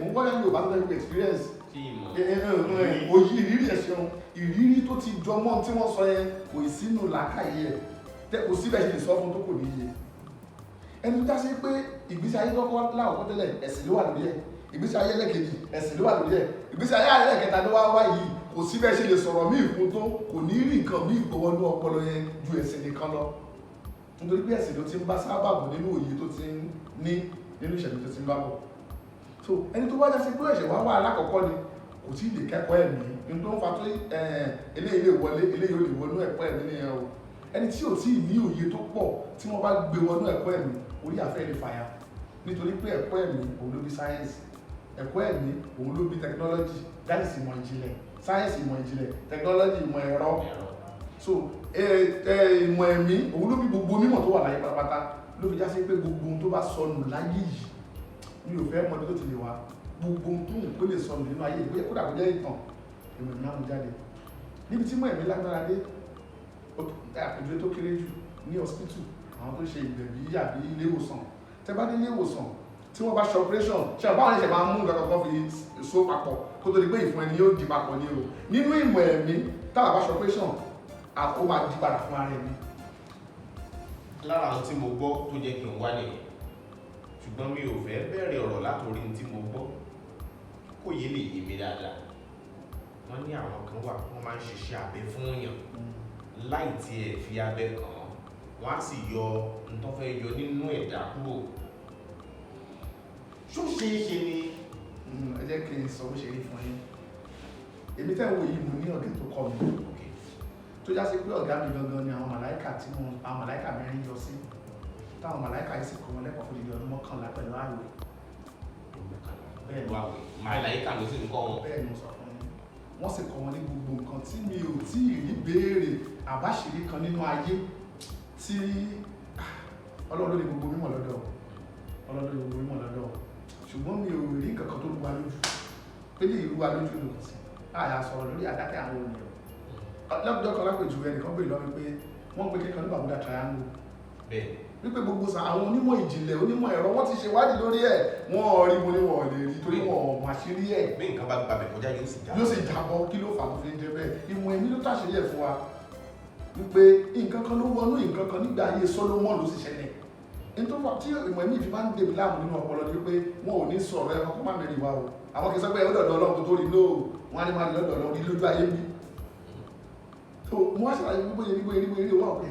mo gbọ́dọ̀ Yorùbá tó tẹ́lẹ̀ experience òyì ìrírí ẹ̀ṣẹ̀un ìrírí tó ti jọmọ́ tí wọ́n sọ yẹn kò sínú làákàyè ẹ̀ kò síbẹ̀ ṣe lè sọ fún tó kò ní iye ẹni tó já sí pé ìgbésí ayé kọ́kọ́ láwọ̀kọ́ tẹ́lẹ̀ ẹ̀sìn ló wà lórí ẹ̀ ìgbésí ayé ẹlẹ́kejì ẹ̀sìn ló wà lórí ẹ̀ ìgbésí ayé ẹlẹ́kẹta ló wá yìí kò síbẹ̀ ṣe lè sọ̀rọ̀ míì fún tó kò ní rí nǹkan míì gbọ́wọ́nú ọpọlọ yẹn ju ẹ̀sìn nìkan lọ nítorí pé ẹ̀sìn ló ti ń bá sábà bọ̀ nínú òye tó ti ń ní nínú ìṣẹ̀lẹ̀ tó ti ń bá bọ̀ so ẹni tó bá já sí pé ẹ̀ṣẹ̀ wá wà alákọ̀ọ́kọ́ ni kò tí ì lè kẹ́kọ̀ọ́ ẹ̀mí ní tó ń fa tó eléyìí lè wọlé eléyìí ò lè wọnú ẹ̀kọ́ ẹ̀mí nìyẹn o ẹni tí ò tí ì ní òye tó pọ̀ tí wọ́n bá gbé wọnú ẹ̀kọ́ ẹ̀mí orí àfẹ́ lè fàya nítorí pé ẹ̀kọ́ ẹ̀mí òun ló bí sáyẹ́nsì ẹ̀kọ́ ẹ̀mí òun ló bí tẹkinọ́lọ́jì dáìsì ìmọ̀ ìjìnlẹ̀ sáyẹ́nsì ìmọ̀ ìjìnlẹ̀ tẹkinọ́lọ́jì ìmọ̀ ẹ̀rọ so ìmọ̀ ẹ̀mí òun ló bí gbogbo mímọ̀ tó wà láyé pátápátá ló fi já sí pé gbogbo ohun tó bá sọnù láyé yìí mi ò fẹ́ mọ bí tó ti lè wá gbogbo ohun tó ń kó lè sọnù nínú ayé ìgbé kódà kó jẹ́ ìtàn ìmọ̀ ẹ̀mí náà mú jáde níbi tí mọ̀ ẹ̀mí lágbára dé àpèjúwe tó kéré jù ní hospital àwọn tó ṣe ìgbẹ̀bí àbí ilé ìwòsàn tẹ́ bá dé ilé ìwòsàn tí wọ́n bá ṣe operation ṣe àbáwọn ẹ̀ṣẹ̀ máa ń mú nǹkan kankan fi so papọ̀ kó tó di pé ìfún ẹni yóò di papọ̀ ní o nínú ìmọ̀ ẹ̀mí táwọn bá ṣe operation ó máa di padà fún ara ẹni. lára àwọn tí mo gbọ́ tó jẹ́ kí n wá nìyẹn ṣùgbọ́n mi ò fẹ́ bẹ̀rẹ̀ ọ̀rọ̀ látòrí ní tí mo gbọ́ kó yé lè yé mi dáadáa wọ́n ní àwọn kan wà wọ́n máa ń ṣiṣẹ́ abẹ fún yàn láì tiẹ̀ fi abẹ kàn án wọ́n á sì yọ ntọ́ fẹ́ yọ nínú ẹ̀dá kúrò ṣó ṣeé ṣe ni. ẹ jẹ́ kí n sọ bó ṣe rí fún yín èmi tẹ́ ń wo yìí mo ní ọ̀gá tó kọ́ mi tó já sí pé ọ̀gá mi gangan ni àwọn màláìkà tí àwọn màláìkà mẹ́rin yọ sí táwọn màláìkà yìí sì kọ́ wọn lẹ́kọ̀ọ́ fún ìdí ọdún mọ́kànlá pẹ̀lú àwẹ̀. bẹ́ẹ̀ wá wẹ̀ màláìkà ló sì ń kọ́ wọn. bẹ́ẹ̀ ni mo sọ fún yín wọ́n sì kọ́ wọn ní gbogbo nǹkan tí mi ò tí ì rí béèrè àbáṣirí kan nínú ayé tí Ọlọ́run ló ní gbogbo mímọ̀ lọ́dọ̀ Ọlọ́run ló ní gbogbo mímọ̀ lọ́dọ̀ ṣùgbọ́n mi ò rí nǹkan kan tó rú wa lójú pé ní ìrú wa lójú ló kàn sí àyà sọ̀rọ̀ lórí àdákẹ́ àwọn ènìyàn lọ́jọ́ kan lápèjú ẹnìkan bèèrè lọ́wọ́ pé wọ́n pe kíkan ní Bermuda Triangle wípé gbogbo àwọn onímọ̀ ìjìnlẹ̀ onímọ̀ ẹ̀rọ wọ́n ti ṣe wádìí lórí ẹ̀ wọ́n rí mo ní wọ́n lè rí torí wọ́n mọ̀ àṣírí ẹ̀ bí nǹkan bá gbàgbẹ́ kọjá yóò sì jábọ́ kí ló fà tó fi ń jẹ bẹ́ẹ̀ ìmọ̀ ẹ̀mí ló tàṣírí ẹ̀ fún wa wípé nǹkan kan ló wọnú nǹkan kan nígbà ayé Solomon ló sì ṣẹlẹ̀ nítorí tí ìmọ̀ ẹ̀mí fi máa ń dèbí láàmú nínú ọpọlọ ni wípé wọn ò ní sọ̀rọ̀ ẹ̀ ọkọ̀ má mẹ́rin wa o àwọn kì í sọ pé ọ̀dọ̀ Ọlọ́run tó rí lóò wọn á ní máa lọ́dọ̀ Ọlọ́run rí lójú ayé mi tó mo wá ṣàlàyé gbogbo yẹn wà pé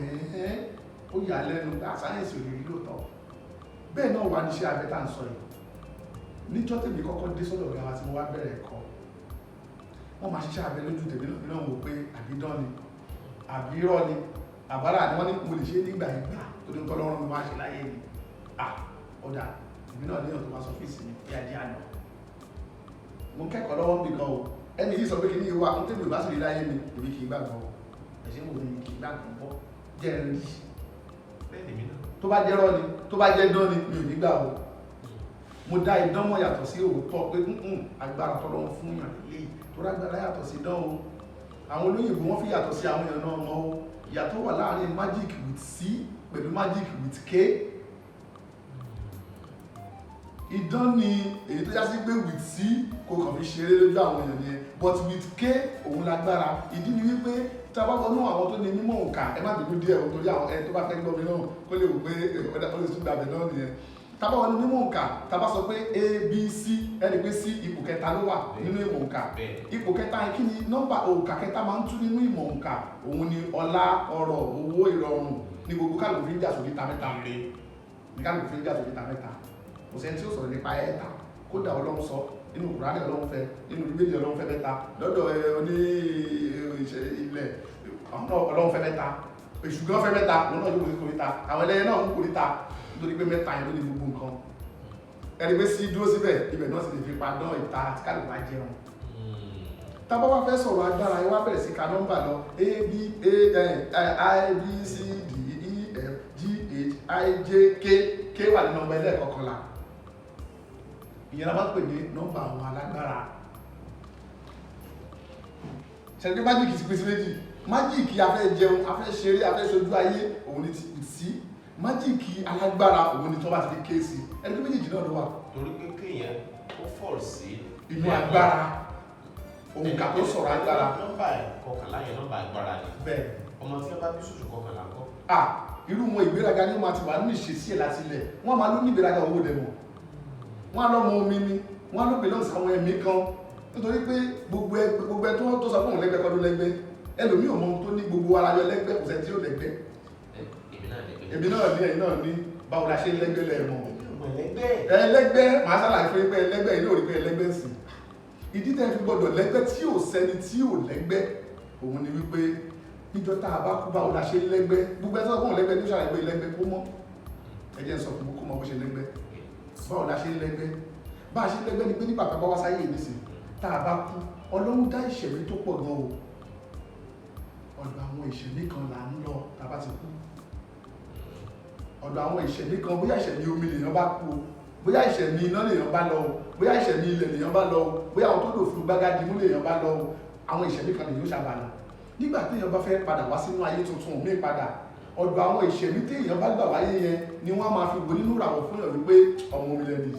ó yà lẹ́nu sáyẹ́nsì ò lè rí lóòótọ́ bẹ́ẹ̀ náà wà níṣẹ́ abẹ tá à ń sọ yìí níjọ́ tèmi kọ́kọ́ dé sọ́dọ̀ ọ̀gá wa tí mo wá bẹ̀rẹ̀ ẹ̀kọ́ wọ́n máa ṣiṣẹ́ abẹ lójú tèmi náà wò pé àbídán ni àbí irọ́ ni àbárà ni wọ́n ní mo lè ṣe nígbà ìgbà tó ní tọ́lọ́run mo máa ṣe láyé ni ọ̀dà èmi náà níyàn tó máa sọ fíìsì mi bí ajé àná mo kẹ́kọ̀ọ́ lọ́wọ́ bí kan o ẹni yìí sọ pé kí ní ìwà ń tẹ́lẹ̀ bá sì rí láyé mi èmi kì í gbàgbọ́ ẹ̀ṣẹ́ mo ní kì í gbàgbọ́ bọ́ jẹ́ ẹ̀rí tó bá jẹ́ rọ́ ni tó bá jẹ́ dán ni mi ò ní gbà o mo dá idán mọ̀ yàtọ̀ sí òótọ́ pé agbára tọ́lọ́run fún yàn lè tó rágbára yàtọ̀ sí dán o àwọn olóyìnbó wọ́n fi yàtọ̀ sí àwọn èèyàn náà mọ́ o ìyàtọ̀ wà láàrin magic with C pẹ̀lú magic with K idán ni èyí tó já sí pé with C kò kàn fi ṣeré lójú àwọn èèyàn yẹn but with K òun lágbára ìdí ni wípé tí a bá wọnú àwọn tó ní mímọ̀ òǹkà ẹ má bínú díẹ̀ o torí àwọn ẹni tó bá fẹ́ gbọ́ mi náà kó lè wò pé ọ̀dà ó lè tún gbàgbé náà nìyẹn tá a bá wọnú mímọ̀ òǹkà tá a bá sọ pé A B C ẹni pé C ipò kẹta ló wà nínú ìmọ̀ òǹkà ipò kẹta kí ni nọ́mbà òǹkà kẹta máa ń tú nínú ìmọ̀ òǹkà òun ni ọlá ọrọ̀ owó ìrọ̀rùn ní gbogbo kálukú fi ń jà sórí ta mẹ́ta ní kálukú fi ń jà sórí ta mẹ́ta kò sẹ́ni tí ó sọ̀rọ̀ nípa ẹ̀ẹ́ta kódà Ọlọ́run sọ nínú Kùránì Ọlọ́run fẹ́ nínú Bíbélì Ọlọ́run fẹ́ mẹ́ta lọ́dọ̀ oní ilẹ̀ Ọlọ́run fẹ́ mẹ́ta èṣùgbọ́n fẹ́ mẹ́ta òun náà yóò kórìíta àwọn ẹlẹ́yẹ náà ń kórìíta nítorí pé mẹ́ta yẹn ló ní gbogbo nǹkan ẹni pé sí dúró síbẹ̀ ibẹ̀ náà sì lè fi padà ìta àti kálukú máa jẹun tábà wá fẹ́ sọ̀rọ̀ agbára ẹ wá bẹ̀rẹ̀ sí ka nọ́mbà lọ A B C D E F G H I J K wà ní nọ́mbà ẹlẹ́ẹ̀kọ̀kànlá ìyẹn la máa ń pè ní nọ́mbà àwọn alágbára ṣẹ̀dí májíìkì ti pín sí méjì májíìkì afẹ́ jẹun afẹ́ ṣeré afẹ́ ṣojú ayé òun ni ti sí májíìkì alágbára òun ni tó bá ti fi ké sí ẹni tó méjèèjì náà ló wà torí pé kéèyàn ó fọ̀ sí inú agbára òǹkà tó sọ̀rọ̀ agbára. nọ́mbà kọkànlá yẹn nọ́mbà agbára ni. bẹ́ẹ̀ ọmọ tí wọ́n bá bí sùsù kọkànlá ńkọ́. irú wọn ìgbéraga ni wọ́n máa ti wà nínú ìṣesí ẹ̀ láti ilẹ̀ wọ́n máa ló ní ìgbéraga owó dẹ̀ mọ̀ wọ́n á lọ́mọ omi ni wọ́n á ló belongs àwọn ẹ̀mí kan nítorí pé gbogbo ẹ tó sọ fún òun lẹ́gbẹ́ kọ́ ló lẹ́gbẹ́ ẹlòmíì ò mọ ohun tó ní gbogbo ara yọ lẹ́gbẹ́ kò sẹ́ni tí ó lẹ́gbẹ́. èmi náà ní ẹ̀yin náà ní báwo la ṣe ń lẹ́gbẹ́ lẹ́ẹ̀mọ́. ẹlẹ́gbẹ́ màá ṣàlàyé fún yín pé ẹlẹ́gbẹ́ yìí ló rí pé ẹlẹ́gbẹ́ ń sìn ìdí tẹ́ fi gbọ́dọ̀ lẹ́gbẹ́ tí ò sẹ́ni tí ò lẹ́gbẹ́ òun ni wípé níjọ́ tá a bá kú báwo la ṣe ń lẹ́gbẹ́ gbogbo ẹ̀ tó kún lẹ́gbẹ́ ní ṣàlàyé pé lẹ́gbẹ́ kó mọ́ ẹ jẹ́ sọ fún kó mọ́ bó ṣe lẹ́gbẹ́ báwo la ṣe ń lẹ́gbẹ́ bá a ṣe ń lẹ́gbẹ́ ni pé nígbà tá a bá wá sáyé ìnísìn tá a bá kú Ọlọ́run dá ìṣẹ̀mí tó pọ̀ gan o ọ̀dọ̀ àwọn ìṣẹ̀mí kan là ń lọ tá a bá ti kú ọ̀dọ̀ àwọn ìṣẹ̀mí kan bóyá ìṣẹ̀mí omi lèèyàn bá kú o bóyá ìṣẹ̀mí iná lèèyàn bá lọ o bóyá ìṣẹ̀mí ilẹ̀ lèèyàn bá lọ o bóyá àwọn tó lò fún gbágádì mú lèèyàn bá lọ o àwọn ìṣẹ̀mí kan lèèyàn ṣàbàlà nígbà téèyàn bá fẹ́ padà wá sínú ayé tuntun míì padà ọ̀dọ̀ àwọn ìṣẹ̀mí téèyàn bá gbà wáyé yẹn ni wọ́n máa fi wò nínú ìràwọ̀ fún yàn wípé ọmọ omi lẹ́nu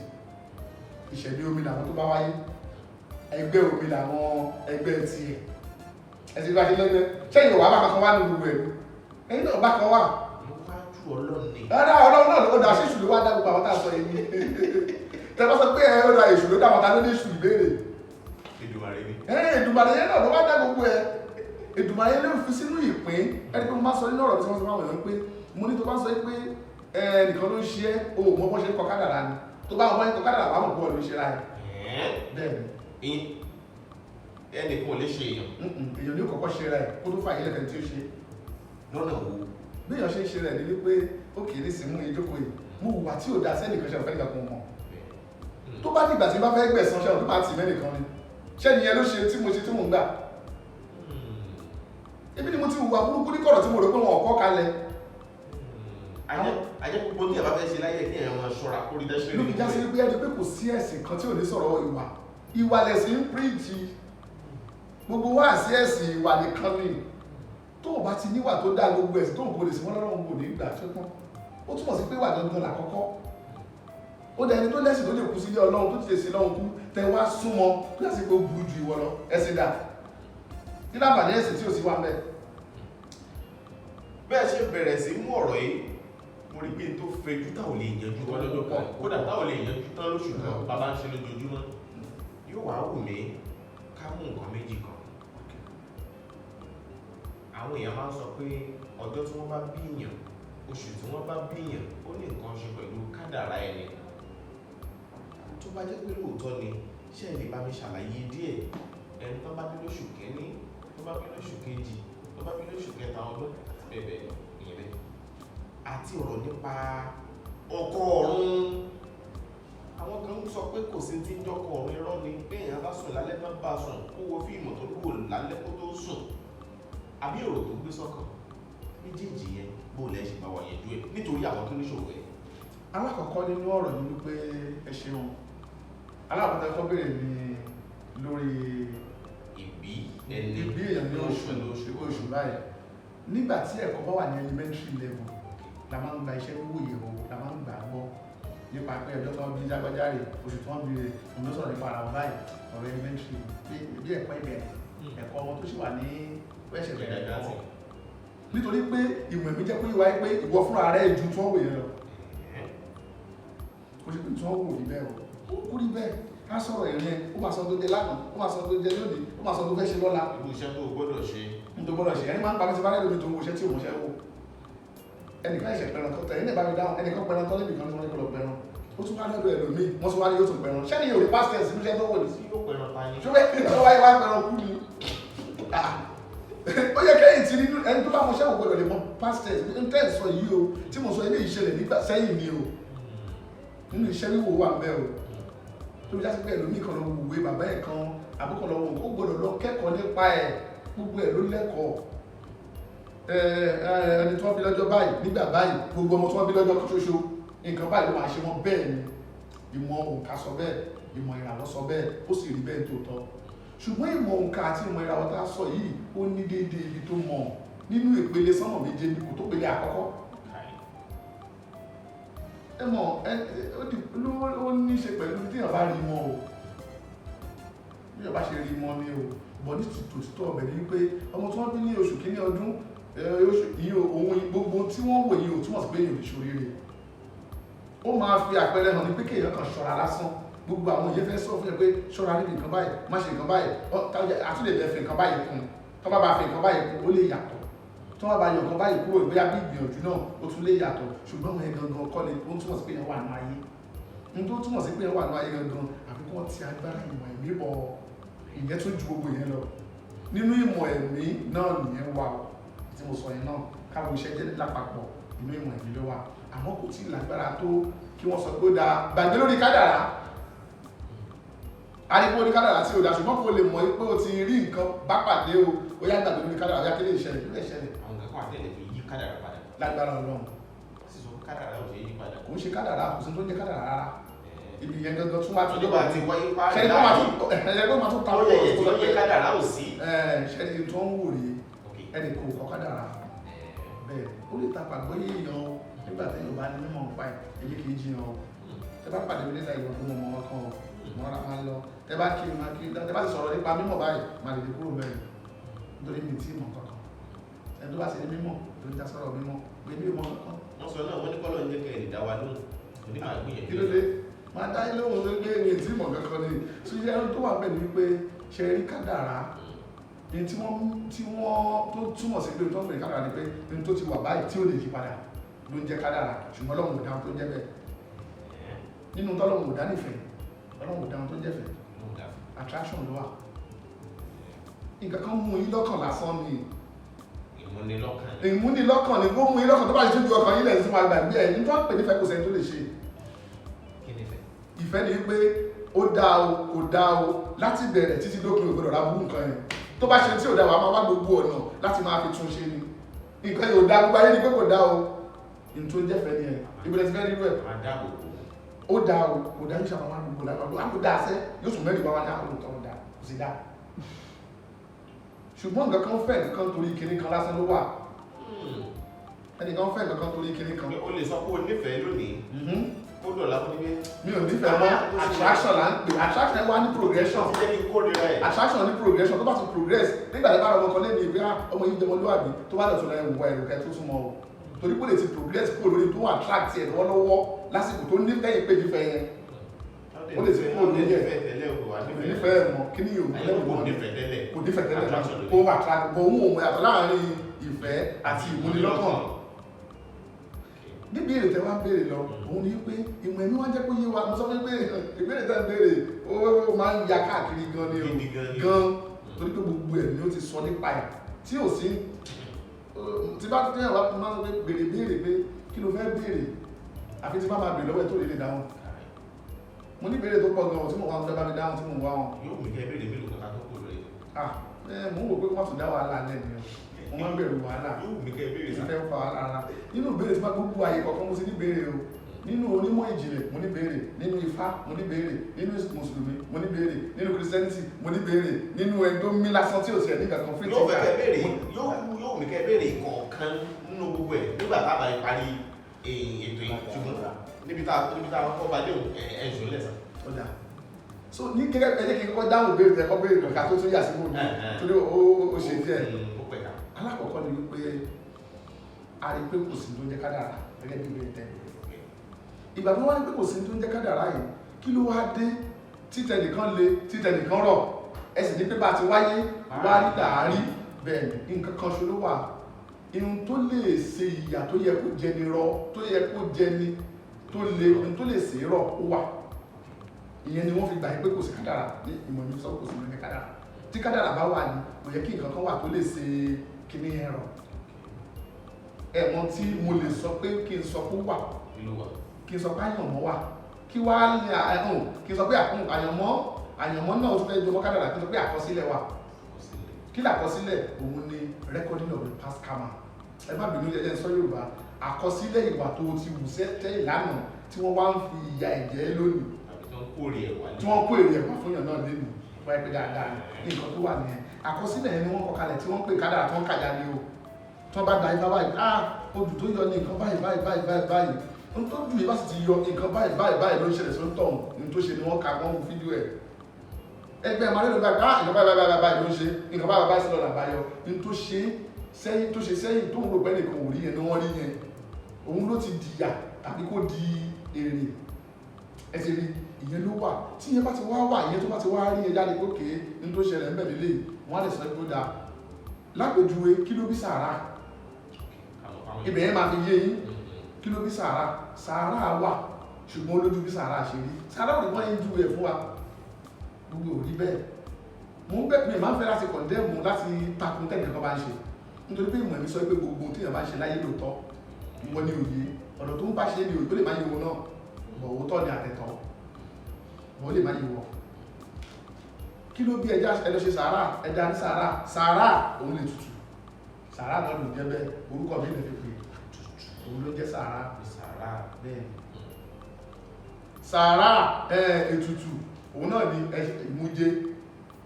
ìṣẹ̀mí omi làwọn tó bá wáyé ẹgbẹ́ omi làwọn ẹgbẹ́ tiẹ̀ ẹ̀sìn bá ṣe lẹ́gbẹ́ ṣẹ́yìn òwà bá kankan wá ní gbogbo ẹ̀rú ẹ̀yìn náà bá kan wà. rárá Ọlọ́run náà ló dá sí ìṣù ló wá dá gbogbo àwọn tá a sọ yìí tẹ bá sọ pé ẹ ó da ìṣù ló dá àwọn tá ló ní ìṣù ìbéèrè. Èdùmàrè ni. Èdùmàrè yẹn náà ló wá dá gbogbo ẹ Èdùmàrè yẹn ló fi sínú ìpín ẹni pé mo máa sọ nínú ọ̀rọ̀ tí wọ́n sọ fáwọn èèyàn pé mo ní tó bá sọ pé nìkan ló ń ṣe o mọ bọ́ ṣe ń kọ kádàrá ni tó bá wọn kọ kádàrá wà mọ̀ bọ́ ló ń ṣe ra ẹ̀. bẹ́ẹ̀ni ẹnìkan ò lè ṣe èèyàn. èèyàn ní ó kọ́kọ́ ṣe ra ẹ̀ kó tó fà yín lẹ́fẹ̀ẹ́ tí ó ṣe. lọ́nà wo. bí èèyàn ṣe ń ṣe rẹ̀ ni wípé ó kì í ní sí mú ìjókòó yìí mú wà tí ò da sẹ́nìkan ṣe ọ̀fẹ́ nìkan kan mọ̀. tó bá dìgbà tí bá fẹ́ gbẹ̀san ṣe ọ̀dún máa tì mẹ́nìkan ni ṣẹ́ni yẹn ló ṣe tí mo ṣe tí mò ń gbà. ebi ni mo ti wùwà burúkú ní kọ̀rọ̀ tí mo rò pé wọn ò kọ́ kalẹ̀. ajẹ́ gbogbo ní ẹ̀ bá fẹ́ ṣe láyé kí ẹ̀yàn máa ṣọ́ra kó rí dẹ́ṣẹ́. ló fi já sí pé ẹni pé kò sí ẹ̀sìn kan tí ò ní sọ̀rọ̀ ìwà lẹ̀sìn ń píríìtì gbogbo wá sí ẹ̀sìn ìwà nìkan ni tó o bá ti níwà tó dá gbogbo ẹ̀sìn tó ń gbòdì sí wọn lọ́rùn kò ní gbà tó tán ó túmọ̀ sí pé ìwà dandan làkọ́kọ́ ó dẹni tó lẹ́sìn tó lè kú sílé Ọlọ́run tó ti lè sí lọ́run kú tẹ wá súnmọ́ tó yà sí pé ó burú ju ìwọ lọ ẹ̀sìn dà kí láǹfààní ẹ̀sìn tí ò sí wà mẹ́. bẹ́ẹ̀ ṣe bẹ̀rẹ̀ sí mú ọ̀rọ̀ yìí mo rí pé tó fẹjú táwọn lè yanjú wọn lọ́jọ́ kan kódà táwọn lè yanjú tán lóṣù kan bàbá ń ṣe lójoojúmọ́ yóò wá wù mí ká mú nǹkan méjì kan. àwọn èèyàn máa ń sọ pé ọjọ́ tí wọ́n bá bíyàn oṣù tí wọ́n bá bíyàn ó ní nǹkan ṣe pẹ̀lú kádàrá ẹni. tó bá jẹ́ pé lóòótọ́ ni ṣé ẹ lè bá mi ṣàlàyé díẹ̀ ẹni tó bá bí lóṣù kẹ́ni tó bá bí lóṣù kejì tó bá bí lóṣù kẹta ọdún àti bẹ́ẹ̀ bẹ́ẹ̀ ìyẹn bẹ́ẹ̀. àti ọ̀rọ̀ nípa ọkọ ọ̀run àwọn kan sọ pé kò sí tí ń jọkọ ọ̀run irọ́ ni pé èèyàn bá sùn lálẹ́ tán bá sùn kó wo fíìmù tó wò lálẹ́ kó tó sùn àbí èrò tó gbé sọ́kàn méjèèjì yẹn bó lẹ́ ṣe bá wà yẹn jú ẹ̀ nítorí àwọn tó níṣòro ẹ̀. alákọ̀ọ́kọ́ nínú ọ̀rọ̀ ni wípé ẹ ṣeun alákọ̀ọ́kọ́ tó béèrè ni lórí ìbí ẹni ìbí èèyàn ní oṣù báyìí nígbà tí ẹ̀kọ́ bá wà ní elementary level la máa ń gba iṣẹ́ wíwò yẹ̀wò la máa ń gbà gbọ́ nípa pé ọjọ́ tó ń bí jágbájáre oṣù tó ń bí rẹ̀ òun ló sọ̀rọ̀ nípa ara wọn báyìí ọ̀rọ̀ elementary bí ẹ̀kọ́ ìbẹ̀rẹ̀ ẹ̀kọ́ wọn tó sì wà ní ẹ̀ṣẹ̀ bẹ̀rẹ̀ ẹ̀kọ́ nítorí pé ìmọ̀ ẹ̀mí jẹ́ pé ìwà pé ìwọ fúnra rẹ̀ ju tí wọ́n wò yẹn lọ kò sí pé tí wọ́n wò rí bẹ́ẹ̀ o kú rí bẹ́ẹ̀ ká sọ̀rọ̀ ìrìn ó máa sọ tó dé lánàá ó máa sọ tó dé lónìí ó máa sọ tó fẹ́ ṣe lọ́la. irú iṣẹ́ tó gbọ́dọ̀ ṣe. tó gbọ́dọ̀ ṣe ẹni máa ń pa mí ti bá rẹ̀ lómi tó ń wo iṣẹ́ tí òun ṣe wò ẹnìkan ẹ̀ṣẹ̀ pẹ̀ràn tó tẹ̀ ẹni bá mi dáhùn ẹnìkan pẹ̀ràn tó lébì kan tí wọ́n ní kọ́ lọ pẹ̀ràn ó tún wá lọ́dọ̀ ẹlòmíì wọ́n tún wá ní yóò tún pẹ̀ràn ṣẹ́ni yóò rí past tense ní iṣẹ́ tó wò ní sí yóò pẹ̀ràn pa ni. ṣùgbọ́n ìgbà wáyé wá pẹ̀ràn kú ni ó yẹ kẹ́yìn tí nínú ẹni tó bá wọn ṣẹ́wọ̀n gbọ́dọ̀ lè mọ past tense ní tẹ́ sọ yìí o tí mo sọ ilé ìṣẹ̀lẹ̀ nígbà sẹ́yìn ni o nínú iṣẹ́ wíwò wà ń bẹ́ o tó já sí pé ẹlòmíì kan lọ wùwé bàbá ẹ̀ kan àbúkọ̀ lọ wò ó gbọ́dọ̀ lọ kẹ́kọ̀ọ́ nípa ẹ̀ gbogbo ẹ̀ ló lẹ́kọ̀ọ́ ẹni tí wọ́n bí lọ́jọ́ báyìí nígbà báyìí gbogbo ọmọ tí wọ́n bí lọ́jọ́ kan ṣoṣo nǹkan báyìí ló máa ṣe wọn bẹ́ẹ̀ ni ìmọ̀ òǹkà sọ bẹ́ẹ̀ ìmọ̀ ìràwọ̀ sọ bẹ́ẹ̀ ó sì rí bẹ́ẹ̀ tòótọ́ ṣùgbọ́n ìmọ̀ òǹkà àti ìmọ̀ ìràwọ̀ tá a sọ yìí ó ní déédéé ibi tó mọ̀ nínú ìpele sánmọ̀ méje ní kò tó pele àkọ́kọ́ ẹ mọ̀ ó ní ṣe pẹ̀lú tí èèyàn bá rí mọ́ o bí èèyàn bá ṣe rí mọ́ ni o bọ̀ ní tòtítọ́ ọbẹ̀ ni pé ọmọ tí wọ́n bí ní oṣù kìíní ọdún ohun gbogbo tí wọ́n wò yìí ò túmọ̀ sí pé èèyàn lè ṣoríire ó máa fi àpẹẹrẹ hàn ní pé kéèyàn kan ṣọ́ra lásán gbogbo àwọn òye fẹ́ sọ fún ẹ pé ṣọ́ra níbi nǹkan báyìí má ṣe nǹkan báyìí àtúndẹ̀ bẹ́ẹ̀ fi nǹkan báyìí kún tó bá fi nǹkan báyìí kún ó lè yàtọ̀ tó bá yọ nǹkan báyìí kúrò ìgbéyà bí ìgbìyànjú náà ó tún lè yàtọ̀ ṣùgbọ́n àwọn ẹgangan kọ́ ni ó túmọ̀ sí pé yẹn wà ní ayé ní tó túmọ̀ sí pé yẹn wà ní ayé gangan àfikún ti agbára ìmọ̀ ẹ̀mí bọ̀ ìyẹn tó ju gbogbo yẹn lọ nínú ìmọ̀ ẹ̀mí náà nìyẹn wà tí mo sọ yẹn náà káwọn iṣẹ́ jẹ́ lápapọ̀ inú ìmọ̀ ẹ̀mí ló wà àmọ́ kò tí ì lágbára tó kí wọ́n sọ pé ó dáa gbàgbé lórí kádàrá àríkó orí kádàrá tí ó dáa ṣùgbọ́n kò lè mọ̀ pé o ti rí nǹkan bá pàdé o ó yá gbàgbé lórí kádàrá yá kí lè ṣẹlẹ̀ ló lè ṣẹlẹ̀. àwọn kankan àtẹ̀lẹ̀ fi yí kádàrá padà. lágbára Ọlọ́run. sísọ kádàrá ò ṣe yí padà. kò ń ṣe kádàrá kò sí tó ń jẹ́ kádàrá rárá ibi yẹn gangan tún wá tún nígbà tí wáyé pa ṣẹ́ni tó máa tún ta ó yẹ tó yẹ kádàrá ò sí. ṣẹ́ni tó ń wò rí ẹnì kò kọ́ kádàrá bẹ́ẹ̀ ó lè ta pàgbọ́ yé èèyàn o nígbà tí Yorùbá ní mímọ̀ nípa ẹ̀ èyí kì í jiyàn o tẹ bá pàdé mi níta ìwọ fún ọmọ wọn kan o mọ́ra máa ń lọ tẹ bá kí máa kí tẹ bá sì sọ̀rọ̀ nípa mímọ̀ báyìí máa lè dé kúrò bẹ́ẹ̀ nítorí mi tí mọ̀ kankan ẹni tó bá sì ní mímọ̀ tó ń já sọ̀rọ̀ mímọ̀ pé mi ò mọ̀ kankan. wọ́n sọ náà wọ́n ní kọ́lọ́ ń jẹ́ kẹ́ ẹ̀ dá wa lóhùn onímọ̀ àgbéyẹ̀wò. kí ló dé máa dá ilé òun tó gbé mi tí mọ̀ kankan ni ṣíṣe ẹni tó wà bẹ́ẹ̀ ni wípé ṣe rí kádàrá ní tí wọ́n tó túmọ̀ sí pé tó ń pè kádàrá ni pé ní tó ti wà báyìí tí ó lè yí padà ló ń jẹ́ kádàrá ṣùgbọ́n Ọlọ́run ò dáhùn tó ń jẹ́ bẹ́ẹ̀ nínú tọ́lọ́run ò dá nífẹ̀ẹ́ Ọlọ́run ò dáhùn tó ń jẹ́ fẹ́ attraction ló wà nǹkan kan mú yín lọ́kàn lásán ni ìmúnilọ́kàn ni ó mú yín lọ́kàn tó bá ṣe tójú ọkàn yín lẹ̀ sí máa gbàgbé ẹ̀ nítorí pé nífẹ̀ẹ́ kò sẹ́ni tó lè ṣe ìfẹ́ ni wípé ó dá o kò dá o láti bẹ̀rẹ̀ títí dópin ògbọ́dọ̀ ra burú nǹkan yẹn tó bá ṣe tí ò dá wa máa wá gbogbo ọ̀nà láti máa fi tún ṣe ni nǹkan yóò dá gbogbo ayé ni pé kò dá o ní tó jẹ́ fẹ́ ni ẹ̀ ìbílẹ̀ ti fẹ́ nínú ẹ̀ ó dá o kò dá ní sàmà wà gbogbo lápapọ̀ àpò dá sẹ́ yóò sùn mẹ́rin bá wá ní àwọn olùtọ́ dá kò sí dá ṣùgbọ́n nǹkan kan fẹ́ nǹkan torí kinní kan lásán ló wà ẹnìkan fẹ́ nǹkan torí kinní kan. o lè sọ pé o nífẹ̀ẹ́ lónìí ó dọ̀la fún mi. mi ò nífẹ̀ẹ́ mọ́ attraction là ń pè attraction wá ní progression attraction ní progression tó bá ti progress nígbà tí bá rọ ọmọ kan lẹ́nu ìwé ọmọ yìí jẹmọlúwàbí tó bá dọ̀tún lẹ́yìn ìwà ẹ̀rù kẹ́ tó súnmọ́ o torí pé lè ti progress kúrò lórí tó attract ẹ̀ lọ́wọ́lọ́wọ́ lásìkò tó nífẹ̀ẹ́ ìpè nífẹ̀ẹ́ yẹn ó lè ti kúrò lórí ẹ̀ nífẹ̀ẹ́ mọ́ kí ni yóò kò nífẹ̀ẹ́ tẹ́lẹ̀ kó attract bọ̀ òun yàtọ̀ láàrin ìfẹ́ àti ìmúnilọ́kàn níbi èrè tẹ́ wá béèrè lọ òun ni pé ìmọ̀ ẹ̀mí wá jẹ́ kó yé wa mo sọ pé ìbéèrè tẹ́ béèrè ó máa ń ya káàkiri gan ni o gan torí pé gbogbo ẹ̀ ni ó ti sọ nípa ẹ̀ tí ò sí tí bá tẹ́ wá máa ń béèrè béèrè pé kí ló fẹ́ béèrè àfi tí bá máa béèrè lọ́wọ́ ẹ̀ tó lè dáhùn mo ní béèrè tó pọ̀ gan tí mo wá ń fẹ́ bá mi dáhùn tí mo wá wọn. yóò mú kẹ́ béèrè mélòó kankan tó kò lóye. mo ń wò pé wọ́n tún dá wàhálà lẹ́nu mo máa ń bẹ̀rù wàhálà ìfẹ́ ń fa wàhálà nínú ìbéèrè tí wọ́n gbogbo ààyè kọ̀ọ̀kan mo ti ní béèrè o nínú onímọ̀ ìjìnlẹ̀ mo ní béèrè nínú ifá mo ní béèrè nínú mùsùlùmí mo ní béèrè nínú kìrìsìtẹ́nìtì mo ní béèrè nínú ẹgbẹ́ mi lásán tí ò sí ẹ̀ ní kankan fún ìtìká yóò mú kẹ́ béèrè kọ̀ọ̀kan nínú gbogbo ẹ̀ nígbà tá a bá parí ètò ìṣùgbọ́n níbi tá a kọ́ bá dé ẹ̀ṣọ́ lẹ́sàn. so ní gẹ́gẹ́ ẹ̀jẹ̀ kí n kọ́ dáhùn béèrè tẹ́kọ́ béèrè kankan tó tún yà sí mò ní torí ó ṣe díẹ̀ alákọ̀ọ́kọ́ ni wípé a rí pé kò sí tó ń jẹ́ kádàrá gẹ́gẹ́ bí ìwé tẹ́ ìgbà tó wá ní pé kò sí tó ń jẹ́ kádàrá yìí kí ló wá dé títẹ̀ nìkan le títẹ̀ nìkan rọ̀ ẹ sì ní pé bá ti wáyé wá rí dàárí bẹ́ẹ̀ ni nǹkan kan ṣo ló wà ihun tó lè ṣe ìyà tó yẹ kó jẹni rọ tó yẹ kó jẹni tó le ihun tó lè ṣe rọ̀ ó wà ìyẹn ni wọ́n fi gbà pé kò sí kádàrá ní ìmọ̀ ní sọ kò sí lóní kádàrá tí kádàrá bá wà ní kò yẹ kí nǹkan kan wà tó lè ṣe kíní ẹ̀rọ ẹ̀wọ̀n tí mo lè sọ pé kí n sọ pé wà kí n sọ pé àyànmọ́ wà kí wá ní àyànmọ́ kí n sọ pé àyànmọ́ náà tó fẹ́ jọmọ́ kádàrá kí n sọ pé àkọsílẹ̀ wà kí làkọsílẹ̀ òun ni recording of the past karma ẹ má bínú jẹjẹ sọ Yorùbá àkọsílẹ̀ ìwà tó ti wù sẹ́tẹ̀ ìlànà tí wọ́n wá ń fi ìyà ẹ̀jẹ̀ lónìí tí wọ́n kó èrè ẹ̀wà fún yàn náà lẹ́nu wáyé pé dáadáa ní nǹkan tó wà nìyẹn àkọsílẹ̀ yẹn ni wọ́n kọ kalẹ̀ tí wọ́n pè kádàrá tí wọ́n kàjá ní o tí wọ́n bá gba ifá báyìí odù tó yọ ní nǹkan báyìí n tó dùn yìí bá sì ti yọ nǹkan báyìí ló ń ṣẹlẹ̀ sórí tọ̀hún ní tó ṣe ni wọ́n ka wọ́n fídíò ẹ̀ ẹgbẹ́ máa lẹ́nu báyìí nǹkan báyìí ló ń ṣe nǹkan báyìí sí lọ́nà àbáyọ ní tó ṣe sẹ́yìn tó ń rò pẹ́ nìkan ò rí yẹn ni wọ́n rí yẹn òun ló ti dìyà tàbí kó di èrè ẹsẹ̀ rí ìyẹn ló wà tí ìyẹn bá ti wá wà ìyẹn tó bá ti wá rí yẹn jáde kókè ní tó ṣẹlẹ̀ ń bẹ̀rẹ̀ lè wọ́n á lè sọ pé ó dáa lápèjúwe kí ló bí sàárà ibẹ̀ yẹn máa fi yé yín kí ló bí sàárà wà ṣùgbọ́n olójú bí sàárà ṣe rí sàárà ò ní wọ́n yẹn ju ẹ̀ fún wa gbogbo ò rí bẹ́ẹ̀ mo ń bẹ́ẹ̀ máa ń fẹ́ láti kọ̀ndẹ́mù láti takun tẹ́lẹ̀ kan bá ń ṣe nítorí pé ìmọ̀ ẹ̀mí sọ pé gbogbo tí èèyàn bá ń ṣe láyé lóòótọ́ ìwọ ni òye ọ̀nà tó ń bá ṣe ni òye tó lè máa yé wọn náà bọ̀ òótọ́ ni àtẹ̀tọ́ wọ́n lè máa yé wọn kí ló bí ẹja ẹlọ ṣe sàárà ẹja ní sàárà òun lè tutù sàárà náà ló jẹ́ bẹ́ẹ̀ orúkọ mi lè fi pè òun ló jẹ́ sàárà bẹ́ẹ̀ sàárà ètùtù òun náà ni ìmújẹ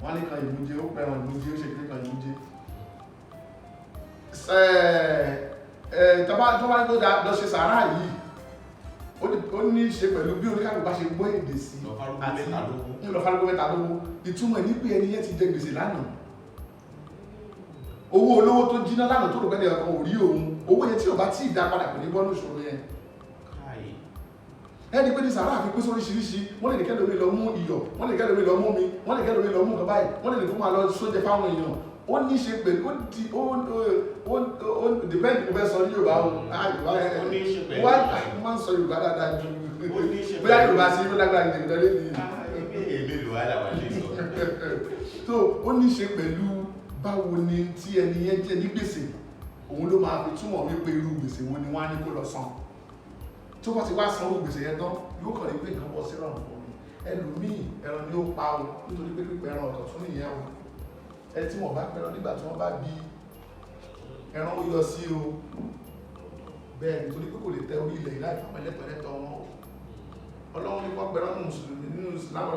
wọ́n ní kan ìmújẹ ó pẹ̀ràn ìmújẹ ó ṣe kí kan ìmújẹ tọ́bá ní tó lọ ṣe sàárà yìí ó ní ṣe pẹ̀lú bí oníkàlù bá ṣe gbọ́ èdè sí àti ìlọ́fàlógún mẹ́ta lówó ìtumọ̀ ní pé ẹni yẹn ti jẹ gbèsè lánàá owó olówó tó jiná lánàá tó rò pẹ́lẹ̀ ọkàn ò rí òun owó yẹn tí ò bá tí ì dá padà kò ní bọ́nú ìṣòro yẹn ẹni pé ní sàárà àfi pín sóríṣiríṣi wọ́n lè ní kẹ́lómi lọ mú iyọ̀ wọ́n lè kẹ́lómi lọ mú mi wọ́n lè kẹ́lómi lọ mú nǹkan báyìí wọ́n lè ní kó máa lọ sóúnjẹ fáwọn èèyàn ó ní ṣe pẹ̀lú ó dìpẹ́ǹdì mo fẹ́ sọ ní Yorùbá o wọ́n máa ń sọ Yorùbá dáadáa ju bóyá Yorùbá sí ló lágbára ìdèmí lọ́lé ní so ó ní ṣe pẹ̀lú báwo ni tí ẹni yẹn jẹ́ ní gbèsè òun ló máa fi túmọ̀ wípé irú gbèsè wo ni wọ́n á ní kó lọ san tó bá ti wá san irú gbèsè yẹn tán yóò kàn ní pé nǹkan bọ́ sí rọrùn fún mi ẹlòmíì ẹran ni ó pa o nítorí pé pípẹ́ ẹran ọ̀tọ̀ tún nìyẹn o ẹ tí wọ́n bá pẹran nígbà tí wọ́n bá bí ẹran ó yọ sí o bẹ́ẹ̀ nítorí pé kò lè tẹ orí ilẹ̀ ìlà ìfàmọ́ ẹlẹ́tọ̀ẹ́lẹ́tọ̀ wọn Ọlọ́run ní wọ́n pẹran ní mùsùlùmí nínú ìsìlámù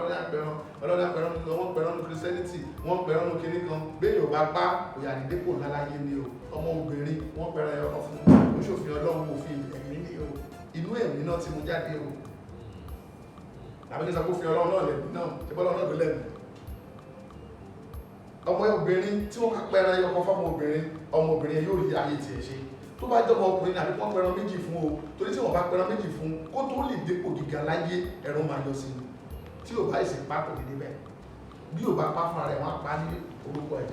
ọlọ́dún àpẹran ní wọ́n pẹran ní kìrìsìtẹ́nìtì wọ́n pẹran ní kinní kan bẹ́ẹ̀ yóò bá pa òyà ní dépò láláyé ni o ọmọ obìnrin wọ́n pẹran ẹ̀rọ fún oṣòfin Ọlọ́run òfin ẹ̀mí ni o inú ẹ̀mí náà ti mú jáde o làbí ní sọ pé òfin Ọlọ́run náà lẹ̀mí náà ìbọn Ọlọ́run náà ló lẹ̀mí ọmọ obìnrin tí wọ́n ká pẹran ẹyọ kan fọ́mọ obìnrin yóò rí ayé tiẹ̀ ṣe tó bá jọmọ ọkùnrin àbí wọ́n pẹran méjì fún o torí tí wọ́n bá pẹran méjì fún kó tó lè dépò gíga láyé ẹ̀rọ máa yọ sí i tí ò bá ìsìn pa kò dédé bẹ́ẹ̀ bí ò bá pa fúnra rẹ̀ wọ́n á pa ní orúkọ ẹ̀.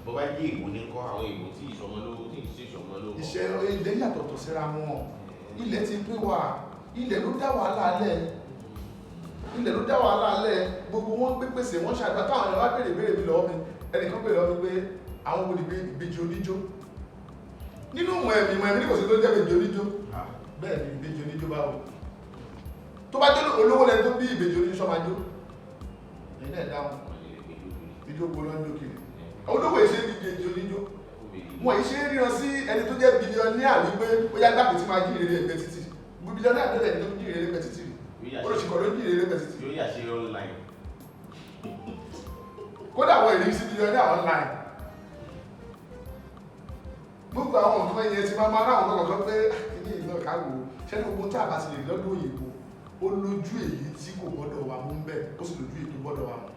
bó bá jẹ́ ìwò ní kọ́ àwọn ìwò tí ìsọmọlówó tí ìṣe ìsọmọlówó. ìṣẹ́ ilẹ̀ yàtọ̀tọ̀ síra wọn ilẹ̀ ti pé wà ilẹ̀ ló dá wàhálà alẹ́ gbogbo wọn gbé pèsè wọn ṣàgbà táwọn èèyàn wá béèrè mi lọ́wọ́ mi ẹnìkan béèrè lọ́wọ́ mi pé àwọn olùgbé ìbejì oníjó nínú ìmọ̀ ẹ̀mí ní kò sí tó jẹ́ ìbejì oníjó bẹ́ẹ̀ ni ìbejì oníjó báwo tó bá jẹ́ olówó lẹ́nu tó bí ìbejì oníjó sọ́májó ẹ̀yìn náà dáhùn ìjó polonjo kiri olówó ìṣe ìbejì oníjó wọn ìṣe ríran sí ẹni tó jẹ́ bílíọ̀nìà wípé ó yá gbàgbé tí máa jí ìrere ẹgbẹ́ títì bílíọ̀nìà tẹ́lẹ̀ ní tó jí ìrere ẹgbẹ́ títì olùsìkọ̀ ló jí ìrere ẹgbẹ́ títì yóò yà ṣe online kódà wọ́n ìrírí sí bílíọ̀nìà online gbogbo àwọn nǹkan yẹn ti máa ráwọn kọ̀ọ̀kan pé ní ìlú ọ̀káwò ṣẹ́ni gbogbo tí a bá ti lè lọ́dún òyìnbó ó lójú èyí tí kò gbọ́dọ̀ wà mú bẹ́ẹ̀ ó sì lójú èyí tó gbọ́dọ̀ wà mú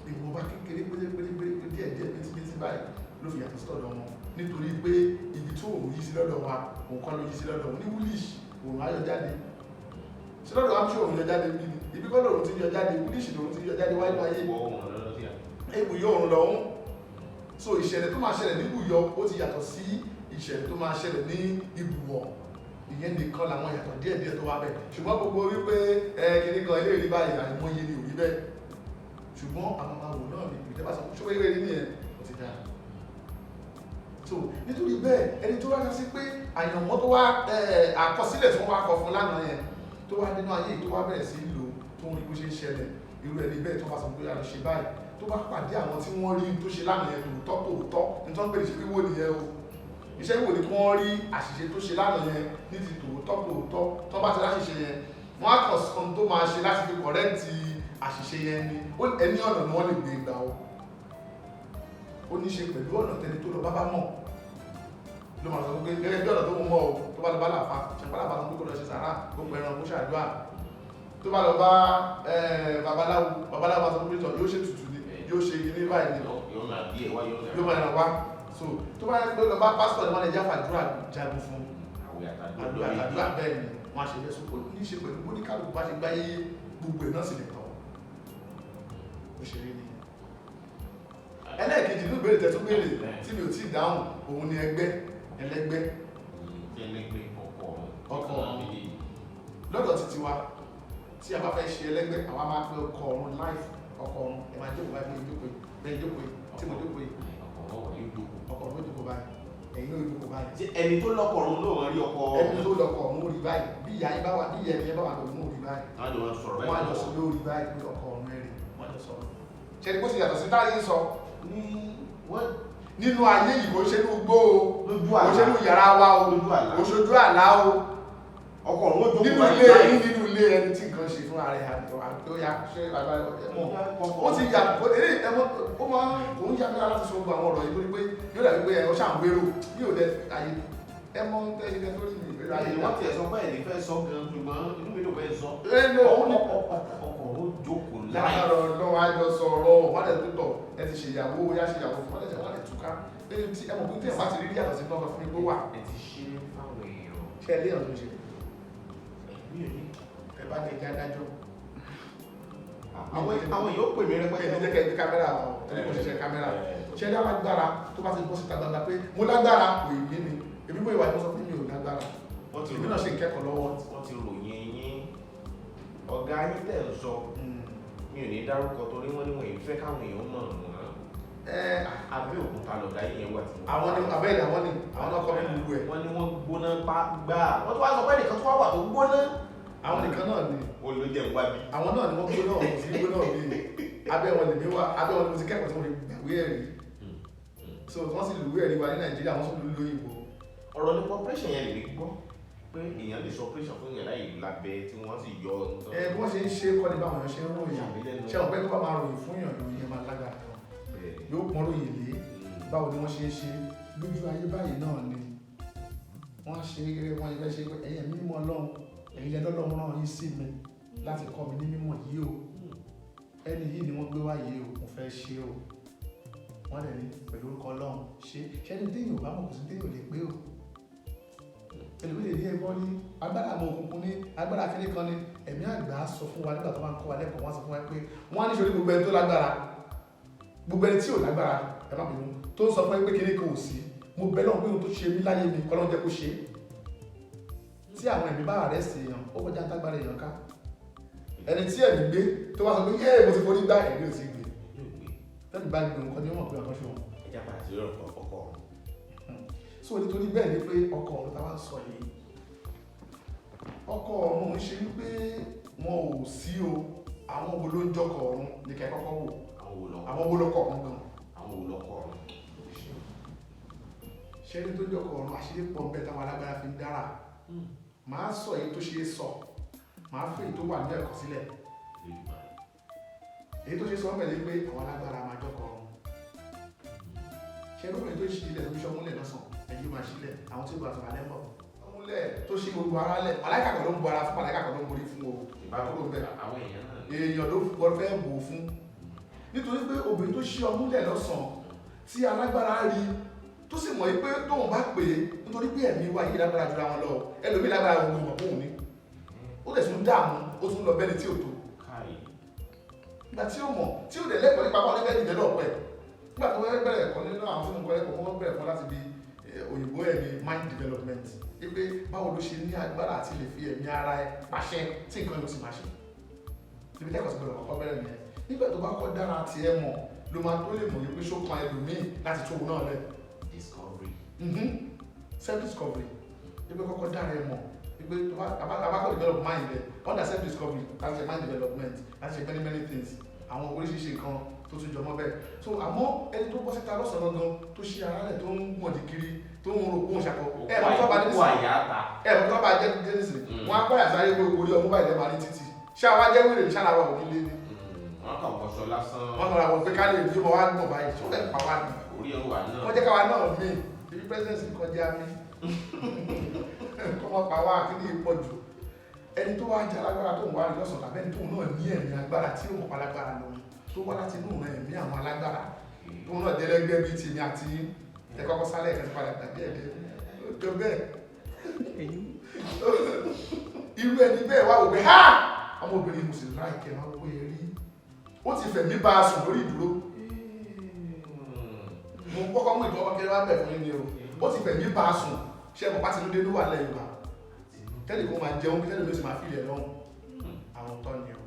ìgbò bá kékeré pérépérépéré díẹ̀ bítíbítí báyìí ló fi yàtọ̀ sí lọ́dọ̀ wọn nítorí pé ibi tó òun yí sí lọ́dọ̀ wa òun kọ́ ló yí sí lọ́dọ̀ wọn ní wúlíṣ òun ayọ̀ jáde sí lọ́dọ̀ wa ń ṣe òun yọ jáde bí ibi kọ́ lòun ti yọ jáde wúlíṣ lòun ti yọ jáde wáyé wáyé ibùyọ òun lọ́hún so ìṣẹ̀lẹ̀ tó máa ṣẹlẹ̀ ní ibùyọ ó ti yàtọ̀ sí ìṣẹ̀lẹ̀ tó máa ṣẹlẹ̀ ní ibùwọ̀ ìyẹn nìkan làwọn yàtọ̀ díẹ̀díẹ̀ tó wá bẹ̀ ṣùgbọ́n gbogbo wípé kìnnì kan ilé ìrí báyìí àìmọye ni òrí bẹ́ẹ̀ ṣùgbọ́n àwọn máa wò náà ní ìtẹ́bá sọ ṣó wéwé ní ẹ̀ ó ti dáa so nítorí bẹ́ẹ̀ ẹni tó wá sí pé àyànmọ́ tó wá àkọsílẹ̀ tó wá kọ fún lánàá yẹn tó wá nínú ayé tó wá bẹ̀rẹ̀ sí lò tó ń rí bó ṣe ń ṣẹlẹ̀ irú ẹni bẹ́ẹ̀ tó bá sọ pé a lọ ṣe báyìí tó bá pàdé àwọn tí wọ́n rí tó ṣe lánàá yẹn tòótọ́ nítorí pé ìṣe wíwò nìyẹn o iṣẹ́ ìwò ni kí wọ́n rí àṣìṣe tó ṣe lánàá yẹn ní ti tòótọ́ tó bá ti láṣìṣe yẹn wọ́n á kàn sọ́n tó máa ṣe láti fi kọ̀rẹ́ǹtì àṣìṣe yẹn ni ẹni ọ̀nà ni wọ́n lè gbé gbà ó ní ṣe pẹ̀lú ọ̀nà tẹni tó lọ bá mọ̀ ló máa sọ pé gẹ́gẹ́ bí ọ̀nà tó mọ̀ o tó bá lọ bá làfà ṣàpàlà bá tó kó lọ ṣe sàrà kó pẹ̀ràn kó ṣàdúrà tó bá lọ bá babaláwo bá sọ pé yóò ṣe tutù ni yóò ṣe ilé báyìí ni yóò máa ràn wá so tó bá lọ bá pásítọ̀ ni wọ́n lè jáfa àdúrà jagun fún àdúrà bẹ́ẹ̀ ni wọ́n á ṣe bẹ́ẹ̀ sókò ní ṣe pẹ̀lú bó ní kálukú bá ṣe gbáyé gbogbo ẹ̀ náà sì lè tọ̀ ó ṣe rí ni ẹlẹ́ẹ̀kejì ní ìbéèrè tẹ́tún béèrè tí mi ò tí ì dáhùn òun ni ẹlẹ́gbẹ́ ọkọ lọ́dọ̀ títí wa tí a bá fẹ́ ṣe ẹlẹ́gbẹ́ àwa máa pẹ́ ọkọ ọ̀run life ọkọ ọ̀run ẹ máa jókòó báyìí bẹ́ẹ̀ jókòó tí mo jókòó ọkọ ọ̀run jókòó báyìí ẹ̀yin ló jókòó báyìí. ẹni tó lọ́kọ ọ̀run ló wọ́n rí ọkọ ẹni tó lọ́kọ ọ̀run rí báyìí bí ìyá yín bá wà bí ìyá yín bá wà lórí rí báyìí wọ́n á jọ sọ lórí báyìí pé ọkọ ọ̀run ẹ̀rì wọ́n á jọ sọ ṣe ni bó ṣe yàtọ̀ sí táyé sọ nínú ayé yìí kò ṣe ní ugbó o kò ṣe ní yàrá wa o kò ṣojú àlá o ọkọ ọ̀run ó nínú ilé nínú ilé ẹni tí nǹkan ṣe fún ààrẹ àti ó yà ṣe bàbá ẹmọ ó ti yà ẹmọ ó máa òun yà mí láti sọ gbogbo àwọn ọ̀rọ̀ yìí lórí pé yóò dàbí pé ẹ̀rọ ṣàǹgbérò ní òde ayé ẹmọ tẹ́lẹ̀ tó rí mi ìgbéra ayé wọ́n ti ẹ̀sọ́ bẹ́ẹ̀ ní fẹ́ sọ gan ṣùgbọ́n inú mi ló fẹ́ sọ ọkọ̀ ó jókòó láàárọ̀ lọ́wọ́ àjọ sọ̀rọ̀ wọ́n lè tó tọ̀ ẹ ti ṣèyàwó yá ṣèyàwó fún wọ́n lè túká lẹ́yìn tí ẹmọ pín tí ẹ̀fà ti rí yàtọ̀ sí náà fún igbó wà ẹ ti ṣe fáwọn èèyàn ṣe ilé ọ̀dọ́ ṣe ẹ bá ní ẹja dájọ́ àwọn èèyàn ó pè mí rẹpẹtẹ ẹni jẹ́ kẹ́ kámẹ́rà ẹni kò ṣiṣẹ́ kámẹ́rà ṣe ẹni alágbára tó bá ti bọ́ síta gbangba pé mo lágbára kò ì ní ni èmi bó ìwà ìbọn sọ pé mi ò lágbára èmi náà ṣe ń kẹ́kọ̀ọ́ lọ́wọ́ wọ́n ti ròyìn yín ọ̀gá yín tẹ̀ ń sọ mi ò ní dárúkọ torí wọ́n ní wọ́n ìfẹ́ káwọn èèyàn mọ̀ wọ́n Abẹ́òkúta lọ̀gá yìí yẹn wà tí àwọn ni abẹ́ẹ̀lẹ̀ àwọn náà kọ́ ní gbogbo ẹ̀ wọ́n ní wọ́n gbóná gbà wọ́n tó wá sọ pé nìkan tó wá wà tó gbóná àwọn nìkan náà ni olóúnjẹ ń wá bí àwọn náà ni wọ́n gbóná ọ̀hún sí gbóná bí abẹ́ wọn lèmi wá abẹ́ wọn ni mo ti kẹ́kọ̀ọ́ tí mo fi gbàgbé ẹ̀rí so wọ́n sì lùwé ẹ̀rí wa ní Nàìjíríà wọ́n sì lù lóyìnbó. ọ̀rọ̀ nípa operation yẹn lè rí gbọ́ pé èèyàn lè sọ operation fún yẹn láì lábẹ́ tí wọ́n sì yọ ẹ bí wọ́n ṣe ń ṣe kọ́ ni báwọn èèyàn ṣe ń ròyìn ṣé wọn pẹ́ tó bá máa ròyìn fún yàn lóyìn ẹ̀ máa lágbára kan yóò pọ́n ròyìn lé báwo ni wọ́n ṣe ń ṣe lójú ayé báyìí náà ni wọ́n ṣe gẹ́gẹ́ wọ́n ṣe ṣe pé ẹ̀yẹ mímọ́ Ọlọ́run ẹ̀yin lẹ́dọ́lọ́run rán yín sí mi láti kọ́ mi ní mímọ́ yìí o ẹni yìí ni wọ́n gbé wá yìí o mo fẹ́ ṣe o wọ́n lè ní pẹ̀lú orúkọ Ọlọ́run ṣe ṣẹ́ni téèyàn ò bá mọ̀ kò sí téèyàn lè pé o ẹlòmí lè ní ẹgbọ́n ní agbára àwọn òkùnkùn ní agbára akéré kan ní ẹ̀mí àgbà sọ fún wa nígbà tó máa ń kọ́ wa lẹ́kọ̀ọ́ wọ́n sọ fún wa pé wọ́n á ní sori gbogbo ẹni tó lágbára gbogbo ẹni tí ò lágbára ẹ má bínú tó ń sọ fún ẹ pé kíní kan ò sí mo bẹ lọ́wọ́ pé ohun tó ṣe mí láyé mi kọ́ ló ń jẹ́ kó ṣe tí àwọn ẹ̀mí bá rẹ̀ sí èèyàn ó kọjá tágbára èèyàn ká ẹni tí ẹ̀mí gbé tó wá sọ pé yéè mo ti forí gbá ẹ̀mí ò sí gbé tẹ́lẹ̀ bá gbé nǹkan ní wọ́n pé ọ̀kan ṣe wọn. ẹja padà sí ọkọ so nítorí bẹ́ẹ̀ ni pé ọkọ ọ̀run táwa sọ yìí ọkọ ọ̀run ń ṣe wípé wọn ò sí o àwọn wo ló ń jọkọ ọ̀run ní kẹ́ kọ́kọ́ wò àwọn wo lọkọ ọ̀run gan àwọn wo lọkọ ọ̀run ṣẹ́ni tó jọkọ ọ̀run àṣírí pọ̀ bẹ́ẹ̀ táwọn alágbára fi ń dára máa sọ èyí tó ṣe é sọ máa fẹ́ èyí tó wà ní ẹ̀kọ́ sílẹ̀ èyí tó ṣe sọ mẹ́lẹ̀ pé àwọn alágbára máa jọkọ ọ̀run ṣẹ́ni tó ṣe ilẹ̀ tó ṣọmúlẹ̀ lọ́sàn ẹ̀yí máa ṣílẹ̀ àwọn tí ó gbà tó alẹ́ mọ̀ ọmúlẹ̀ tó ṣe gbogbo ara lẹ̀ aláìkàkọ̀ ló ń bo ara fún aláìkàkọ̀ ló ń borí fún o ìbákúrò bẹ́ẹ̀ àwọn èèyàn náà èèyàn ló wọ́n fẹ́ bò fún nítorí pé obìnrin tó ṣe ọmúlẹ̀ lọ́sàn tí alágbára rí tó sì mọ̀ pé tóun bá pè é nítorí pé ẹ̀mí wa yìí lágbára jura wọn lọ ẹlòmíì lágbára gbogbo ìmọ̀ fóun ní ó dẹ̀ tún dààmú ó tún lọ bẹ́ni tí ò tó nígbà tí ó mọ̀ tí ó dẹ̀ lẹ́kọ̀ọ́ nípa wọn lẹ́gbẹ̀ẹ́ ìdẹ́lọ́ pẹ̀ nígbà tó wọ́n bẹ̀rẹ̀ ẹ̀kọ́ nínú àwọn tí mo kọ́ ẹ̀kọ́ wọ́n bẹ̀rẹ̀ fún láti di òyìnbó ẹ̀mí mind development wípé báwo ló ṣe ní agbára àti lè fi ẹ̀mí ara ẹ pàṣẹ tí nǹkan yóò sì máa ṣe níbi tẹ́kọ̀ọ́ sí gbọ́dọ̀ kọ́kọ́ bẹ̀rẹ̀ nìyẹn nígbà tó bá kọ́ dára ti ẹ mọ̀ ló máa tó lè mọ̀ wípé ṣó kan ẹlòmíì láti tó náà lẹ̀ discovery self discovery wípé kọ́kọ́ dára ẹ mọ̀ wípé abákọ̀ develop mind ẹ under self discovery láti ṣe mind development láti ṣe many many things àwọn oríṣiríṣi nǹkan tó tún jọmọ́ bẹ́ẹ̀ so àmọ́ ẹni tó bọ́ síta lọ́sàn-án gangan tó ṣe ara rẹ̀ tó ń gbọ̀ndì kiri tó ń ro kóhùn ṣàkọ ẹ̀rọ tó bá jẹ́ jẹ́nìsì wọ́n á pààyà sáré pé orí ọmọ báyìí lẹ́ẹ̀ máa ní títì ṣé àwa jẹ́ wèrè ní ṣáláwá òní lé ní. wọ́n kàn wọṣọ lásán. wọ́n kàn wọ́n pé ká lè bí ọmọ wa gbọ̀n báyìí ṣé ó lè pa wá ní. orí ẹrù wà náà. wọ́n jẹ́ káwa náà mí ibi president kọjá mí. kọ́ wọ́n pa wá kí ní pọ̀ jù ẹni tó wá jẹ́ alágbára tó ń wá rí lọ́sàn tàbí ẹni tó náà ní ẹ̀mí agbára tí ó mọ̀ alágbára lọ tó wá láti inú ẹ̀mí àwọn alágbára tó náà délẹ́gbẹ́ bíi tèmi àti ẹ̀kọ́kọ́ sálẹ̀ ẹ̀kẹ́ padà gbàgbé ẹ̀dẹ́ tó bẹ́ẹ̀ irú ẹni bẹ́ẹ̀ wá wò pé ha ọmọbìnrin mo sì láìkẹ́ máa wọ́ ẹ rí ó ti fẹ̀mí bá a sùn lórí ìdúró mo kọ́kọ́ mú ìtọ́ ọkẹ́ wá bẹ̀ fún ní o ó ti fẹ̀mí bá a sùn ṣe ẹ̀kọ́ pàtí ló dé ló wà lẹ́yìn wa tẹ́lẹ̀ kó máa jẹun tẹ́lẹ̀ ló sì máa fìlẹ̀ lọ́hùn àwọn tọ́ ni o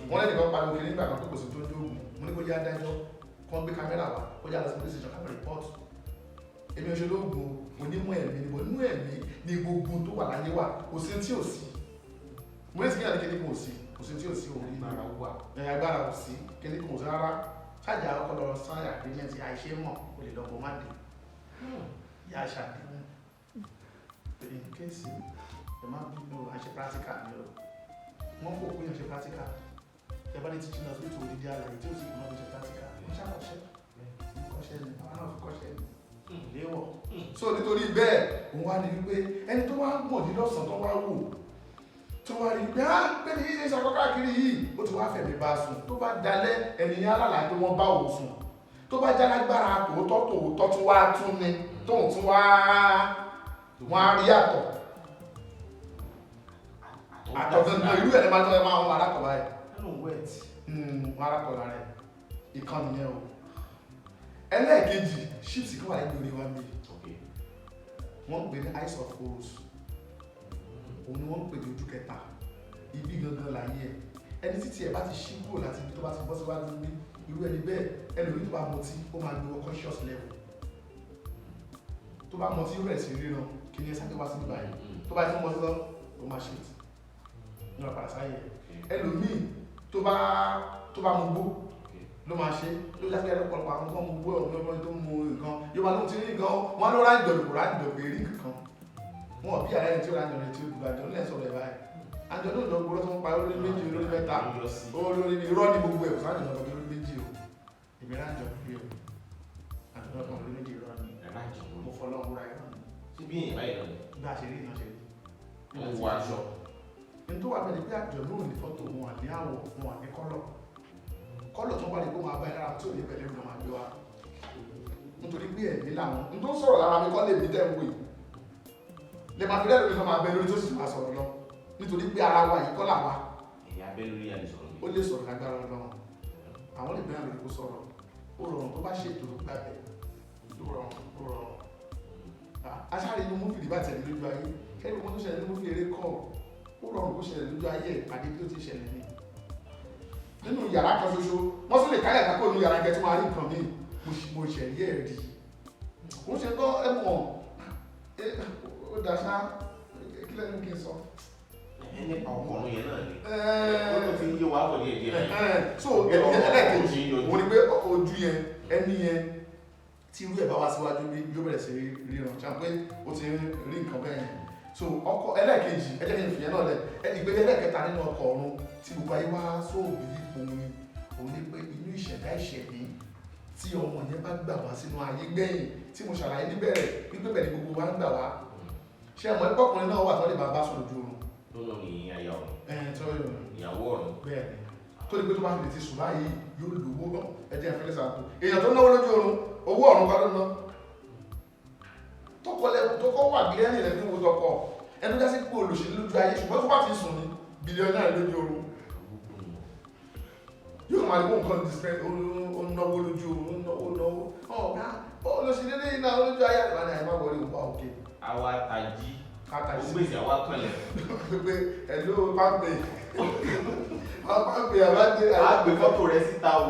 wọ́n lẹ́nìí kan pariwo kiri nígbà kan pé kò sí tó dóògùn mo ní kó jẹ́ adájọ́ kó gbé kámẹ́rà wá kó jẹ́ àlọ́ sí police station kámẹ́rà report èmi ò ṣe lóògùn onímọ̀ ẹ̀mí ni nínú ẹ̀mí ni gbogbo tó wà láyé wà kò sí tí ò sí mo ní sí kíyàn ní kíní kò sí tí ò sí orí agbára ò sí kíní kò sí rárá ṣáàjà ọkọlọ sáyà agreement àìṣe mọ̀ o lè lọ́gbọ̀n má dé yá ṣàdé in case ẹ má bínú àṣẹ practical ni o wọ́n kò pín àṣẹ practical ẹ bá ní teaching us nítorí òdìdí àlàyé tí ó sì kún àṣẹ practical wọ́n ṣàkọsẹ́ kọ́ṣẹ́ ni àwọn náà fi kọ́ṣẹ́ ni léwọ̀ so nítorí bẹ́ẹ̀ òun wá ní wípé ẹni tó wá mọ̀ ní lọ́sàn tó wá wò tó wá rí pé pé ní ṣe ṣàkọ́ káàkiri yìí ó ti wá fẹ̀mí bá sùn tó bá dalẹ̀ ènìyàn alálà pé wọ́n bá òun sùn tó bá jálágbára tòótọ́ tó wá tún ni tóun tún wá wọ́n á rí àtọ̀ àtọ̀gbọ̀n irú ẹ̀ máa tọ́ ẹ máa wọn arákọ̀ báyìí wọn arákọ̀ lára ẹ̀ ìkan nìyẹn o ẹlẹ́ẹ̀kejì ships kí wà ní orí wa mi wọ́n ń pè ní eyes of Horus òun ni wọ́n ń pè ní ojú kẹta ibi gangan láyé ẹ̀ ẹni títí ẹ̀ bá ti ṣí kúrò láti ibi tó bá ti bọ́ síwájú ní irú ẹni bẹ́ẹ̀ ẹlòmí tó bá mọtí ó máa gbé wọ conscious level tó bá mọtí ó rẹ̀ sí ríran kí ni ẹ sáré wá sí nígbà yìí tó bá ti mọ́ sí lọ ó máa ṣe ní ọ̀pá sáyẹ ẹlòmí tó bá mú gbó ló máa ṣe ló jáde ọ̀pọ̀lọpọ̀ àwọn tó mú gbó ọ̀pọ̀lọpọ̀ tó mú nǹkan yóò máa lóhun ti rí nǹkan wọn ló rájọ kò rájọ pé rí nǹkan wọn bí ààrẹ tí ó rájọ rẹ tí ó dùn àjọ nílẹ̀ sọ̀rọ̀ ẹ̀ báyìí àjọ náà lọ gbọ́dọ̀ tó ń pa olórí méjì olórí mẹ́ta olórí irọ́ ní gbogbo ẹ̀ sáàjọ náà olórí méjì o èmi rájọ pé o àjọ náà kan olórí méjì irọ́ ni mo fọ́ lọ́wọ́ ra irọ́ ni tí bí èèyàn báyìí lọ ni bí a ṣe rí iná ṣe rí wọ́n wọ aṣọ ní tó wà bẹ́ẹ̀ pé àjọ náà ní fọ́tò wọn àní àwọ̀ wọn àní kọ́lọ̀ tó wà ní kó máa bá ẹ̀rọ tí ò ní pẹ̀lú ìrìnà máa gbé wa nítorí pé ẹ̀mí làwọn n tó sọ̀rọ̀ lára mi kọ́ lè mí tẹ́ ń wè lè máa fi lẹ́rù mi kan máa bẹ lórí tó sì máa sọ̀rọ̀ lọ nítorí pé ara wa yìí kọ́ là wa ẹ̀yà bẹ́ lórí àlùsọ̀rọ̀ ó lè sọ̀rọ̀ lágbára Ọlọ́run àwọn lè bẹ́ẹ̀ lórí kó sọ̀rọ̀ ó rọrùn tó bá ṣètò gbàgbẹ́ ó rọrùn aṣáájú inú múfìlì bá tẹ̀lé lójú ayé kẹ́lí mo tó ṣẹlẹ̀ ní múfìlì eré kọ́ ó rọrùn kó ṣẹlẹ̀ lójú ayé ìpàdé bí ó ti ṣẹlẹ̀ ní nínú yàrá kan ṣoṣo wọ́n tún lè káyà kákó nínú yàrá kẹ́ tí wọ́n á rí nǹkan míì mo ṣẹ̀rí ẹ̀ rí ó ṣe tọ́ ẹ̀mọ̀ ó dàṣá kí lẹ́nu kí n sọ. ẹni ọkùnrin yẹn náà ni ó tó fi yé wa bọ̀ ní èdè rẹ̀. so ẹlẹ́ẹ̀kejì wọ́n ní pé ojú yẹn ẹni yẹn tí irú ẹ̀ bá wá síwájú bí yóò bẹ̀rẹ̀ sí ríran ṣáà pé ó ti rí nǹkan bẹ́ẹ̀ yẹn so ọkọ ẹlẹ́ẹ̀kejì ẹjẹ́ kí n fìyẹn náà lẹ̀ ìgbésẹ̀ ẹlẹ́ẹ̀kẹta nínú ọkọ̀ ọ̀run tí gbogbo ayé wá sóòbí òun ni pé inú ìṣẹ̀dá ìṣẹ̀mí tí ọmọ yẹn bá gbà wá sínú ayé gbẹ̀yìn tí mo ṣàlàyé níbẹ̀rẹ̀ wípé bẹ́ẹ̀ ni gbogbo wa ń gbà wá ṣé ẹ̀mọ́ ẹgbọ́kùnrin náà wà tó lè bá sọ̀rọ̀ ojú oorun. lọ́nà ní àyà ọ̀run. ìyàwó ọ̀run. bẹ́ẹ̀ ni tó ní pé tó bá fi lè ti sùn báyìí yóò lówó náà ẹjẹ́ ìfẹ́lẹ́ sàtò èèyàn tó náwó lójú oorun owó ọ̀run kọ́ ló ná tó kọ́ wà bílíọ̀nù rẹ̀ ní owó tọkọ ẹnu jásí pé olùṣèlú lójú ayé ṣùgbọ́n tó bá ti sùn ní bílíọ̀nù náà lójú oorun yóò máa gbọ́ nǹkan display ó náwó lójú oorun náwó ọ̀gá olùṣèlú ní iná lójú ayé àgbà ní àìmá wọlé òun bá òkè. àwa tají ó gbèsè àwa kanlẹ̀. pé ẹ̀lú pápẹ́ àbájẹ́ àgbẹ̀ fọ́tò rẹ̀ síta o.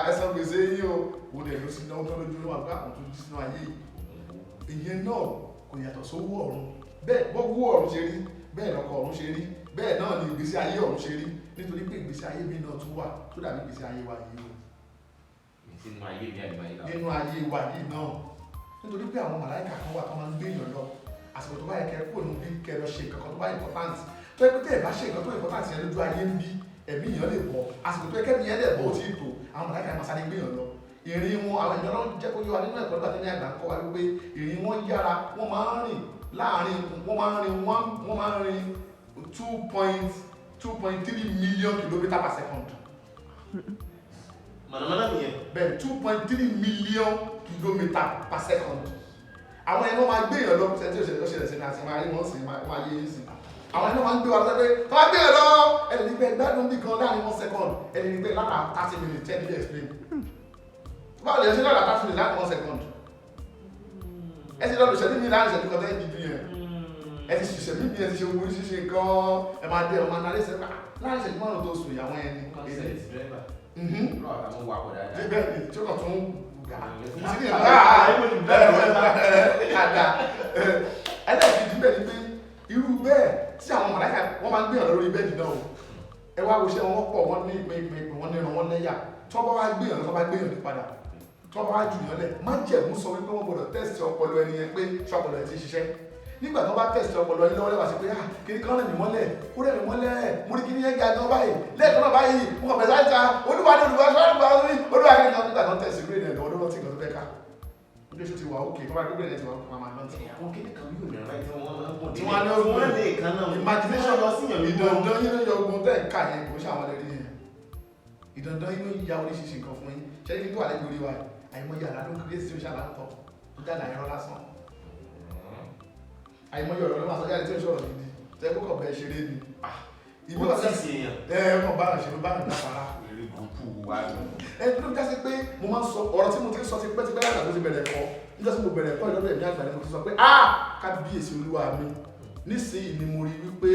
ẹ̀sán gbèsè yìí o wò lè lọ sí náwó tó lójú oorun àgbà àwọn tó jí sínú ayé ìyẹn náà kò yàtọ̀ sówó ọ̀run bẹ́ẹ̀ gbogbo ọ̀run ṣe rí bẹ́ẹ̀ lọ́kọ̀ ọ̀run ṣe rí bẹ́ẹ̀ náà ni ìgbésí ayé ọ̀run ṣe rí nítorí pé ìgbésí ayé mi náà tún wà tó dàbí ìgbésí ayé wa yìí o. nínú ayé mi àgbà yìí náà. nínú ayé wa yìí náà nítorí pé àwọn màláìkà kan wà tó máa ń gbé èèyàn lọ àsìkò tó bá yẹ kẹ́ kúrò níbi kẹ́ lọ ṣe nǹkan kan tó bá important tó yẹ pé tẹ́ ẹ̀ bá ṣe nǹkan tó important yẹn lójú ayé ń bí ẹ̀mí èèyàn lè bọ̀ àsìkò tó yẹ kẹ́mi yẹn lè bọ̀ ó ti tò àwọn màláìkà máa sáré gbé èèyàn lọ ìrìn wọn àwọn èèyàn náà jẹ́ kó yé wa nínú ẹ̀kọ́ nígbà tí ní àgbà ń kọ́ wa wípé ìrìn wọn yára wọ́n máa ń rìn láàrin wọ́n máa ń rìn 2.3 million kilometer per second. Mànàmáná nìyẹn. Bẹ́ẹ̀ 2.3 million kilometer per second. Àwọn ẹni wọ́n máa gbé èèyàn lọ ṣẹ́tí òṣèlú sí àti máa rí wọ́n sì máa yé sí. Àwọn ẹni wọ́n máa ń gbé wa lọ pé wọ́n máa gbé èèyàn lọ ẹni ní pé gbádùn bí kan láàrin 1 second ẹni ní pé lára 30 minutes 10 minutes explain. Báwo lè ṣe lára 30 minutes láàrin 1 second? Ẹ ti lọ́dún ṣẹ́bí mi láàrin ìṣẹ́jú kan tẹ́lẹ̀ dídí yẹn. Ẹ ti ṣiṣẹ́ bí ẹ ti ṣe owó ṣíṣe gan ẹ máa dé ọmọ náà lẹ́sẹ̀ láàrin ìṣẹ́jú márùn-ún tó sùn ìyàwó ẹni. Bẹ́ẹ̀ni tí ó kàn tún ẹlẹ́ẹ̀kejì bẹ́ẹ̀ ni pé irú bẹ́ẹ̀ tí àwọn màláíkà wọ́n máa ń gbéyàn lórí bẹ́ẹ̀dì náà ẹ wá wòṣẹ́ wọn pọ̀ wọ́n ní ìpín wọ́n nínú wọn lẹ́yà tí wọ́n bá wá gbéyàn lọ́wọ́ bá gbéyàn ní padà tí wọ́n bá wá jù yàn lẹ̀ má jẹ̀mú sọ wípé wọ́n gbọ́dọ̀ tẹ́sítì ọpọlọ ẹni yẹn pé ṣọpọlọ ẹ̀ ti ṣiṣẹ́ nígbà tó bá tẹ̀sí ọpọlọ yín lọ́wọ́ lẹ́wà sí pé kìnní kan rẹ̀ mí mọ́lẹ̀ ó rẹ̀ mí mọ́lẹ̀ mo rí kìnní yẹn ga gan báyìí lẹ́ẹ̀kan náà báyìí mo kàn fẹ́ sáyẹ́ta olúwa ní olúwa ṣọ́ọ́rọ́ gba orí olúwa kìnní kan nígbà tó tẹ̀sí gbé ìrìn ẹ̀dọ̀ olówó tí nǹkan tó fẹ́ ká ilé iṣẹ́ ti wà ókè tó bá gbé ìrìn ẹ̀dọ̀ ti wà máa lọ́tì. àwọn kìnní kan yóò nira báyìí tí wọ́n ní ogun lè kan náà imagination lọ sí yàn ìdandan yín ló yọ ogun tẹ́ ká yẹn kò ṣàwọn lè rí yẹn ìdandan yín ló ya oríṣiríṣi nǹkan fún yín ṣẹ́ni tó wà lẹ́gbẹ̀ẹ́ orí wa àìmọye àlá ló ń kéré sí oṣù àlàntọ́ tó jáde àìrọ́ lásán àìmọye ọ̀rọ̀ ló máa sọ jáde tí ó ṣọ̀rọ̀ gidi tẹ́ kó kọ̀ bẹ́ẹ̀ ṣeré ni ìbí wà sí ẹ̀ẹ́mọ̀ bá rẹ̀ ṣe ló bá rẹ̀ dáfara ló jásí pé mo máa ń sọ ọ̀rọ̀ tí mo ti sọ ti pẹ́ ti pẹ́ láti àgbà bẹ̀rẹ̀ kọ́ nígbà tí mo bẹ̀rẹ̀ kọ́ ìlọ́dọ̀ ẹ̀mí àgbà ni mo ti sọ pé kábíyèsí olúwa mi nísìnyí ni mo rí wípé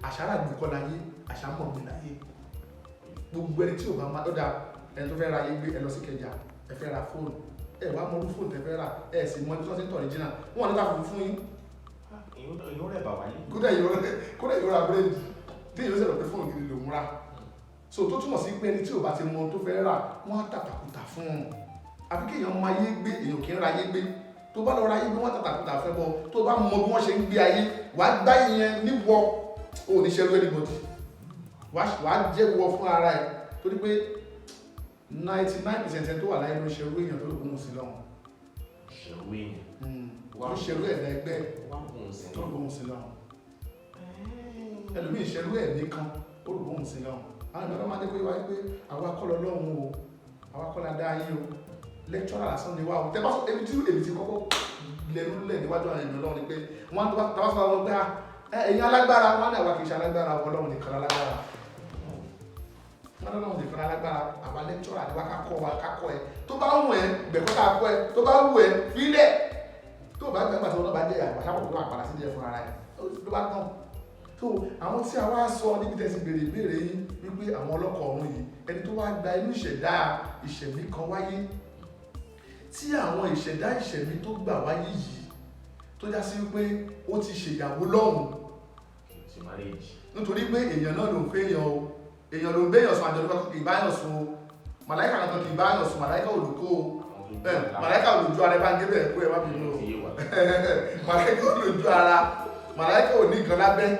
àṣàrà gbé kọ́ láyé àṣà mọ̀ gbé láyé gbogbo ẹni tí ò bá máa dọ́dà ẹni tó fẹ́ ra ayé gbé ẹ lọ sí Ìkẹjà ẹ fẹ́ ra fóònù ẹ wá mọ orú fóònù tẹ fẹ́ rà ẹ sì mọ ibi tí wọ́n ti ń tọ̀ original wọ́n ní ká fún yín ìyó rẹ̀ bà wáyé. kódà ìyó ra búrẹ́dì tí ìyó sẹ̀rọ̀ pé fóònù gidi lòún rà so tó túmọ̀ sí pé ẹni tí ò bá ti mọ tó fẹ́ rà wọ́n á tàtàkùtà fún un àbí kí èèyàn máa yé gbé èèyàn kì í ra ayé gbé tó bá lọ ra ayé gbé wọ́n tàtàkùtà fẹ́ bọ́ tó bá mọ bí wọ́n ṣe ń gbé ayé wàá gbá ìyẹn níwọ̀ ò ní ṣerú anybody wàá jẹ́ wọ fún ara ẹ̀ torí pé 99% tó wà láyé ló ṣerú èèyàn tó lè kún un sí lọ́wọ́ ṣerú èèyàn wọ́n ṣerú ẹ̀ lẹ́gbẹ́ tó lè kún un sí lọ́wọ́ ẹlòmíì ṣerú ẹ̀ nìkan ó lè kún un sí lọ́wọ́ àwọn ìgbàlọ́ máa dé pé wáyé pé àwa kọ́ lọ lọ́hùn o àwa kọ́ la dá ayé o lẹ́kítọ́rà lásán ni wá o tẹ́bá ebi tí kọ́kọ́ lẹ́nu lẹ̀ níwájú àwọn ènìyàn lọ́wọ́ ni pé wọ́n tó bá sọ wọn pé ẹ̀yin alágbára wọn ní àwa kì í ṣe alágbára Ọlọ́run nìkan alágbára wọn lọ́wọ́ nìkan alágbára àwa lẹ́kítọ́rà ni wá kákọ́ ẹ tó bá wù ẹ gbẹ̀kọ́ ká kọ́ ẹ tó bá wù ẹ fílẹ̀ tó bá gbẹ̀gbà tí wọn bá jẹ́ àgbà sábà tó wà padà sí jẹ́ fún ara ẹ ló bá tán so àwọn tí a wá sọ níbi tẹ́sí béèrè ìbéèrè yín wípé àwọn ọlọ́kọ̀ ọ̀run yìí ẹni tó wá gba inú ìṣẹ̀dá ìṣẹ̀mí kan wáyé tí àwọn ìṣẹ̀dá ìṣẹ̀mí tó gbà wáyé yìí tó já sí wípé ó ti ṣèyàwó lọ́hùn nítorí pé èèyàn náà ló ń pé èèyàn o èèyàn ló ń béèyàn sùn àjọ̀dún kan kì í báyàn sùn o màláìkà kan kì í báyàn sùn màláìkà olùkó o màláìkà olùjú ara ẹ bá ń gé bẹ́ẹ̀ kó ẹ má bínú o màláìkà olùjú ara màláìkà ò ní nǹkan lábẹ́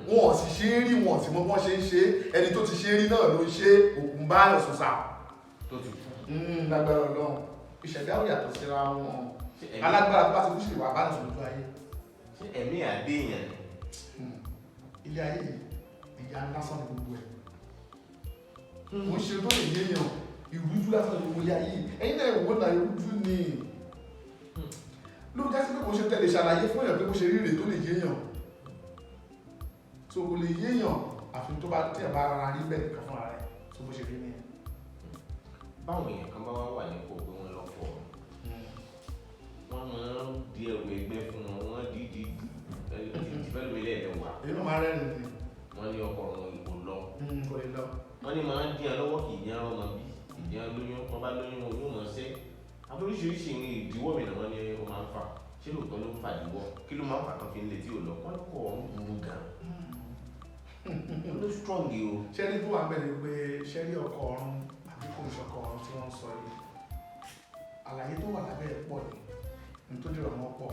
wọn ò sì ṣe é rí wọn sì mọ bí wọ́n ṣe ń ṣe ẹni tó ti ṣe é rí náà ló ń ṣe òkun bá yàn sọ̀sà tó ti kú. lágbára Ọlọ́run ìṣẹ̀dá ò yàtọ̀ síra wọn alágbára tó bá ti kú sí ìwà bá yàn sọ̀rọ̀ ayé. ṣé ẹ̀mí àdé èèyàn ni. ilé ayé ìyá lásán ni gbogbo ẹ̀ mo ń ṣe tó lè yéèyàn ìrújú lásán ni gbogbo ilé ayé ẹ̀yin náà ìwò náà ìrújú ni ló dá sí pé kò ṣe tẹ̀lé ṣàlàyé fún èèyàn pé kò ṣe rí rè tó lè yéèyàn so kò lè yéèyàn àfi tó bá tí ẹ bá ara rí bẹ́ẹ̀ nìkan fúnra rẹ̀ tó bó ṣe rí nìyẹn. báwọn èèyàn kan bá wà nípò pé wọ́n lọ fọ wọ́n máa ń di ẹrù ẹgbẹ́ fún wọn wọ́n di fẹ́ẹ́ lómi lẹ́ẹ̀dẹ̀ wá. inú máa rẹ́ nìyí. wọ́n ní ọkọ̀ ọ̀run ìbò lọ. kò lè lọ. wọ́n ní máa ń dín lọ́wọ́ kì í dín ọmọ bí ìdín lóyún wọ́n bá lóyún wọn yóò mọ̀ ṣẹ́ àforíṣiríṣi ní ìdíwọ́ mi náà wọ́n ní ó máa ń fà ṣé lóòótọ́ ló ń fà ìdíwọ́ kí ló máa ń fà kan fi ń létí ò lọ wọ́n lọ́kọ̀ ọ̀run burú gan-an ló strong yìí o. ṣẹ́rí tó wà bẹ̀rẹ̀ pé ṣẹ́rí ọkọ̀ ọ̀run àbí kò ìṣọ̀kọ̀ ọ̀run tí wọ́n sọ yìí àlàyé tó wà lábẹ́ ẹ̀ pọ̀ ní tó dìrọ̀ mọ́ pọ̀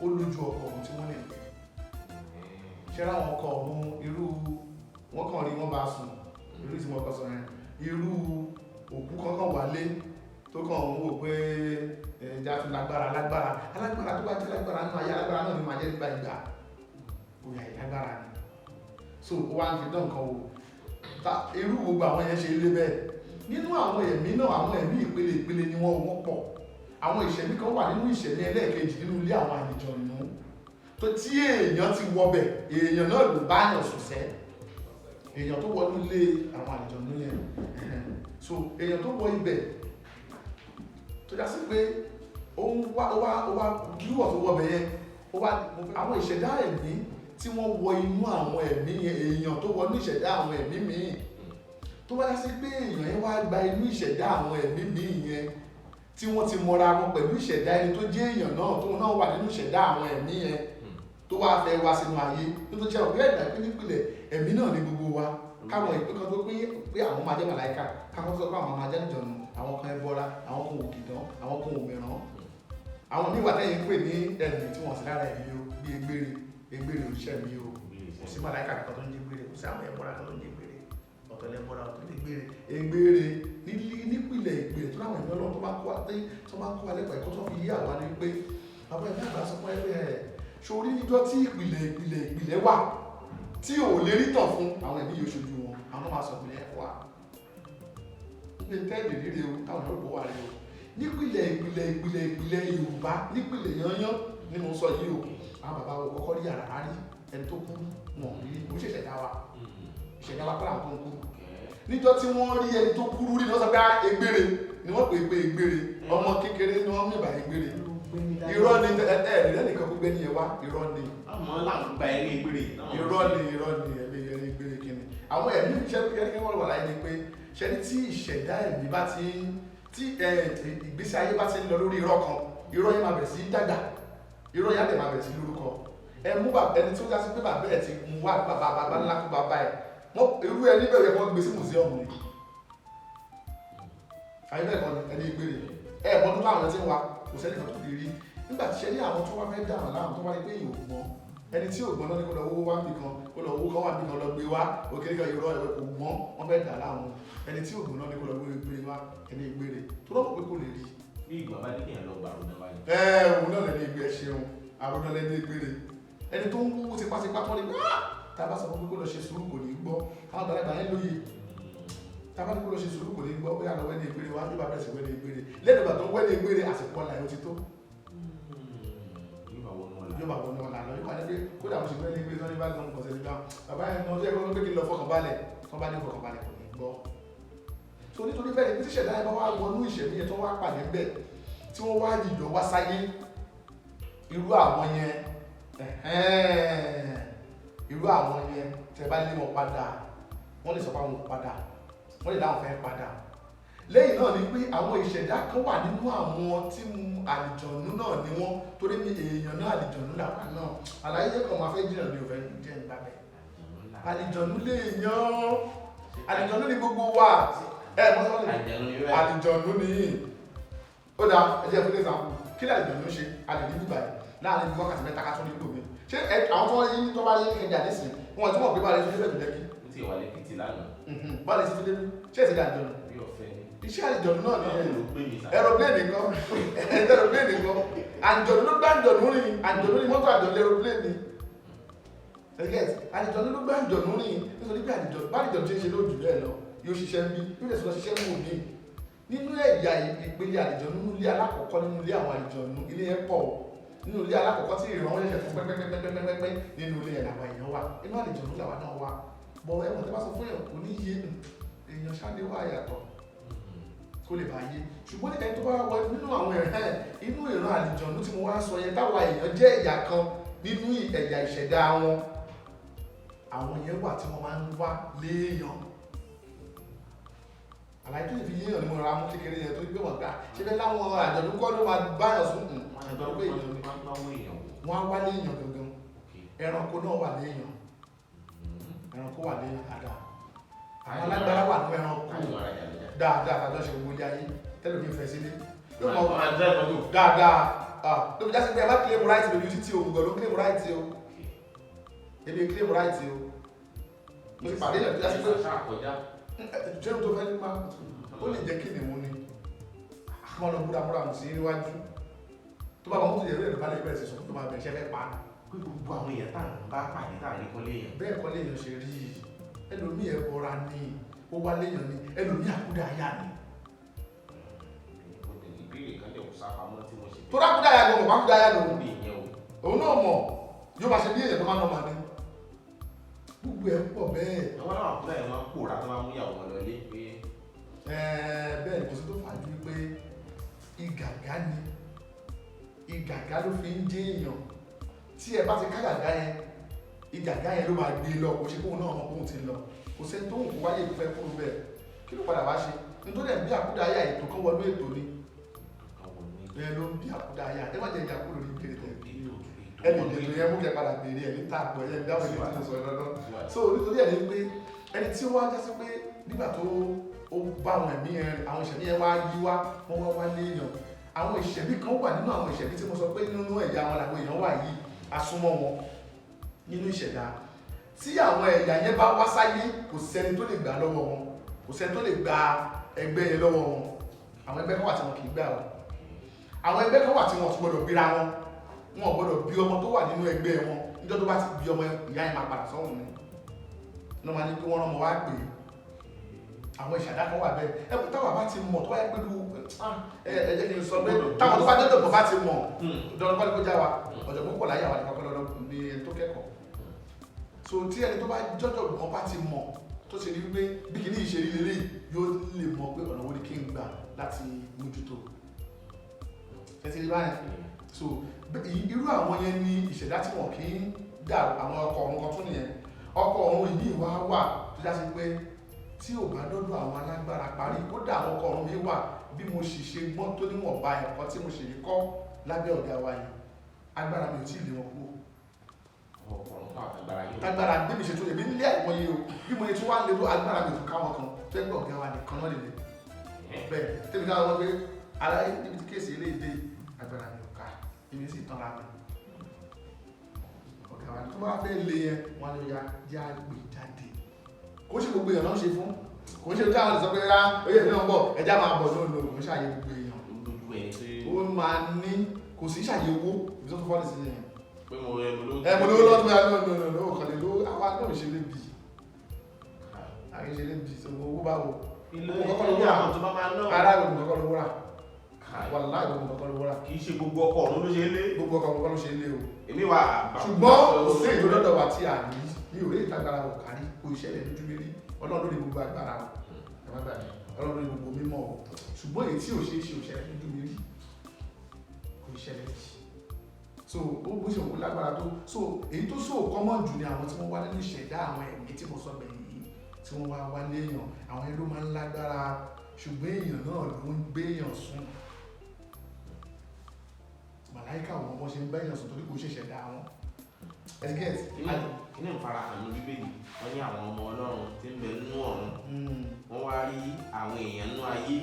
ó lójú ọkọ̀ ọ̀run tí wọ́n lè gbé ṣẹ́rí àwọn ọkọ̀ ọ̀run irú wọ́n kàn rí wọ́n bá sùn irú tí wọ́n kọ́ sọ yẹn irú òkú kankan wálé tó kàn ń wò pé ẹja tún alágbára tó bá jẹ́ lágbára nínú ayé alágbára náà ni máa jẹ́ nígbà ìgbà òyà ìlágbára ni so ó wá ń fi dán nǹkan wò irú gbogbo àwọn yẹn ṣe lé bẹ́ẹ̀ nínú àwọn ẹ̀mí náà àwọn ẹ̀mí ìpele ni wọ́n pọ̀ àwọn ìṣẹ̀mí kan wà nínú ìṣẹ̀mí ẹlẹ́ẹ̀kejì nínú ilé àwọn àlùjọ̀nnú tó tí èèyàn ti wọbẹ̀ èèyàn náà ló bá yàn sùsẹ́ èèyàn tó wọ nílé àwọn àlùjọ̀nnú yẹn so èèyàn tó wọ ibẹ̀ tó já sí pé ó wá kíwọ̀ tó wọbẹ̀ yẹn àwọn ìṣẹ̀dá ẹ̀mí tí wọ́n wọ inú àwọn ẹ̀mí yẹn èèyàn tó wọ ní ìṣẹ̀dá àwọn ẹ̀mí míì tó wá já sí pé èèyàn yẹn wá gba inú ìṣẹ̀dá àwọn ẹ̀mí míì yẹn tí wọ́n ti mọra wọn pẹ̀lú ìṣẹ̀dá ẹni tó jẹ́ èèyàn náà tó náà wà nínú ìṣẹ̀dá àwọn ẹ̀mí yẹn tó wá fẹ́ wá sínú ayé tó jẹ́ ọ̀pẹ́ ẹ̀dá pé nípìnlẹ̀ ẹ̀mí náà ní gbogbo wa káwọn ìpín kan tó pé àwọn máa jẹ́ màláíkà káwọn tó pé àwọn máa jẹ́ àlùjọ̀nnú àwọn kan ẹbọra àwọn kan òkìdán àwọn kan òmìrán àwọn míì wà tẹ́yìn pè ní ẹ̀mí tí wọ́n sì lára ẹ̀mí o bí egbére òṣìṣẹ́ mi o kò sí màláíkà kan tó ń jẹ́ gbére kò sí àwọn ẹbọra kan tó ń jẹ́ gbére ọ̀tọ̀lẹ́bọra ọ̀tọ̀lẹ́gbére egbére nípìnlẹ̀ ìgbére tó láwọn ẹ̀mí ọlọ́run tó bá kó wa lẹ́kọ̀ọ́ ẹ̀kọ́ tó fi yí àwa ni pé bàbá ẹ̀mí àgbà sọ fún ẹgbẹ́ ẹ̀ sórí níjọ́ tí ìpìlẹ̀ wà tí ò lè rí tàn fún àwọn ẹ̀mí yóò ṣojú wọn àwọn máa sọ pé ẹ̀ wà ní tẹ́ẹ̀lì rírẹ o táwọn ọ̀rọ̀ bó wà rẹ o nípìlẹ̀ Yorùbá nípìlẹ̀ yányán ni mo sọ yìí o àwọn bàbá wo kọ́kọ́ rí àràrá rí ẹni tó kú wọn rí o ṣẹ̀ṣẹ̀ dá wa ìṣẹ̀dá wa pẹ́lú àwọn tó ń kú níjọ́ tí wọ́n rí ẹni tó kúrú rí ni wọ́n sọ pé egbére ni wọ́n pè é pé egbére ọmọ kékeré ni wọ́n mìíràn egbére irọ́ ni ẹ̀ẹ́dẹ́nìkan gbogbo ẹni yẹn wá irọ́ ni àmọ́ láwọn gba ẹni egbére irọ́ ni ẹni egbére kíni àwọn ẹ̀mí iṣẹ́ kí wọ́n wà láyé ni pé ṣẹ́ni tí ìṣẹ̀dá ẹ̀mí bá ti tí ìgbésí ayé bá ti ń lọ lórí irọ́ kan irọ́ yẹn máa bẹ̀rẹ̀ sí dàgbà irọ́ yẹn á dẹ̀ máa bẹ̀rẹ̀ sí lórúkọ ẹ mú ẹni tí ó já sí pé bàbá ẹ̀ ti mú wá bàbá ńlá kú bàbá ẹ̀ irú ẹni bẹ̀rẹ̀ yẹ kó gbé sí mùsíọ̀mù ni ayé bẹ́ẹ̀ kan ẹni egbére mọ́ tó láwọn tí ń wa kò sẹ́ni kan tó lè rí nígbà tí ṣe ní àwọn tó wá fẹ́ dà wọn láwọn tó wá rí pé èèyàn ò gbọ́n ẹni tí ò gbọ́n náà ní kó lọ owó wá níbi kan kó lọ owó kan wà níbi kan lọ gbé wá òkèlè kan irọ́ ẹ̀wẹ̀ kò gbọ́n wọ́n fẹ́ dà láwọn ẹni tí ò gbọ́n náà ní kó lọ gbé wá ẹni egbére tó lọ́pọ̀ pé kò lè rí. bí ìgbà bá dé kéèyàn lọ gbà àrùn náà wáyé. òun náà lẹni egbé ṣeun àrùn náà lẹni egbére ẹni tó ń wúwo tipátipá tó ní tá a bá sọ fún pé kó lọ ṣe sùúrù kò ní gbọ́ àwọn àgbàlagbà yẹn lóye tá a bá ní kó lọ ṣe sùúrù kò ní gbọ́ bóyá lọ wẹ́ni egbére wá yóò bá bẹ̀rẹ̀ sí wẹ́ni egbére lẹ́nu ìgbà tó ń wẹ́ni egbére àsìkò ọ̀la ẹ̀ ó ti tó yóò bá wọnú ọ̀la lọ yóò wá ní pé kódà mo ṣe fẹ́ ní pé tí wọ́n ní bá gbọ́n kọ̀ọ̀sẹ̀ nígbà bàbá yẹn kan tó yẹ kó pé kí n lọ fọkànbalẹ̀ tó bá ní fọkànbalẹ̀ kò ní gbọ́. so nítorí bẹ́ẹ̀ ni tí ìṣẹ̀dá yẹn bá wá wọnú ìṣẹ̀mí yẹn tó wá pàdé bẹ́ẹ̀ tí wọ́n wá jìjọ wá sáyé irú àwọn yẹn tẹ bá lé wọn padà wọ́n lè sọ pé àwọn ò padà wọ́n lè láwọn fẹ́ padà lẹ́yìn náà ni pé àwọn ìṣẹ̀dá kan wà nínú àwọn tí àlùjọ̀nnú náà ni wọ́n torí ní èèyàn náà àlùjọ̀nnú làwọn náà àlàyé kan máa fẹ́ jìnnà ní òfẹ́ jẹ́ nígbà bẹ́ẹ̀ àlùjọ̀nnú lè yan àlùjọ̀nnú ni gbogbo wa àlùjọ̀nnú ni ó dá ẹjẹ́ fún lẹ́sàn kí lè àlùjọ̀nnú ṣe alẹ́ ní bíbá yìí láàrin bí wákàtí mẹ́ta ká tó ní ìlú mi ṣé àwọn tó yí tó bá yí kẹjà nísìnyí wọn tí wọn gbé bá rẹ ṣe lẹ́bẹ̀ẹ́ lẹ́kí. ó ti wà lẹ́kìtì lánàá. bá rẹ ṣe fi lẹ́nu ṣé èsì àlùjọ̀nnú iṣẹ́ àlùjọ̀nnú náà ni aeroplane kan aeroplane kan àlùjọ̀nnú ló gbá àlùjọ̀nnú rìn àlùjọ̀nnú ni mọ́tò àjọ̀nnú aeroplane àlùjọ̀nnú ló gbá àlùjọ̀nnú rìn nítorí pé bá àlùjọ̀nnú ṣe ń ṣe lójú bẹ́ẹ̀ lọ yóò ṣiṣẹ́ ń bí yóò lè sọ ṣiṣẹ́ mú mi nínú ẹ̀yà ìpele àlùjọ̀nnú nínú ilé alákọ̀ọ́kọ́ nínú ilé àwọn àlùjọ̀nnú ilé ẹ̀ pọ̀ nínú ilé alákọ̀ọ́kọ́ tí ìrànwọ́ ṣẹ̀ṣẹ̀ fún pẹ́pẹ́pẹ́pẹ́pẹ́ nínú ilé ẹ̀ làwọn èèyàn wà inú àlùjọ̀nnú làwọn náà wà bọ̀ ẹ̀wọ̀n tẹ́ bá sọ fún èèyàn kò ní yé èèyàn ṣáde wá yàtọ̀ kó lè bá yé ṣùgbọ́n ẹni tó bá wọ nínú àwọn inú ìran àlùjọ̀nnú tí mo wá sọ yẹn táwa èèyàn jẹ́ ẹ̀yà kan nínú ẹ̀yà ìṣẹ̀dá wọn àwọn yẹn wà tí wọ́n máa ń wá léèyàn àlàyé tó lè fi yéèyàn ní mo ra mú kékeré yẹn tó gbé wọn gbà ṣe fẹ́ láwọn àjọ̀dún kọ́ ló máa báyàn sún àjọ̀dún pé èèyàn ni wọ́n á wá léèyàn gangan ẹranko náà wà léèyàn ẹranko wà léèyàn dáadáa àwọn alágbára wà ní ẹranko dáadáa àjọ ṣe gbogbo ilé ayé tẹ́lẹ̀ mi fẹ́ sílé dáadáa ló fi jásí pé ẹ bá claim right lójú títí o gbogbo ló claim right o ebi claim right o mo ti pàdé ìyàn tó jásí pé ṣé o tó fẹ́ nípa ó lè jẹ́ kí ni mo ní wọ́n lọ búra mọ̀ sí níwájú tó bá wọn mú ìyẹ̀rọ ẹ̀rọ balẹ̀ bẹ̀rẹ̀ sí sọ tó máa bẹ̀rẹ̀ ṣẹ́ fẹ́ pa pé gbogbo àwọn èèyàn tá à ń bá pàdé tá à ní kọ́lé èèyàn. bẹ́ẹ̀ kọ́lé èèyàn ṣe rí ẹlòmíì ẹ̀bọra ni ó wá léèyàn ni ẹlòmíì àkúdàáyà ni. ìbéèrè kan lè kó sápamọ́ tí mo ṣe. tó rákúdàáyà lòun àkúdàáyà lòun òun náà mọ̀ yóò máa ṣe bí èèyàn tó máa ń nọ́ máa ní gbogbo ẹ̀ pọ̀ bẹ́ẹ̀. àwọn àwọn àkúdàáyà máa ń pòórá tó máa ń mú ìyàwó wọn lọlé pé. bẹ́ẹ̀ kò sí tó fàájú pé ìgàgá ló fi ń jẹ́ èèyàn tí ẹ bá ti ká gàgá yẹn ìgàgá yẹn ló máa gbé lọ kò ṣe kóun náà mọ kóun ti lọ kò sẹ́ni tó ń kó wáyé ìfẹ́ kúrò bẹ́ẹ̀ kí ló padà wá ṣe nítorí ẹ̀ bí àkúdàáyà ètò kan wọnú ètò ni ẹ ló ń bí àkúdàáyà ẹ má jẹ́ ìjà kúrò ní ìbéèrè tẹ̀ ẹ lè dètò yẹn mú kẹ padà béèrè ẹ̀ níta àpò ẹ̀yẹ dáwọ̀ ilé tí mo sọ lọ́dọ́ so nítorí ẹ̀ ní pé ẹni tí ó wá jásí pé nígbà tó ó bá àwọn ẹ̀mí yẹn àwọn ìṣẹ̀mí yẹn wá yí wá wọ́n wá léèyàn àwọn ìṣẹ̀mí kan wà nínú àwọn ìṣẹ̀mí tí mo sọ pé nínú ẹ̀yà wọn làwọn èèyàn wà yìí asúnmọ́ wọn nínú ìṣẹ̀dá tí àwọn ẹ̀yà yẹn bá wá sáyé kò sẹ́ni tó lè gbà lọ́wọ́ wọn kò sẹ́ni tó lè gba ẹgbẹ́ yẹn lọ́wọ́ wọn àwọn ẹgbẹ́ kan wà tí wọn kì í gbà wọn àwọn ẹgbẹ́ kan wà tí wọn gbọ́dọ̀ bíra wọn wọn gbọ́dọ̀ bí ọmọ tó wà nínú ẹgbẹ́ wọn níjọ́ tó bá ti bí ọmọ ìyá yẹn máa padà sọ́hùn ni ní wọn máa ní kí wọ́n rán ọmọ wá pè é àwọn ìṣẹ̀dá kan wà bẹ́ẹ̀ ẹ̀kú táwọn bá ti mọ̀ tó wáyé pẹ̀lú ẹ̀jẹ̀ kì í sọ pé táwọn tó bá dọ́dọ̀ bọ̀ bá ti mọ̀ dọ́dọ̀ kọ́lé kó já wa ọ̀jọ̀ púpọ̀ láyé àwọn àdìpọ̀ lọ́dọ̀ ní ẹni tó kẹ́kọ̀ọ́ so tí ẹni tó bá jọ́dọ̀ bọ̀ bá ti mọ̀ tó ṣe ní wípé bí kìíní ìṣeré lélẹ̀ yóò lè mọ̀ pé ọ̀nà wo ni kí n gbà láti mójútó ẹtì rí báyìí so irú àwọn yẹn ní ìṣẹ̀dá tí wọ́n kì í dà àwọn ọkọ̀ ọ̀run kan tún nìyẹn ọkọ̀ ọ̀run ìní ìwà wà tó já sí pé tí ò bá dọ́dọ̀ àwọn alágbára parí kódà àwọn ọkọ̀ ọ̀run mi wà bí mo sì ṣe gbọ́n tó níwọ̀nba ẹ̀kọ́ tí mo ṣe rí kọ́ lábẹ́ ọ̀gá wa yìí agbára mi ò tí ì lé wọn kú. agbára bí mi ṣe tó yẹ mi nílé àìmọ̀ yìí o bí mo yẹ tí wọ́n á lè lo agbára mi ò káwọn kan fẹ́ gbọ́ ọ̀gá wa nìkan náà lè lè bẹ́ẹ̀ tẹ́mi ká wọ́n pé aláyé níbi tí kéèsì ilé ìdè agbára mi ò ká èmi sì tán ra mi ọ̀gá wa tó bá fẹ́ lé yẹn wọ́n lè ya gbé jáde kó ṣe gbogbo èèyàn náà ṣe fún kò ṣe táwọn lè sọ pé rá oyè ìpínlẹ̀ bọ̀ ẹjá máa bọ̀ lónìí kò ṣàyè gbogbo èèyàn ó máa ní kò sí ṣàyè owó ìbí tó tó fọ́ọ̀lì sí yẹn mo lówó lọ́dún bóyá lóò kàn lè ló àwa náà ṣe lè bì àrí ṣe lè bì tó owó bá wo ara gbogbo kọ́kọ́ ló wúrà wà láì gbogbo kọ́kọ́ ló wúrà kì í ṣe gbogbo ọkọ̀ ọ̀run ló ṣe lé gbogbo ọkọ̀ ló ṣe lé o èmi wà ṣùgbọ́n kò sí èdè lọ́dọ̀ wa tí a ní ní òré ìtagbára ò kárí kò ìṣẹ̀lẹ̀ lójú mérí ọlọ́run lórí gbogbo agbára ọlọ́run lórí gbogbo mímọ́ ṣùgbọ́n èyí tí ò ṣe é ṣe òṣẹ̀lẹ̀ lójú mérí kò ìṣẹ̀lẹ̀ rí so ó bó ṣe òkú lágbára tó so èyí tó so common jù ni àwọn tí wọ́n wá nínú ìṣẹ̀dá àwọn ẹ̀mí tí mo sọ bẹ̀yìn yìí tí wọ́n wá wá léèyàn àwọn ẹlò máa ń lágbára ṣùgbọ́n èèyàn náà ló ń gbé èèyàn sùn màláìkà wọn wọ́n ṣe ń bá èèyàn sùn torí kò ṣèṣẹ̀dá wọn ẹ̀sìgẹ́t inú ìfarahàn ní bíbélì wọ́n ní àwọn ọmọ ọlọ́run tí ń bẹ nínú ọ̀run wọ́n wá rí àwọn èèyàn nínú ayé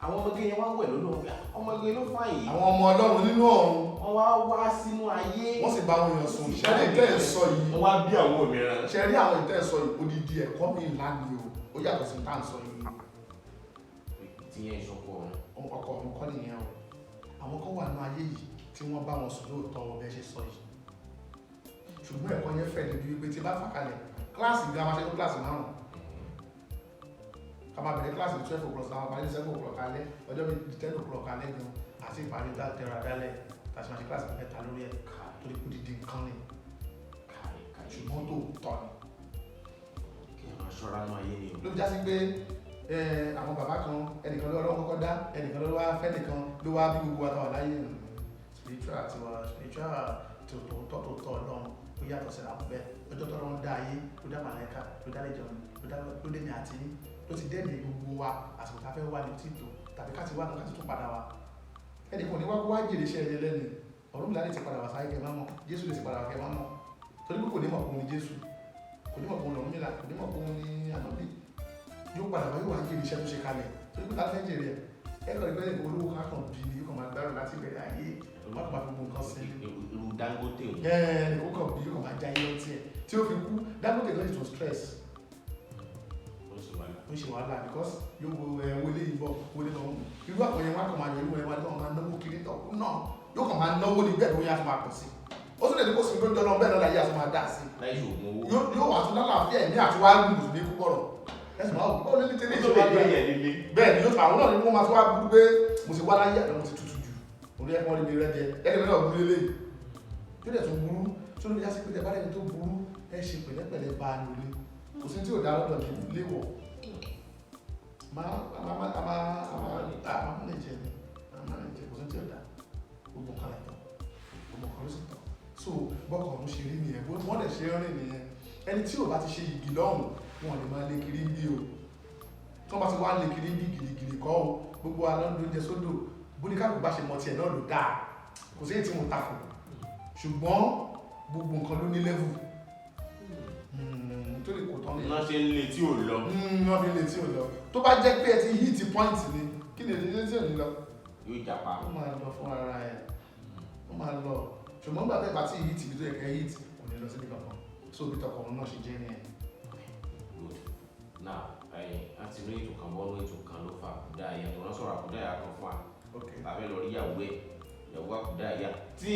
àwọn ọmọge yẹn wá wẹ̀ lónà ọ̀gbẹ́ ọmọge ló fà yìí àwọn ọmọ ọlọ́run nínú ọ̀run wọ́n wá wá sínú ayé wọ́n sì bá wọn èèyàn sùn ṣẹ́rí ìtẹ́ ìsọ yìí wọ́n wá bí àwọn òmìnira ṣẹ́rí àwọn ìtẹ́ ìsọ yìí odidi ẹ̀kọ́ mi ńlá ni o ó yàtọ̀ sí táà ń sọ yìí tìyẹn ìṣọ̀kọ̀ ọkọ̀ ọ̀run kọ́ nìyẹn o àwọn kan wà nínú ayé yìí tí wọ́n bá wọn sùn lóòótọ́ ọbẹ̀ ṣe sọ yìí ṣùgbọ́n ẹ̀kọ́ yẹn fẹ̀ débi wípé tí bá fà kalẹ̀ kíláàsì bí a máa ṣe ní kíláàsì márùn-ún ká máa bẹ̀rẹ̀ kíláàsì 12 o'clock àwọn parí 7 o'clock alẹ́ ọjọ́ bí 10 o'clock alẹ́ gan àti ìparí tẹ́ra dálẹ̀ tàṣí máa ṣe kíláàsì mẹ́ta lórí ẹ̀ torí kú dídí nǹkan ni ṣùgbọ́n tó tọ́ ni. kí ẹ máa ṣọ́ra náà ayé ni o. ló fi já sí pé àwọn bàbá kan ẹnìkan ló ọlọ́run kọ́kọ́ dá ẹnìkan ló wá fẹ́ nìkan ló wá bí gbogbo àtàwọn láyé spiritual tó tọ́ ọlọ́run ó yàtọ̀ sí àwọn bẹ́ẹ̀ ọjọ́ tó lọ́run dá ayé ló dá màláíkà ló dá lẹ́jọ́ ló dé ní àti ló ti dẹ́mi gbogbo wa àsìkò tá a fẹ́ wà ní títò tàbí ká ti wá ká ti tún padà wá ẹnìkan ní wá jèrè iṣẹ́ ẹ̀yẹ lẹ́nu ọ̀run mi láti ti padà wá sáyé kẹ́ máa mọ̀ Jésù lè ti padà wá kẹ́ máa mọ̀ torí pé kò ní mọ̀ kó ní Jésù kò ní mọ̀ kó ní ọ̀run mi là kò ní mọ̀ kó ní ànábì yóò padà wá yóò wá jèrè iṣẹ́ tó ṣe kalẹ̀ torí pé láti jèrè ẹ̀ kọ́ ìgbẹ́ ìgbẹ́ olówó kákan bí ni yóò kàn máa gbárùn láti bẹ̀rẹ̀ ayé má kàn máa fi gbogbo nǹkan sí irú Dangote o. ó kàn bí yóò kàn máa já iye ọtí ẹ̀ tí ó fi kú Dangote náà ètò stress ó ń ṣe wàhálà because yóò wo wọlé ìbọ̀ wọlé lọ irú àpọ̀yẹ wọn kàn máa yọ irú ẹ̀ wá lọ́wọ́ máa náwó kiri tọ̀kú náà yóò kàn máa náwó ní bẹ́ẹ̀ ló yá fún máa pọ̀ sí ó tún lè ní kó sì lóúnjẹ náà bẹ́ẹ̀ náà láyé àti máa dà sí yóò wà tún lálàáfíà ẹ̀mí àti wá gbùdù ní púpọ̀rọ̀ ẹ̀sùn máa wò ó lé ní tẹ́lẹ̀ ìṣòro bẹ́ẹ̀ ni yóò àwọn náà ní wọ́n máa tún wá gbúdú pé mo ti wá láyé àti mo ti tutù jù òun yẹ kí wọ́n rí mi rẹ́ jẹ ẹ̀kẹ́ náà burú lélẹ̀ yóò dẹ̀ tún burú tó ló fi jásí pé tẹ bá rẹ̀ tó burú ẹ ṣe pẹ̀lẹ́pẹ̀lẹ́ bá a nílé kò sí tí ò dá lọ́dọ̀ ní léwọ̀ máa lè jẹ ní kò sí tí ò dá gbogbo kan lẹ̀ tán gbogbo kan ló sì tán so bọ́kọ̀ ọ̀run ṣe rí nìyẹn wọ́n dẹ̀ ṣe rìn nìyẹn ẹni tí ò bá ti ṣe yìgì lọ́hùn wọn lè máa lé kiri bí o tí wọ́n bá ti wá lé kiri bí gìrìgìrì kọ́ o gbogbo alọ́dúnjẹ sódò bóníkàkù bá ṣe mọ tiẹ̀ náà ló dáa kò sí èyí tí mo takò ṣùgbọ́n gbogbo nǹkan ló ní level tó lè kò tán ní. wọ́n ṣe ń lé tí ò lọ. wọ́n fi lé tí ò lọ tó bá jẹ́ pé ẹ ti hit point ni kí ni èdè tí ò ní lọ. yóò jàpá. ó máa lọ fún ara ẹ̀ ó máa lọ ṣùgbọ́n gbà bẹ́ẹ̀ bá ti hit ibi tó yẹ kẹ́ hit kò ní lọ síbi kankan so bí tọkọ̀ọ̀run náà ṣe jẹ́ ní ẹ̀. good now àti rí ètò kan bọ́ọ̀lù ètò kan ló fa Akudaaya tó rán sọ̀rọ̀ Akudaaya kan fún wa tàbí lọ rí ìyàwó Akudaaya tí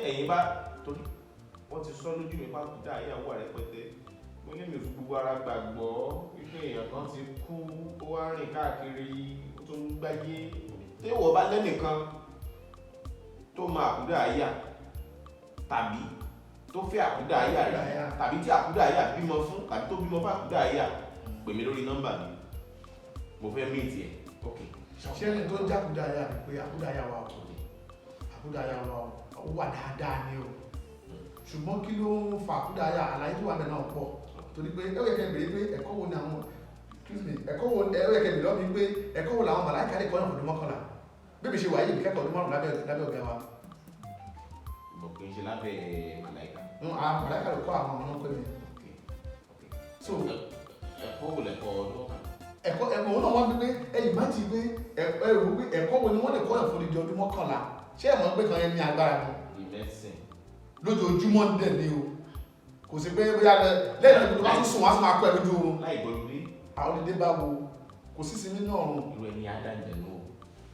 ẹ̀yin bá torí wọ́n ti sọ lójú mi pa Akudaaya wà rẹpẹtẹ mo ní mi ò fi gbogbo ara gbàgbọ́ wípé èèyàn kan ti kú ó wá rìn káàkiri ó tún ń gbáyé tí ìwọ bá lẹ́nìkan tó mọ Akudaaya tàbí tó fẹ́ Akudaaya rí tàbí tí Akudaaya bímọ fún tàbí tó bímọ fún Akudaaya pè mí lórí nọ́mbà mi mo fẹ́ meet ẹ̀ ok. ṣé ẹni tó ń jẹ́ Akudaaya ni pé Akudaaya wà Akudaaya wà dáadáa ni o ṣùgbọ́n kí ló ń fa Akudaaya àlàyé tó wà bẹ́ẹ̀ náà pọ̀ torí pé ẹ yẹ kẹ́ bèrè pé ẹ̀kọ́ wo ni àwọn ẹ̀kọ́ wo ẹ yẹ kẹ́ bèrè lọ́ọ́ mi pé ẹ̀kọ́ wo làwọn màláìka lè kọ́ ọ̀nà ọdún mọ́kànlá bébí ṣe wáyé ìkẹ́kọ̀ọ́ ọdún márùn lábẹ́ ọ̀gá wa. mo kì í ṣe lábẹ́ màláìka. àwọn màláìka lè kọ́ àwọn ọmọ pé mi. so ẹ̀kọ́ wo lẹ̀kọ́ ọdún mọ́kànlá. ẹ̀kọ́ náà wọ́n gbé ẹ̀yìn má ti gbé ẹ̀kọ́ wo ni wọ́n lè kọ́ ẹ̀fọ́ ní ọdún mọ́kànlá ṣé ẹ̀mọ́ gbé kan yẹn ní agbára ni. ìmẹ́sìn. lójoojúmọ́ dẹ̀ ni o kò sí pé bóyá lẹ́yìn ìgbà tó bá tún sùn wá sí máa kọ́ ẹ̀ lójú oorun. láì gbọ́dọ̀ rí. àwọn olùdé bá wo kò sí sinmi náà rùn. irú ẹni adájẹ ló.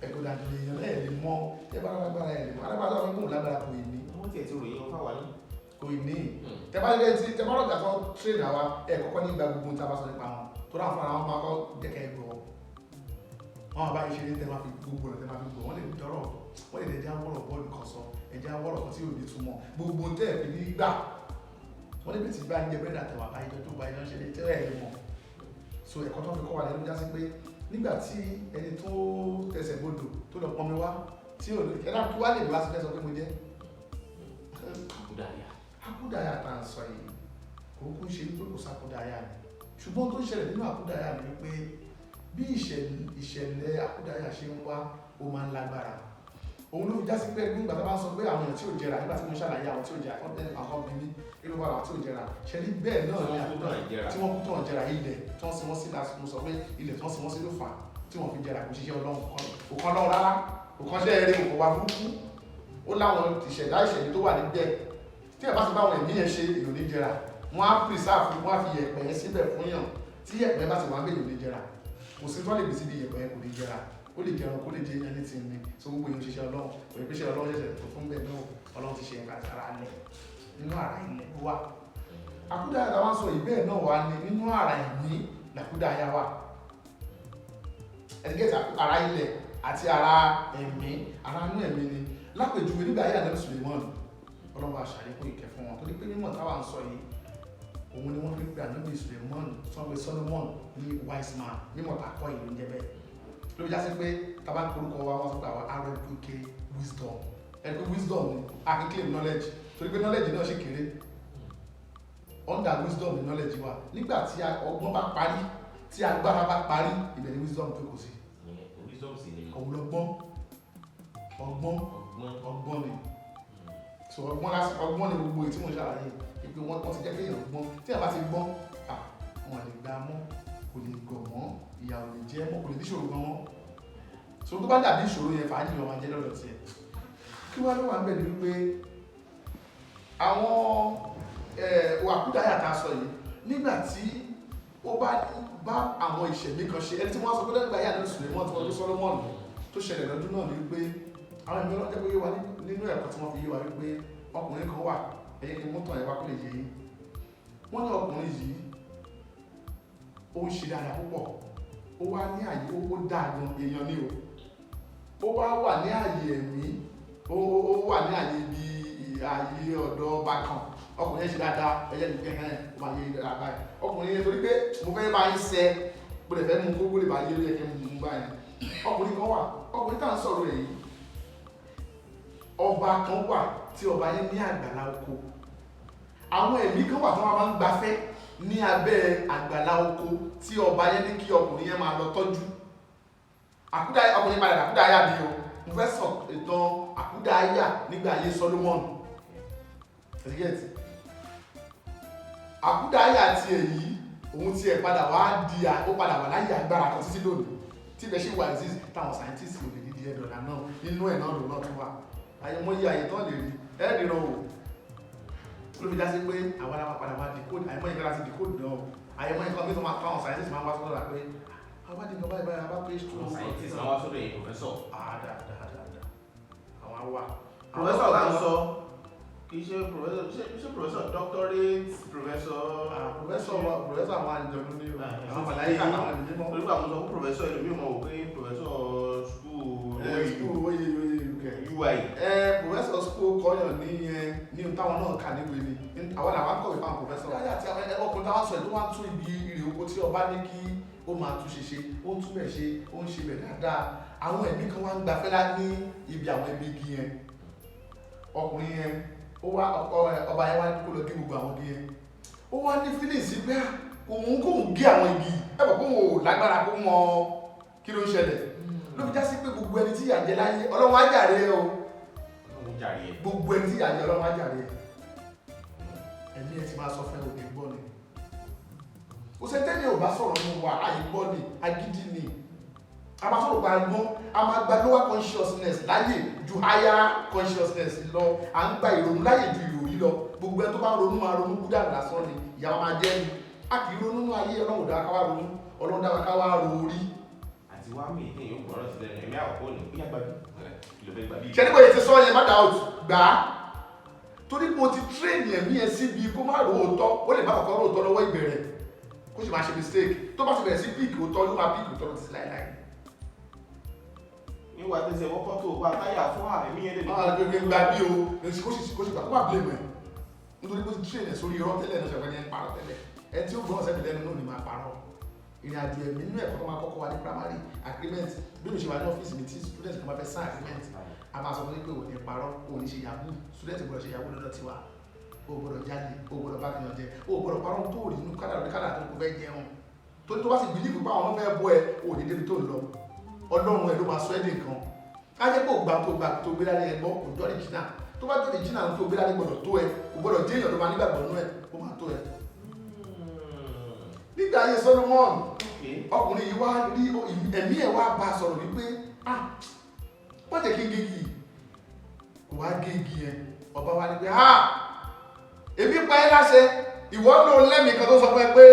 ẹ̀kọ́ dájú lè yan ẹ̀ lè mọ ẹ bá lágbára ẹ̀ lè mọ alágbára tó ń gùn lágbára kò ì ní. wọ́n tiẹ̀ ti ròyìn wọn fáwa ní. kò ì ní. tẹ bá lọ́gà tó tírèdì àwa ẹ̀ kọ́kọ́ ní ìgbà gbogbo tá a bá sọ nípa wọn tó dáa fún àwọn máa kọ́ jẹ́kẹ́ ẹ̀ gbọ́. wọn bá ìṣeré tẹ máa fi gbogbo rẹ̀ tẹ máa fi gbọ́ wọ́n lè dọ́rọ̀ wọ́n lè dẹ́jà wọ́rọ̀ bọ́ọ̀lù kan sọ ẹ̀já wọ́rọ̀ kan tí yóò di túmọ̀ gbogbo tẹ́ ẹ̀ fi ní gbà wọ́n lè bẹ̀tì bá ń jẹ bẹ́ẹ̀dà tẹ̀wà bá ìjọ tó bá ìjọ ṣe lè tẹ́rẹ̀ ẹ̀ mọ̀ so ẹ̀kọ́ tó fi kọ́ wa lẹ́nu já sí pé nígbà tí ẹni tó tẹsẹ̀ bodò tó lọ pọnmi wá tí ò lè ẹ̀dá tó wá lè wá sí fẹ́ sọ pé mo jẹ́ Akudaaya tá à ń sọ yìí kò kú ṣe wípé kò sákudaaya ni ṣùgbọ́n tó ń ṣẹlẹ̀ nínú Akudaaya ni wípé bí ìṣẹ̀lẹ̀ Akudaaya ṣe ń wá ó máa ń lágbára òun ló fi já sí pé nígbà tó bá ń sọ pé àwọn èèyàn tí ò jẹrà nígbà tí mo ṣàlàyé àwọn tí ò jẹrà àwọn bí mi nínú wa àwọn tí ò jẹrà ṣẹlẹ̀ bẹ́ẹ̀ náà ni Akudaaya tí wọ́n kú tán jẹrà ilẹ̀ tí wọ́n sin wọ́n sí láti mo sọ pé ilẹ̀ tí wọ́n sin wọ́n sí ló fà tí wọ́n fi jẹrà kò ṣiṣẹ́ Ọlọ́run kò kán lọ́run rárá kò kán ṣẹ́ eré kò wá burúkú ó láwọn ìṣẹ̀lẹ̀ tó wà níbẹ̀ tí ẹ̀ bá ti bá àwọn ẹ̀mí yẹn ṣe èèyàn ní jẹrà wọ́n á preserve wọ́n á fi yẹ̀pẹ̀ yẹn síbẹ̀ fún yàn tí yẹ̀pẹ̀ bá ti wà ń bẹ̀ èèyàn ní jẹrà kò sí tó lè gbèsè di yẹ̀pẹ̀ yẹn kò ní jẹrà ó lè jẹun kó lè jẹ ẹni tí ní so gbogbo èèyàn ṣiṣẹ́ Ọlọ́run òye pé ṣe Ọlọ́run ṣẹ̀ṣẹ̀ tó fún bẹ́ẹ̀ náà Ọlọ́run ti ṣe ẹ̀ka ara alẹ̀ nínú ara ilẹ̀ ló wà Akudaaya táwọn sọ ìbẹ́ẹ̀ náà wà ní nínú ara ẹ̀mí l'Akudaaya wà ẹ̀dígẹ́tì ara ilẹ̀ àti ara ẹ̀mí ara inú ẹ̀mí ni lápèjúwe nígbà ayé àdébí Suleiman Ọlọ́run àṣàlékún ìkẹ́ fún wọn torí pé mímọ̀ táwọn sọ yìí òun ni wọ́n fi pè àdébí Suleiman sọ́wọ́ Solomon ní wise man mímọ̀ tàkọ́ ìlú ń jẹ́ bẹ́ẹ̀ ló já sí pé tàbá ń korúkọ wa wọ́n sọ pé àwọn RMPK wisdom ẹni pé wisdom ni a kì í claim knowledge torí pé knowledge náà ṣì kéré under wisdom ni knowledge wà nígbà tí ọgbọ́n bá parí tí agbára bá parí ibẹ̀ ni wisdom tó kù sí. wisdom sì ni. òun lọ́gbọ́n ọgbọ́n ni so ọgbọ́n ni gbogbo èyí tí mo ṣàlàyé ìpè wọ́n ti jẹ́ kéèyàn gbọ́n tí a bá ti gbọ́n wọn lè gbà mọ́ kò lè gọ̀ mọ́ ìyà ò lè jẹ́ mọ́ kò lè díṣòro gan mọ́ so tó bá dàbí ìṣòro yẹn fàájì lọ máa jẹ́ lọ́dọ̀ tiẹ̀ kí wá ló wà ń bẹ̀ ní wípé àwọn Akudaaya tá a sọ yìí nígbà tí ó ó bá àwọn ìṣẹ̀mí kan ṣe ẹni tí wọ́n sọ pé lẹ́gbàá yà ní Suleiman tí wọ́n ní Solomon tó ṣẹlẹ̀ lọ́dún náà ni wípé àwọn ìmọ̀ ọlọ́jọ́ pé yé wa nínú ẹ̀kọ́ tí wọ́n fi yé wa wípé ọkùnrin kan wà ẹ̀yẹ kí mọ́tò ẹ̀ wá kó lè yé yín wọ́n ní ọkùnrin yìí ó ń ṣe dáadáa púpọ̀ ó wá ní àyè ó dáa gan èèyàn ní o ó wá wà ní àyè ẹ̀mí ó wà ní àyè bíi àyè ọ̀dọ́ ọba kan ọkùnrin yẹn ṣe dáadáa ẹ̀yẹ nìkan ẹ̀ ó máa yé dáadáa báyìí ọkùnrin yẹn torí pé mo fẹ́ bá yín sẹ́ mo lè fẹ́ mú kó lè bá yé lóye kí n mú báyìí ọkùnrin kan wà ọkùnrin tá à ń sọ̀rọ̀ èyí ọba kan wà tí ọba yẹn ní àgbàlá oko àwọn ẹ̀mí kan wà tí wọ́n máa ń gbafẹ́ ní abẹ́ àgbàlá oko tí ọba yẹn ní kí ọkùnrin yẹn máa lọ tọ́jú Akudaaya ọkùnrin padà Akudaaya bí o mo fẹ́ sọ ìtàn Akudaaya nígbà ayé Solomon ẹ̀sìgẹ́tì Akudaaya ti èyí òun ti ẹ̀ padà wá di ó padà wà láyé agbára kan títí lónìí tí ibẹ̀ ṣì wà ní táwọn sáyẹ́ntìsì ò lè ní díẹ̀ dọ̀là náà nínú ẹ̀ náà lòun náà tún wà àyẹ̀mọ́yé àyè tán lè rí ẹ̀ẹ́dìran o ló fi dá sí pé àwọn aláwọ̀ padà máa dìkóòdù àyẹ̀mọ́yé kan láti dìkóòdù náà o àyẹ̀mọ́yé kan bí tó máa fáwọn sáyẹ́ntìsì máa wá sọ́dọ̀ rà pé àwọn adìgbò báyìí báyìí abá pé ṣùgbọ́n àwọn sáyẹ́ntìsì máa wá sọ́dọ̀ èyí pòfẹ́sọ̀. dáadáa àwọn awà. pòfẹ́sọ̀ là ń sọ kì í ṣe pòfẹ́sọ̀ doctorate pòfẹ́sọ̀ àwọn àjọ̀dún ní àwọn màláíkà àwọn ẹ̀mí mímọ́. olùkọ́ àwọn sọ fún pòfẹ́sọ̀ ẹlòmíì mọ̀ wò pé pòfẹ́sọ̀ school UI. Pòfẹ́sọ̀ school kọ́yàn ní táwọn náà kà níwèé ni àwọn làwọn akọ̀wé fáwọn pòfẹ́sọ̀. láyé àti ọkùnrin táwọn sọ ètò wá tún ibi ìrè oko tí ọba ní kí ó máa tún ṣe ó ń túbẹ̀ ṣe ó ń ṣe bẹ̀ dáadáa àwọn ẹ̀mí kan wá ń gbafẹ́ lá ní ibi àwọn ibi igi yẹn ọkùnrin yẹn ó wá ọba yẹn wá kó lọ gé gbogbo àwọn igi yẹn ó wá ní fílíǹsì pé òun kò ń gé àwọn igi ẹ bọ̀ kóun ò lágbára kó mọ kí ló ń ṣẹlẹ̀ ló fi já sí pé gbogbo ẹni tí ìyà jẹ láyé ọlọ́run á jàre o gbogbo ẹni tí ìyà jẹ ọlọ́run á jàre ẹ̀mí ẹ ti máa sọ fẹ́ òde gbọ́ ni kò sẹ́ńtẹ́ni ò bá sọ̀rọ̀ nínú wa àyè gbọ́ ni agídí ni a máa sọ̀rọ̀ gba gbọ́n a máa gba lower consciousness láyè ju higher consciousness lọ à ń gba ìrònú láyè ju ìròyìn lọ gbogbo ẹni tó bá ronú máa ronú kúdà lásán ni ìyá wa máa jẹ́ ni a kì í ronú nínú ayé ọlọ́run dára ká wá ronú ọlọ́run dára ká wá ro orí. àti wá mí ìdí yóò gbọ́rọ̀ sílẹ̀ ẹ̀mí àkọ́kọ́ ní bóyá gbàgbé ìlọ́bẹ̀ gbàgbé. ṣe níbo yìí ti sọ yẹn má dà out gbà á torí mo ti tírèènì ẹ̀mí ẹ síbi kó má ro òótọ́ ó lè má kọ́kọ́ ro òótọ́ lọ́wọ́ ìbẹ̀rẹ̀ kó sì máa ṣe mistake tó bá ti bẹ̀rẹ̀ sí píìkì òótọ́ ló máa píìkì òótọ́ lọ sí láìláì. níwà tẹsẹ̀ wọ́pọ̀ tó gba táyà fún àmì yẹn lè ní. àwọn àgbègbè gbà bí o kó sì gbà kó má blame ẹ̀ nítorí pé ó ti tírèènì ẹ̀ sórí irọ́ tẹ́lẹ̀ náà ṣàgbẹ́ni ẹ̀ ń parọ́ tẹ́lẹ̀ ẹ tí ó gbọ́n ọ̀sẹ̀ tẹ́lẹ̀ náà ni máa parọ́ ìrìn àjò ẹ̀mí nínú ẹ̀kọ́ tó máa kọ́kọ́ wa ní primary agreement bí mi ṣe wà ní ọ́fíìsì mi tí student kan bá fẹ́ sign agreement a máa sọ fún mi pé òní parọ́ òní ṣe yahoo student gbọ́dọ̀ ṣe yahoo lọ́dọ̀ tiwa o gbọ́dọ̀ jáde o gbọ́dọ̀ bá kìyàn jẹ o gbọ́dọ̀ parọ́ tó rí inú kádà lórí kádà tó kó fẹ́ jẹun torí tó bá sì bìlíìfù pé àwọn fẹ́ bọ́ ẹ òní débi tó ń lọ ọlọ́run ẹ ló máa sọ ẹ́ dé nǹkan á jẹ́ pé ògbà tó gbé dání ẹgbọ́ kò jọ́ ìjìnà tó bá jọ́ ìjìnà tó gbé dání gbọ́dọ̀ tó ẹ kò gbọ́dọ̀ dé èèyàn ló máa nígbàgbọ́ nú ẹ ó máa tó ẹ. nígbà ayé Solomon ọkùnrin yìí wá rí ẹ̀mí ẹ̀ wá bá a sọ̀rọ̀ wípé wọ́n jẹ́ kí n gégi kò wá gégi yẹn ọba wa ní pé èmi pa ẹ́ láṣẹ ìwọ ló lẹ́mìí kan tó sọ fún ẹ pé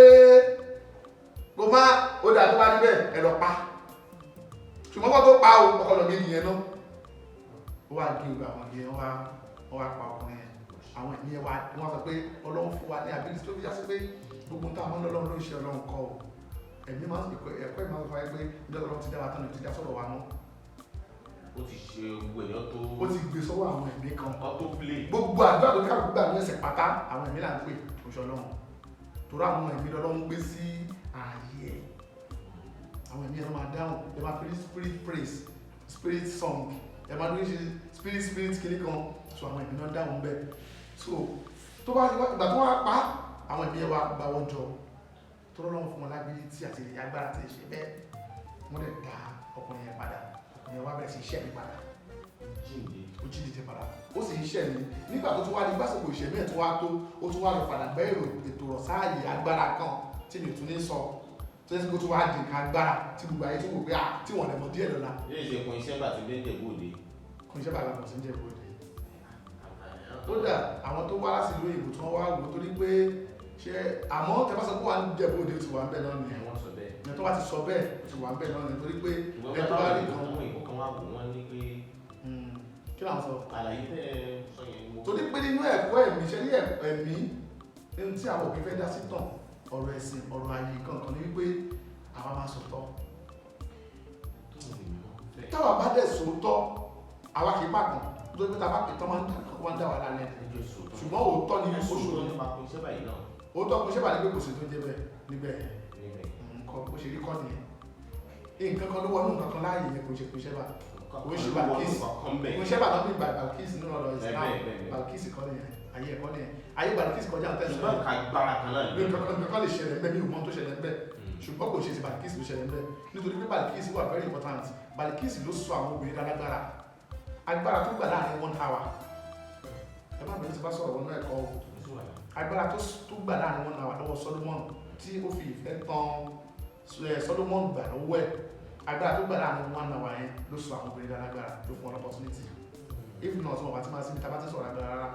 kò má ó dà tó bá níbẹ̀ ẹ lọ pa ṣùgbọ́n kó tó pa o ọkọ lọ gégi yẹn náà ó wá gé ìgbà àwọn yẹn wọ́n wá pa ọkùnrin yẹn àwọn ẹ̀mí ẹ̀ wọ́n sọ pé ọlọ́run fún wa ní ability tó fi já sí pé gbogbo táwọn ọlọ́run ló ń ṣe ọlọ́run kọ́ ọ ẹ̀mí máa ń ẹ̀kọ́ ẹ̀ máa ń fa ẹgbẹ́ ìjọba ọlọ́run ti dá wa tán ní ti dá sọ̀rọ̀ wa mọ́. ó ti ṣe gbogbo èèyàn tó. ó ti gbé sọ́wọ́ àwọn ẹ̀mí kan. ọtó play. gbogbo àdúrà tó káàkiri gbà ní ẹsẹ̀ pátá àwọn ẹ̀mí là ń pè oṣù ọlọ́run torí àwọn ẹ̀mí lọ́lọ́run gbé sí ààyè ẹ̀ àwọn ẹ̀mí ẹ̀ máa dáhùn ẹ̀ máa fi spirit praise spirit song ẹ̀ máa dúró ṣe spirit kiri kan so àwọn ẹ̀mí náà dáhùn bẹ́ẹ̀ so tó bá ti wá ìgbà tó wá pa àwọn ẹ̀mí ẹ̀ wá gbà wọ́n jọ tọ́lọ́ lọ́wọ́ fún wọn lágbílítì àti agbára ti ṣe bẹ́ẹ̀ wọ́n lè dá ọkùnrin yẹn padà ọkùnrin yẹn wá bẹ̀rẹ̀ sí iṣẹ́ mi padà ó jí dìde padà ó sì iṣẹ́ mi nígbà tó tún wá ní gbàsìkò ìṣẹ̀mí ẹ̀ tó wá tó ó tún wá lọ padà gbẹ́ ètò rọ̀ sáàyè agbára kan tí mi ò tún ní sọ tó yẹ kó tún wá di nǹkan agbára tí gbogbo ayé tó wò pé tí wọ́n lè mọ díẹ̀ lọ́la. ilé ìṣe kun iṣẹ́ bàtí lé Ìjẹ̀bú-Òde. kun iṣẹ́ bàtí lé Ìjẹ̀bú-Òde. kódà àwọn tó wá láti ìlú òyìnbó tí wọ́n wá wò torí pé ṣe àmọ́ tẹ́ bá sọ pé wà ń jẹ̀bú òde ti wà ń bẹ̀ náà ni wọ́n sọ bẹ́ẹ̀ ẹ̀ tó bá ti sọ bẹ́ẹ̀ ó ti wà ń bẹ̀ náà ni torí pé ẹ̀ tó bá rí kan àwọn ìkọ̀kan wà wọ́n ní pé kí là ń sọ àlàyé tẹ́ sọ yẹn mo torí pé nínú ẹ̀kọ́ ẹ̀mí ṣe ní ẹ̀mí nínú tí àwọn òbí fẹ́ dá sí tàn ọ̀rọ̀ ẹ̀sìn ọ̀rọ̀ ayé kankan ní wípé àwa máa sòótọ́ táwa bá dẹ̀ sòótọ́ àwa kì í pàkàn nítorí pé táwa pè tán máa ń dá wà lálẹ́ ṣùgbọ́n òótọ́ ni oṣù òótọ́ kò ṣe bá nígbè kò sí tó jẹ́ bẹ́ẹ̀ níbẹ̀ nǹkan bó ṣe rí kọ́ nìyẹn nǹkan kan ló wọnú nǹkan kan láàyè yẹn kò ṣe kò ṣe bá kò ṣe bá lọ́bí Balkis nínú ọ̀rọ̀ Islam Balkis kọ́ nìyẹn ayé ẹ̀kọ́ nìyẹn ayé Balkis kọjá tẹ̀sán nǹkan kan lè ṣẹlẹ̀ bẹ́ẹ̀ ní ìwọ̀n tó ṣẹlẹ̀ bẹ́ẹ̀ ṣùgbọ́n kò ṣe ti Balkis ló ṣẹlẹ̀ bẹ́ẹ̀ nítorí pé Balkis wà very important Balkis ló sọ àwọn obìnrin lálágbára agbára tó gbà láàrin 1 hour ẹ má bẹ̀rẹ̀ sí bá sọ̀rọ̀ wọnú ẹ̀kọ́ agbára tó gbà láàrin 1 hour lọ́wọ́ Solomon tí ó fi ìfẹ́ tán Solomon gbà lọ́wọ́ ẹ̀ agbára tó gbà láàrin 1 hour yẹn ló sọ àwọn obìnrin lálágbára ló fún ọ opportunity if not wọn bá ti máa sí níta bá ti sọ̀rọ̀ agbára rárá.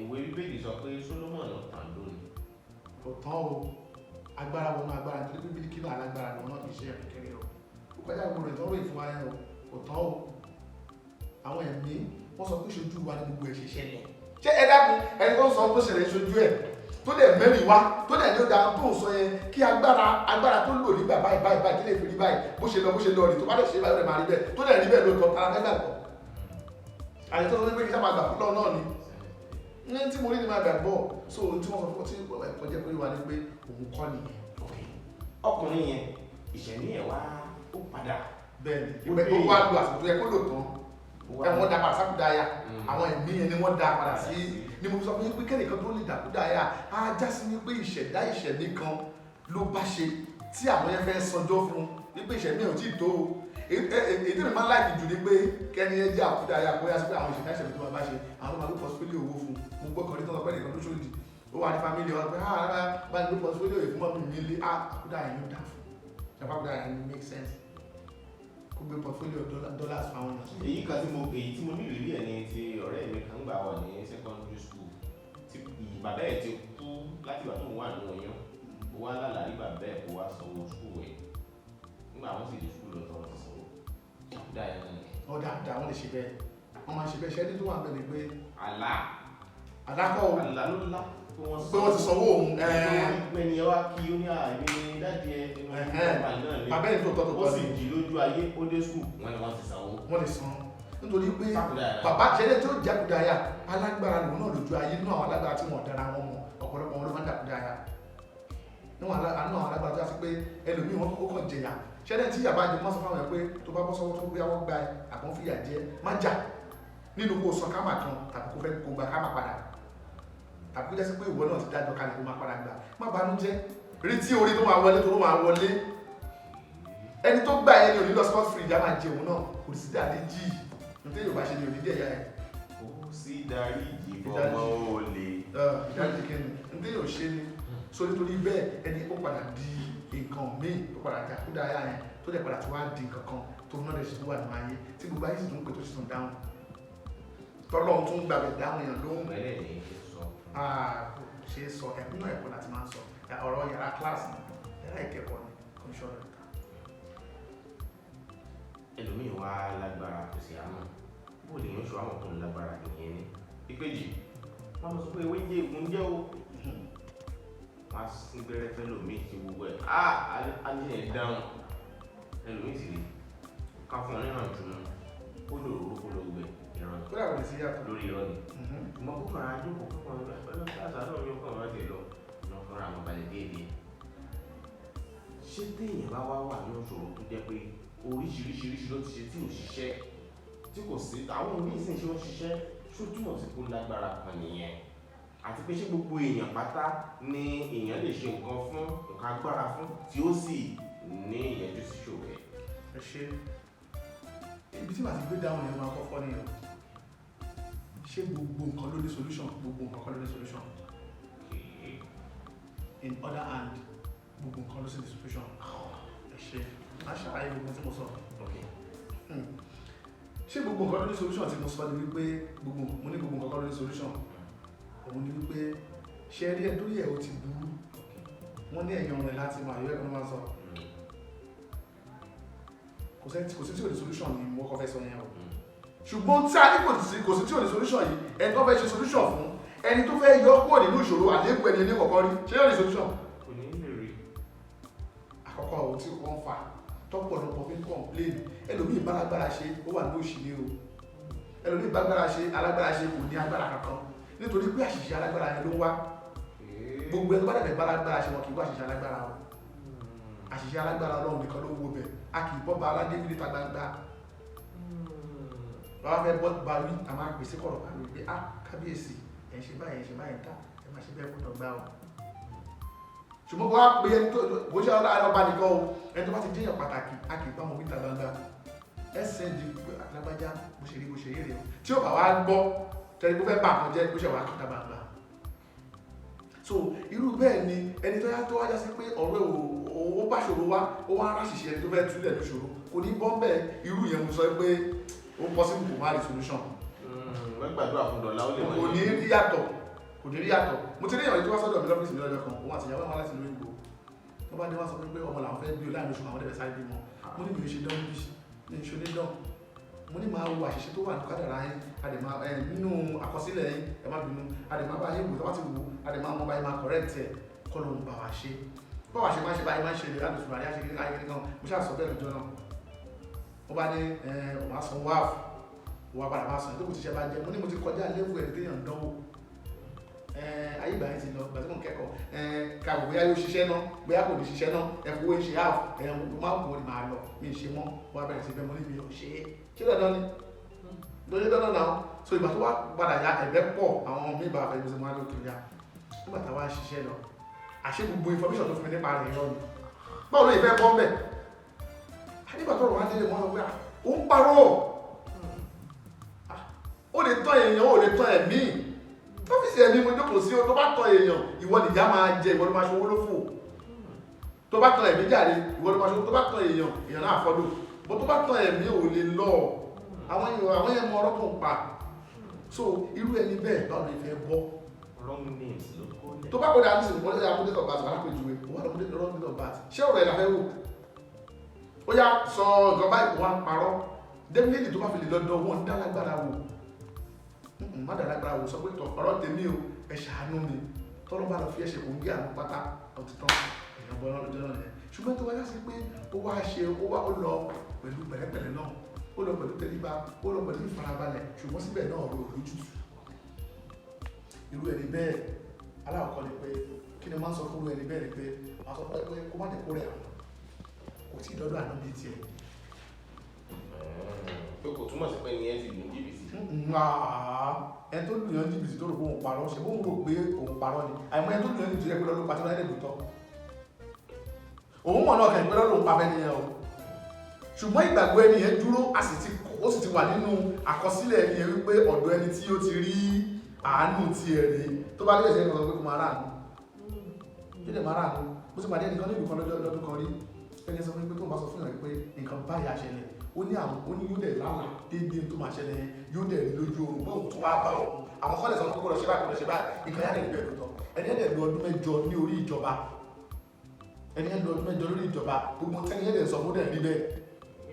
ìwé bíbélì sọ pé Solomon tàn lónìí. kò tán o agbára wọnú agbára nítorí pé bíbélì kílò alágbára lòun náà kì í ṣe ẹ̀mí kéré o ó kọjá gbogbo rẹ̀ tó ń ròyìn fún wa yẹn o kò tán o àwọn ẹ̀mí wọ́n sọ pé ṣojú wa ní gbogbo ẹ̀ ṣe ṣẹlẹ̀ ṣé ẹ dákun ẹni tó ń sọ tó ṣẹlẹ̀ ṣojú ẹ̀ tó dẹ̀ mẹ́rin wá tó dẹ̀ ní ó dáa tó ń sọ yẹn kí agbára tó lò nígbà báyìí kí lè fi rí báyìí bó ṣe lọ rí tó bá dẹ̀ ṣe báyìí rẹ̀ máa rí bẹ́ẹ̀ tó dẹ̀ rí bẹ́ẹ̀ lóòótọ́ ara fẹ́ gbàgbọ́ àyè tó sọ pé kí sábà gbà fún lọ́ọ̀ náà ni ní tí mo rí ni máa gbàgbọ́ so ohun tí wọ́n sọ fún tí ẹ̀kọ́ jẹ́ pé wà ní pé òun kọ́ nìyẹn. ọkùnrin yẹn ìṣẹ̀lẹ̀ ẹ̀ wá ó padà. bẹ́ẹ̀ni ìgbẹ́ tó wá lu àsìkò tó yẹ kó lò tán wọ́n dá padà sákúdáyà àwọn ẹ̀mí yẹn ni wọ́n dá padà sí ni mo sọ fún yín pé kẹ́nìkan tó lè dàkúdáyà á já sí wípé ìṣẹ̀lẹ̀ kan ló bá ṣe tí àwọn yẹn fẹ́ sanjọ́ fún wípé ìṣẹ̀lẹ̀ ò tí ì tó o èyí tí mi máa ń láìpì jù ní pé kẹ́ni ẹ jẹ́ àkúdáyà kó yá sí pé àwọn ìṣẹ̀lẹ̀ tó bá ṣe àwọn tó máa ló pọ̀sípélì owó fún mo gbọ́ kan ní tọ́lọ́pẹ́ nìkan tó ṣòdì ó wà ní fámílì ọ̀rọ̀ pé rárá bá ní ló pọ̀sípélì òye fún mọ́mí mi lé àkúdáyà ló dà fún ṣàpá àkúdáyà ni make sense kó gbé portfolio dollars fáwọn èèyàn. èyí kan tí mo ní ìrírí ẹ̀ ní ti ọ̀rẹ́ mi kan gbà wọ̀ ní secondary school tí bàbá ẹ̀ ti kú láti ìgbà tó ń wà nínú oyún ó wá lálàrí bàbá ẹ̀ kó wá sanwó school ẹ̀ nígbà wọn sì dé school lọ tọrọ ti sanwó àkúdáyà náà ni. ó dáadáa wọn lè ṣe bẹ́ẹ̀ wọn máa ṣe bẹ́ẹ̀ ṣẹ́ni tó wà bẹ́ẹ̀ ni pé. àlákọ̀ àlá ló ńlá pé wọ́n ti sanwó òun. ẹni ẹ wá kí ó ní àìní dájú ẹ bàbá ẹ̀ tó tọ́ tó tọ́ ó sì jí lójú ayé ó dé school wọn ni wọ́n ti sanwó. wọ́n lè san nítorí pé bàbá jẹ́lẹ̀ tó jẹ́ Akudaaya alágbára lòun náà lójú ayé nínú àwọn alágbára tí wọ́n dára wọn mọ̀ ọ̀pọ̀lọpọ̀ wọn ló máa ń dàkúdáyà nínú àwọn alágbára tó yà sí pé ẹlòmíì wọn kó kàn jẹyà ṣẹlẹ̀ tí yàrá jẹ mọ́sán fáwọn ẹ̀ pé tó bá bọ́ sọ́wọ́ tó gbé àwọn gba àbọ̀n fìyà jẹ má jà nínú kó san kámà kan tàbí kó fẹ́ kó gba kámà padà tàbí kó jẹ́ sí pé ìwọ náà ti dájọ́ kalẹ̀ kó máa padà gbà má banú jẹ́ rí tí orí tó máa wọlé tó máa wọlé ẹni tó gbà ẹni òní lọ scot free ìjà máa jẹun náà kò sí dáadé jì nítorí Yorùbá ṣe ni òní jẹ ìyá ẹ. ó sì darí ìbọn olè. ìdájí kẹnu nítorí yóò ṣe ni so nítorí bẹ́ẹ̀ ẹni ó padà di nǹkan míì tó padà di Akudaaya yẹn tó dẹ̀ padà tó wá di nǹkan kan tó náà lè ṣe tó wà ní ayé tí gbogbo ayé sì tún pè tó sì tún dáhùn tọ́lọ́run tún gbàgbé dáhùn yẹn lóhùn. bẹ́ẹ̀ ni sọ. ṣe é sọ ẹ̀kún náà ẹ̀kọ́ láti máa ń sọ ọ̀rọ̀ yàrá kíláàsì yàrá ìkẹ́kọ̀ọ́ ni kò ń ṣọ́rọ̀ ìta. ẹlòmíì wá lágbára kò sí àmọ́ bó lè yàn ṣọ àwọn kan lágbára nìyẹn ní. ìkejì wọn mọ sọ pé ewé jẹ ègún jẹ o wọn á sí gbẹrẹ fẹ lòmíì ti gbogbo ẹ ajẹ ẹ dáhùn ẹlòmíì sì rí ká fún ọ nínú àjùmọ ó lò ó kó lọ gbẹ ìran kó dàbọ̀ sí yàtọ̀ lórí irọ́ ni ìmọ̀ púpọ̀ àjọpọ̀ púpọ̀ pẹ̀lú kíláàsì àná mi kàn wá dé lọ lọ fúnra àwọn balẹ̀ déédéé. ṣé téèyàn bá wà ní òṣòro tó jẹ́ pé oríṣiríṣiríṣi ló ti ṣe tí ò ṣiṣẹ́ tí kò sí àwọn míì sì ń ṣe wọ́n ṣiṣẹ́ ṣó túmọ̀ sí kó lágbára kan nìyẹn àti pé ṣé gbogbo èèyàn pátá ni èèyàn lè ṣe nǹkan fún nǹkan agbára fún tí ó sì ní ìyẹnjú sí ṣòro ẹ̀. ẹ ṣe ibi tí màá ti gbé dáhùn yẹn máa kọ́kọ́ nìyẹn ṣé gbogbo nǹkan ló ní solution gbogbo nǹkan kan ló ní solution in other hand gbogbo nǹkan ló sì ní solution ẹ ṣe má ṣàlàyé gbogbo tí mo sọ ṣé gbogbo nǹkan ló ní solution tí mo sọ ni wípé mo ní gbogbo nǹkan kan ló ní solution òun ni wípé ṣe rí ẹ lórí ẹ̀ ó ti burú wọ́n ní ẹ̀yàn rẹ̀ láti máa yọ ẹ̀kọ́ máa sọ kò sí tí ò ní solution ni mo kọ́ fẹ́ sọ yẹn o ṣùgbọ́n tí a ní kò sí tí ò ní solution yìí ẹni tó fẹ́ ṣe solution fún ẹni tó fẹ́ yọ kúrò nínú ìṣòro àlékún ẹni ní kọ̀ọ̀kan rí ṣé yóò ní solution kò ní lè rí àkọ́kọ́ ohun tí wọ́n fà tọ́pọ̀lọpọ̀ fi ń complain ẹlòmíì bálágbára ṣe ó wà ní òṣìlẹ̀ o ẹlòmíì bágbára ṣe alágbára ṣe kò ní agbára kankan nítorí pé àṣìṣe alágbára yẹn ló ń wá gbogbo ẹni tó bá dẹ̀ bálágbára ṣe wọn kì í wá àṣìṣe alágbára o àṣìṣe alágbára Ọlọ́run nìkan ló ń wo bẹ̀ a kì í bọ́ ba aládé níta gbangba bàbá fẹ́ bọ́ ba wí a máa pèsè kọ̀rọ̀ bá wí pé a kábíyèsí ẹ̀ ṣe báyìí ń ta ẹ̀ máa ṣe bẹ́ẹ̀ kó dọ̀gba o ṣùgbọ́n bó wá pé ẹni tó bó ṣe ọba nìkan o ẹni tó bá ti jẹ́yàn pàtàkì a kì í bá wọn níta gbangba ẹsẹ̀ di alágbájá bó ṣe rí rẹ̀ o tí ó bá wá gbọ́ tẹ́lẹ̀ bó fẹ́ bà kan jẹ́ bó ṣe wà kíta gbangba so irú bẹ́ẹ̀ ni ẹni tó yá tó wájá sí pé ọ̀rọ̀ owó bá ṣòro wá ó wá ráṣìṣẹ́ ẹni tó fẹ́ túlẹ̀ ló ṣòro kò ní bọ́ bẹ́ẹ̀ irú yẹn mo sọ pé ó possible kò má rí solution wọ́n gbàdúrà fún dọ̀là ó lè wọ́n kò ní rí yàtọ̀ mo ti rí ìyàwó tó wá sọ́dọ̀ mi lọ́fíìsì mi lọ́jọ́ kan òun àti ìyàwó àwọn láti lóyún ìgbò tó bá dé wá sọ pé ọmọ làwọn fẹ́ bí o láàrin oṣù àwọn ẹ̀dẹ̀ sáré bímọ mo ní mi ò ṣe dán bí ní ṣe ní dán mo ní máa wo àṣìṣe tó wà ní kádàrá yín àdèmá nínú àkọsílẹ̀ yín ẹ má bínú àdèmá bá yín wò tó bá ti wò àdèmá ọmọ báyìí máa correct ẹ̀ kọ́ ló ń bá wa ṣe bá wa ṣe máa ń ṣe báyìí máa ń ṣe lè láti ṣùgbọ́n àríyá ṣe kí ayé nìkan mo ṣáà sọ bẹ́ẹ̀ lọ́jọ́ náà ó bá ní ọmọ asán wáàfù wà padà máa sàn tó kù ti ṣe bá jẹ mo ní mo ti kọjá léwu ẹ̀ téèyàn dánwò ayé ìgbà yẹn ti lọ ìgbà tí mo kẹ́kọ̀ọ́ ká wò bóyá yóò ṣiṣẹ́ náà bóyá kò ní ṣiṣẹ́ náà ẹ̀fọ́ ń ṣe áàfù mo máa wò ó ní máa lọ mi ṣe mọ́ wọ́n bẹ̀rẹ̀ sí bẹ́ẹ̀ mo ní mi ò ṣe é ṣé dandan ni lóye dandan náà so ìgbà tó wá padà ya ẹ̀bẹ̀ pọ̀ àwọn mi bá fẹ́ gbèsè máa ló kiri ya nígbà táwa ṣiṣẹ́ lọ àṣé gbogbo information tó fún mi nípa rẹ̀ yọ ni báwo ló yẹ fẹ́ bọ́ mbẹ̀ nígbà tó rọ̀ wá délé mọ́ lọ́gbà ó ń parọ́ ó lè tán èèyàn ó lè tán ẹ̀mí ọ́fíìsì ẹ̀mí mo jókòó sí o tó bá tán èèyàn ìwọ nìyá máa jẹ ìwọ ló máa ṣòwò lófò tó bá tán ẹ̀mí jàre ìwọ ló máa ṣòwò tó bá tán èèyàn náà fọ́dọ̀ bó tó bá tán ẹ̀mí ò lè lọ àwọn yẹn mọ ọ̀rọ̀ tó ń pa so irú ẹni bẹ́ẹ̀ báwo lè fẹ́ bọ́ tó bá kọjá ní ìwọlé amúdétọ̀ bá ti wà lápèjúwe wọ́n amúdétọ̀ bá ti ṣé ọ̀rọ̀ ẹ̀ la fẹ́ wò ó yá sọ ìjọba ìkó wa ń parọ́ dẹ́mílẹ́lì tó bá fi lè lọ́dọ̀ wọn dá lágbára wò má dá lágbára wò sọ pé tọ̀ ọ̀rọ̀ tèmi o ẹ ṣàánú mi tọ́lọ́ bá lọ fi ẹ̀ṣẹ̀ kò ń gé àwọn pátá ọ̀títọ́ èèyàn bọ́ lọ́dọ̀ náà yẹn ṣùgbọ́n tó wáyá sí pé ó wá ṣe ó lọ pẹ̀lú pẹ̀lẹ́pẹ̀lẹ́ náà ó lọ pẹ̀lú tẹríba ó lọ pẹ̀lú ìfarabalẹ̀ ṣùgbọ́n síbẹ̀ náà ọ̀rọ̀ òlójú irú ẹni bẹ́ẹ̀ aláwọ̀kọ́ ni pé kí ni máa ń sọ fún ẹni bẹ́ẹ̀ ni pé máa sọ fún ẹ pé kó má dẹ̀ kó rẹ̀ àwọn kò tí ì dọ́dọ̀ àná bíi tiẹ̀. pé kò túmọ̀ sí pé ní ẹ ti lù jìbìtì. ẹ tó lù yàn jìbìtì tó rò pé òun parọ́ ṣe bóun rò pé òun parọ́ ni àìmọ́ ẹ tó lù yàn jìbìtì rẹ̀ pé lọ́dún pàtó láyé lẹ́dùn tọ́. òun mọ̀ náà kẹ́ pé lọ́dún pa fẹ́ nìyẹn o ṣùgbọ́n ìgbàgbọ́ ẹni yẹn dúró ó sì ti wà nínú àkọsílẹ̀ ẹni yẹn wípé ọ̀dọ̀ ẹni tí ó ti rí àánú ti ẹ̀rẹ́ tó bá lè ṣe é lọ́wọ́ pé kó máa ráàánú yóò dẹ̀ máa ráàánú mo sì pàdé ẹnìkan níbi kan lọ́dún kan rí ẹni sọ fún mi pé tó ń bá sọ fún ìrìn pé nǹkan báyà ṣẹlẹ̀ ó ní yóò dẹ̀ lálà déédéé tó máa ṣẹlẹ̀ yóò dẹ̀ rí lójú oorun pé òun tó wá bá òun àwọn kọ́lẹ̀ sọ pé kó lọ ṣe báyìí kó lọ ṣe báyìí nǹkan yá dẹ̀ bẹ̀rẹ̀ lóòótọ́ ẹni yẹn dẹ̀ lu ọdún mẹ́jọ ní orí ìjọba ẹni yẹn lu ọdún mẹ́jọ lórí ìjọba gbogbo tẹ́ni yẹn dẹ̀ sọ fún dẹ̀ rí bẹ́ẹ̀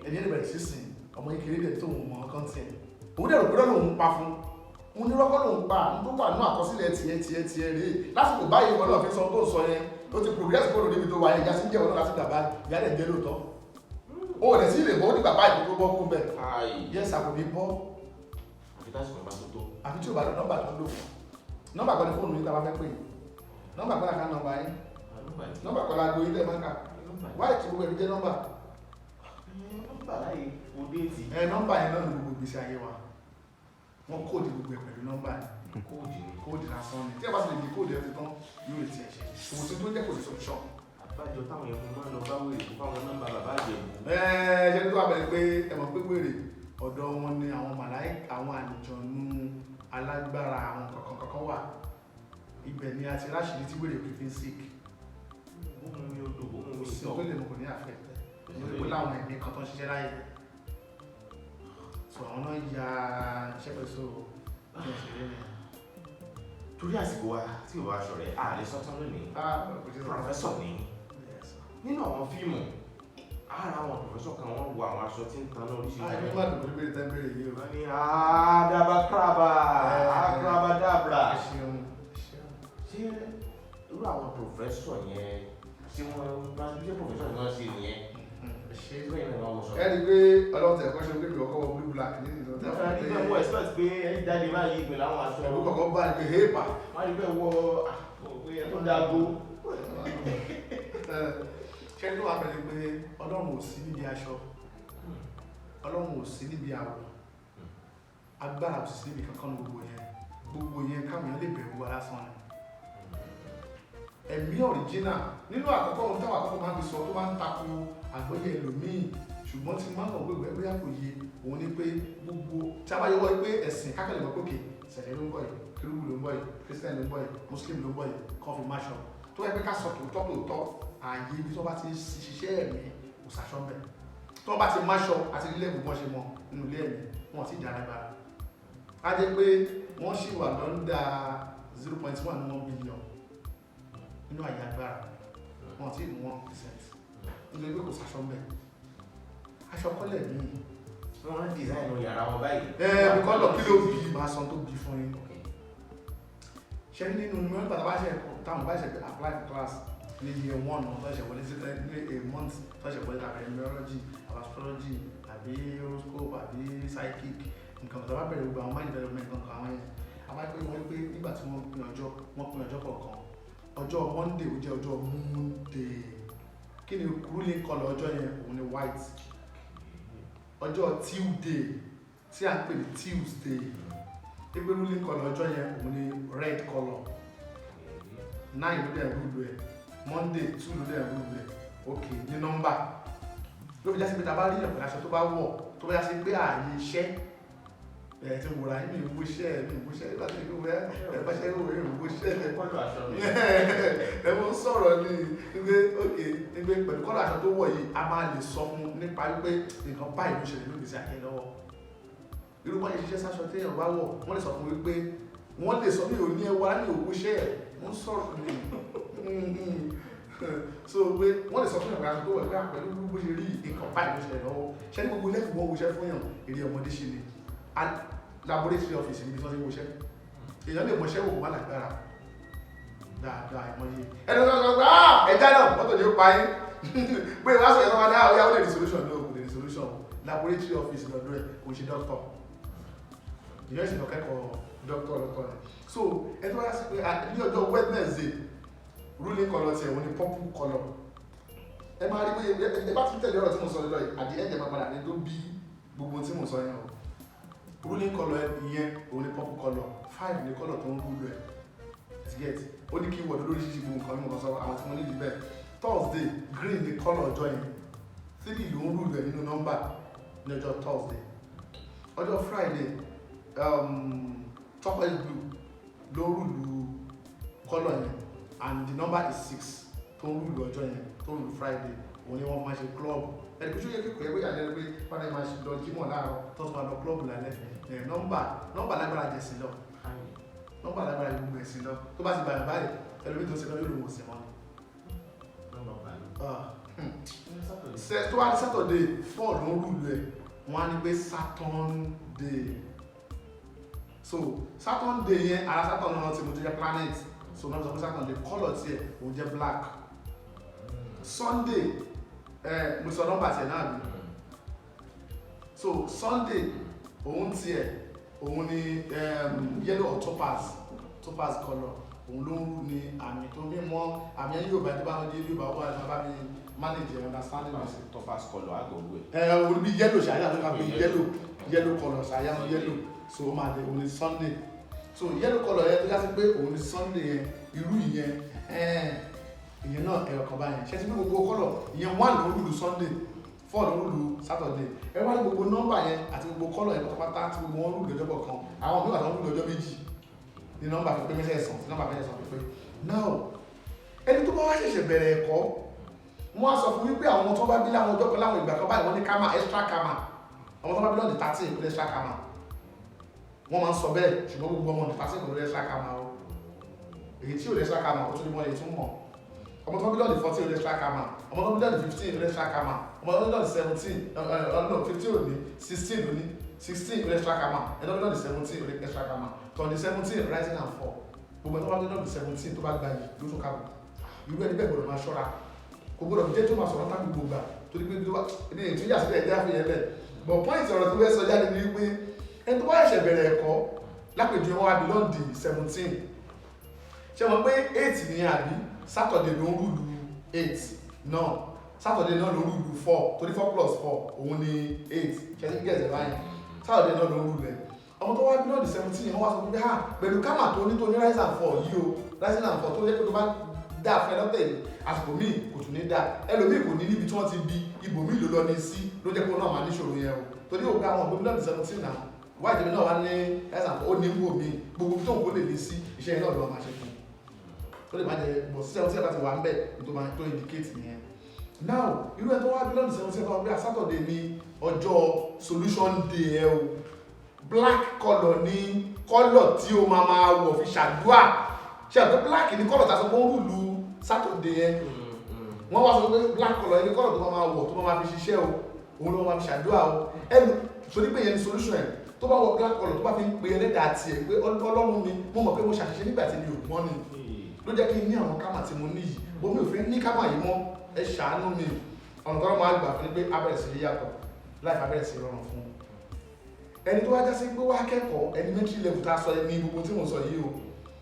ẹni yẹn bẹ̀rẹ̀ sísìn ọmọ kékeré dẹ̀ tó òun mọ̀ ọ́kàn tiẹ̀ òun dẹ̀ rò pé lọ́lọ́run pa fún un ní rọ́kọ́ lòun pa ń tó wà ní àkọsílẹ̀ tiẹ̀ rèé lásìkò báyìí wọn náà fi sọ tó sọ yẹn ó ti progress kó lóde ibi tó wáyé ìyá sí jẹ́ wọn náà láti gbà ìyá dẹ̀ jẹ́ lóòótọ́ ó rẹ̀ sí ilé bọ́ ní bàbá ìlú tó bọ́ kún bẹ́ẹ̀ yẹ́ sàkó ní bọ́ àfi tí ò bá lọ nọ́mbà tó ń lò nọ́mbà kan ní fóònù yìí tá a bá fẹ́ pè nọ́mbà kan láka nọ́mbà yín nọ́mbà kan lágbo yín tẹ́ máa ń kà wáyé tí gbogbo ẹ̀rí jẹ́ nọ́mbà láyé òde ètì nọ́mbà yẹn náà ní gbogbo ìgbésí ayé wa wọ́n kóòdì gbogbo ẹ̀ pẹ̀lú nọ́mbà yẹn kóòdì lásán ni tí ẹ bá sì lè di kóòdì ẹ ti tán yóò lè tiẹ̀ ṣe òun tí tó jẹ́ kò sí solution. àbájọ táwọn èèyàn máa ń lọ bá wèrè fún àwọn nọ́mbà bàbá àjẹmú. ṣe tó wà bẹ̀rẹ̀ pé ẹ mọ̀ pé wèrè ọ̀dọ̀ wọn ni àwọn màláíkà àwọn àlùjọ̀nnú alágbára àwọn kankan wà ibẹ̀ ni a ti ráṣìírí tí wèrè òkè fi ń sick. ó mú mi odò ó mú mi sọ pé lè mọ̀ kò ní àfẹ́ nítorí pé láwọn ẹ̀mí kan tó ń ṣiṣẹ́ láyé sọ àwọn náà ya iṣẹ́ pẹ̀sọ́ ní ẹ̀ṣẹ̀ rẹ̀ torí àsìkò wa tí ò wá aṣọ rẹ̀ a lè sọ́tán lónìí pòfẹ́sọ̀ ní nínú àwọn fíìmù ara àwọn pòfẹ́sọ̀ kan wọ́n wo àwọn aṣọ tí ń tan náà oríṣiríṣi. àìní wà lóko níbi ìtẹ́ bèrè yìí o. wọ́n ní àdàbàkàràbà àkàràbàdàbà. ṣé irú àwọn pòfẹ́sọ̀ yẹn tí wọ́n bá ṣe pòfẹ́sọ̀ ni wọ́n ṣe nìyẹn ṣé bẹ́ẹ̀ ni wọ́n wọ sọ. ẹ rí i pé ọlọ́run tẹ̀ kọ́ṣẹ́ pé ìwọ́kọ́ wọ blue black ní ìlú tẹ̀ wọ́n rí bẹ́ẹ̀ wọ expect pé ẹ jáde báyìí pẹ̀lú àwọn aṣọ. ẹ̀bú kọ̀ọ̀kan bá ní pé héèpà. wọ́n rí bẹ́ẹ̀ wọ pé ẹ tó dáago. ṣé ló wà pẹ̀lú pé ọlọ́run ò sí níbi aṣọ ọlọ́run ò sí níbi àwọ̀ agbára ò sì sí níbi kankan ní gbogbo yẹn káwọn èèyàn lè bẹ̀rù wa lásán ni ẹ̀mí ọ̀ríjínà nínú àkọ́kọ́ ohun táwọn àkọ́kọ́ máa ń fi sọ tó máa ń tako àgbọ́yé ẹlòmíì ṣùgbọ́n tí máa ń kàn pé ìwé bóyá kò yé òun ni pé gbogbo tí a bá yọwọ́ pé ẹ̀sìn kákẹ́lẹ̀ mọ́ pókè sẹ̀lẹ̀ ló ń bọ̀ yìí kérúbù ló ń bọ̀ yìí kírísítẹ́nì ló ń bọ̀ yìí mùsùlùmí ló ń bọ̀ yìí confirmation tó yẹ pé ká sọ tòótọ́ ààyè ibi tó bá ti ṣiṣẹ́ ẹ̀mí kò sàṣọ mẹ́ tó bá ti máṣọ àti ilé ìwé wọn ṣe mọ nínú ilé ẹ̀mí wọn ti dára gbára á jẹ́ pé wọ́n ṣì wà lọ́ndà 0.1 billion nínú àyè agbára wọn ti mú 1% nítorí pé kò sàṣọ mẹ́ aṣọ kọ́lẹ̀ ní wọ́n ń design yàrá wọn báyìí. bí kọ́lọ̀ kí ló bí máa san tó bí fún yín ṣe nínú mẹ́rin bàtà bá ṣe táwọn bá ṣe apply for class ní year 1 náà tó ṣe wọlé sí ní a month tó ṣe wọlé tàbí numerology astrology àbí horoscope àbí psychic nǹkan tó bá bẹ̀rẹ̀ gbogbo àwọn mind development nǹkan àwọn yẹn àbájọ wọ́n pé nígbà tí wọ́n pín ọjọ́ kọ̀ọ̀kan ọjọ́ Monday ó jẹ́ ọjọ́ Monday kí ni ruling colour ọjọ́ yẹn òun ni white ọjọ́ Tuesday tí a ń pè ní Tuesday ebe ruling colour ọjọ́ yẹn òun ni red colour 9 ló dẹ̀ rúlu ẹ̀ Monday 2 ló dẹ̀ rúlu ẹ̀ ok ní nọ́mbà ló fi jásí pé ta bá rí ìyàpẹ̀ aṣọ tó bá wọ̀ tó bá jásí pé ààyè iṣẹ́ ẹ̀ tí wòrà yín mi ìwú iṣẹ́ nígbà tí ìwú ẹ̀ bá ṣe ìwú ìwú iṣẹ́ ẹ̀ mo ń sọ̀rọ̀ ní wípé ok wípé pẹ̀lú kọ́lọ̀ aṣọ tó wọ̀ yìí a máa lè sọ fún nípa wípé nǹkan báyìí ló ṣẹlẹ̀ lóbi sí àkẹ́ lọ́wọ́ irú wọ́n yẹ ṣiṣẹ́ sáṣọ tí èèyàn bá wọ̀ wọ́n lè sọ fún wípé wọ́n lè sọ ní òní ẹwà ní òwú iṣẹ́ ẹ̀ mo ń sọ̀rọ̀ ní so pé wọ́n lè sọ fún ìyàwó tó wẹ̀ pé àpẹẹrẹ gbogbo ṣe rí nǹkan báyìí ló ṣẹlẹ̀ lọ́wọ́ ṣẹ́ ní gbogbo lẹ́fù wọ́n wọṣẹ́ fún yàn èrè ọmọdé ṣe ni laboratory office níbi tí wọ́n ti wọṣẹ́ èèyàn lè mọṣẹ́ wò wọ́n lágbára dáadáa ìmọ̀ye ẹni tó sọ pé ẹja náà mọ́tò ní ó pa yín pé wọ́n á sọ ìyàwó náà ó yá ó lè rí solution náà kò lè rí solution laboratory office lọ́dọ̀ ẹ̀ kò ṣe doctor ìyẹn sì lọ kẹ́kọ̀ọ́ doctor rẹ̀ so ẹni tó wá sí pé ní ọjọ́ Wednesday ruling colour tiẹ̀ wọ́n ní purple colour ẹ máa rí pé ẹ bá tún tẹ̀lé ọ̀rọ̀ tí mo sọ lọ́dọ̀ yìí àdìẹ́ ẹ̀jẹ̀ máa padà ní tó bí gbogbo tí mo sọ yẹn o ruling colour ìyẹn òun ní purple colour 5 ní colour tó ń rúlu ẹ̀ get ó ní kí wọ́n lórí ṣíṣe gbogbo nǹkan mímọ̀ sọ àwọn tí mo ní ìdíbẹ̀ Thursday green ní colour ọjọ́ yẹn 3 ló ń rúlu ẹ̀ nínú nọ́mbà ní ọjọ́ Thursday ọjọ́ Friday turquoise blue ló rúlu colour yẹn and the number is 6 tó ń rúlu ọjọ́ yẹn tó ń rúlu Friday òun ni wọ́n máa ṣe club ẹni kò ṣóyè kíkọ́ ẹgbẹ́ ìyàlẹ́ pé wọ́n á máa ṣe lọ jímọ̀ láàárọ̀ tó ń máa lọ club lálẹ́ nọ́mbà lágbára jẹ̀ sí lọ nọ́mbà lágbára gbogbo ẹ̀sìn lọ tó bá ti bàyàn báyìí ẹlòmí tó ṣe lọ yóò lò wò sí mọ́ tó wá ní Saturday 4 ló ń rúlu ẹ̀ wọ́n á ní pé Saturday so Saturday yẹn ara Saturday náà ti mo tó jẹ́ planet so náà sọ pé Saturday colour tiẹ̀ òun jẹ́ black Sunday mo sọ nọ́mbà tiẹ̀ náà bí so Sunday òun tiẹ̀ òun ni yellow or topaz colour òun ló ń rú ní àmì tó bí mọ́ àmì ẹ̀yìn Yorùbá tó bá ń dé Yorùbá wà ní bàbá mi manage understanding mi. topaz colour àgọ̀wé. òun bí yellow ṣàyà ló ká bí yellow colour ṣàyà yellow so ó máa dé òun ni Sunday so yellow colour yẹn tó já sí pé òun ni Sunday yẹn irú ìyẹn ìyẹn náà ẹ̀rọ kan báyẹn ṣe ti bí gbogbo colour ìyẹn 1 ló ń rúlu Sunday 4 ló ń rúlu Saturday ẹ wá ní gbogbo nọ́mbà yẹn àti gbogbo colour yẹn pátápátá tí gbogbo wọn rúlu ọjọ́ kọ̀ọ̀kan àwọn mìíràn tó ń rúlu ọjọ́ méjì ní nọ́mbà pípé mẹ́sẹ̀sán tí nọ́mbà mẹ́sẹ̀sán pípé now ẹni tó bá wá ṣẹ̀ṣẹ̀ bẹ̀rẹ̀ ẹ̀kọ́ wọ́n á sọ fún wípé àwọn tó bá bí láwọn ọjọ́ kan láwọn ìgbà kan báyìí wọ́n ní karma extra karma àwọn tó bá bí lọ́ọ̀dì 13 ìpínlẹ̀ extra karma wọ́n máa ń sọ bẹ́ẹ̀ ṣùgbọ́n gbogbo ọmọ ọ̀dì 13 ìpínlẹ̀ extra karma o èyí tí ò lè ṣáka mọ̀ ó tún ní wọ́n lè tún mọ̀ ọmọ tó bí lọ́ọ̀dì 14 ò lè ṣáka mọ̀ ọmọ tó bí lọ́ọ̀dì 15 ò lè ṣáka mọ̀ ọmọ tó bí lọ́ọ̀dì 17 no 15 ò ní 16 ò ní 16 ò lè ṣáka mọ̀ ẹni tó bí lọ́ọ̀dì 17 ò lè ṣáka mọ̀ tọ́ni 17 rising and fall gbogbo ẹni tó bá bí lọ́ọ̀dì 17 tó bá gba yìí ló tún kábọ̀ irú ẹni bẹ́ẹ̀ gbọ́dọ̀ máa ṣọ́ra kò gbọ́dọ̀ jẹ́ tó máa sọ̀rọ̀ tá gbogbo gbà torí pé ní ètò ìyá sílẹ̀ ẹ̀dá fìyẹn bẹ́ẹ̀ but point ọ̀rọ̀ tó fẹ́ sọ jáde ní wípé ẹni tó bá ṣẹ̀ṣẹ̀ bẹ̀rẹ̀ ẹ̀kọ́ lápèjì wọn wá bí lọ́ọ̀dì 17 ṣe mọ̀ pé 8 ní àbí Saturday ló ń rúlu 8 náà Saturday náà ló ń rúlu 4 torí 4 plus 4 òun ni 8 ṣe ti gẹ̀ẹ́sẹ̀ báyìí Saturday náà ló ń rúlu ẹ̀ ọmọ tó wá bí lọ́ọ̀dì 17 wọ́n wá sọ pé pẹ̀lú kámà tó ní rise and fall yìí o rising and fall tó yẹ kó tó bá dáa fún ẹ lọ́tẹ̀ yìí àsìkò míì kò tún ní dáa ẹlòmíì kò ní níbi tí wọ́n ti bí ibòmíì ló lọ ní sí ló jẹ́ kó náà máa níṣòro yẹn o torí òkú àwọn òbí lọ́ọ̀dì 17 náà wáyé tèmi náà wá ní rise and fall ó ní wò mí gbogbo tó ń kó lè lè sí iṣẹ́ yẹn náà lọ́wọ́ máa ṣe fún tó lè má jẹ bọ̀ sí 17 láti wà ń bẹ̀ tó indicate nìyẹn now irú ẹ̀ tó wá bí lọ́ọ̀dì 17 náà bí i Saturday ní ọjọ́ solution day ẹ o black colour ní colour tí o máa wọ̀ fi ṣàdúrà ṣe àgbẹ̀ black ní colour tá a sọ pé ó rúlu Saturday ẹ wọ́n wá sọ pé black colour ní colour tó máa wọ̀ tó máa fi ṣiṣẹ́ o òun ló máa fi ṣàdúrà o ẹnu torí pé yẹn ní solution ẹ̀ tó bá wọ black colour tó bá fi ń pe ẹlẹ́dàá tiẹ̀ pé Ọlọ́run mi mo mọ̀ pé mo ṣàṣìṣe nígbà tí mi ò gbọ́n ni ló jẹ́ kí n ní àwọn kámà tí mo ní yìí bó mi ò fẹ́ ní kámà yìí mọ́ ẹ ṣàánú mi ọ̀nà tó máa gbà fún mi pé abẹ́rẹ́ sí yíyàtọ̀ láì abẹ́rẹ́ sí rọrùn fún ẹni tó wá já sí pé wá kẹ́kọ̀ọ́ elementary level tá a sọ ní gbogbo tí mo sọ yìí o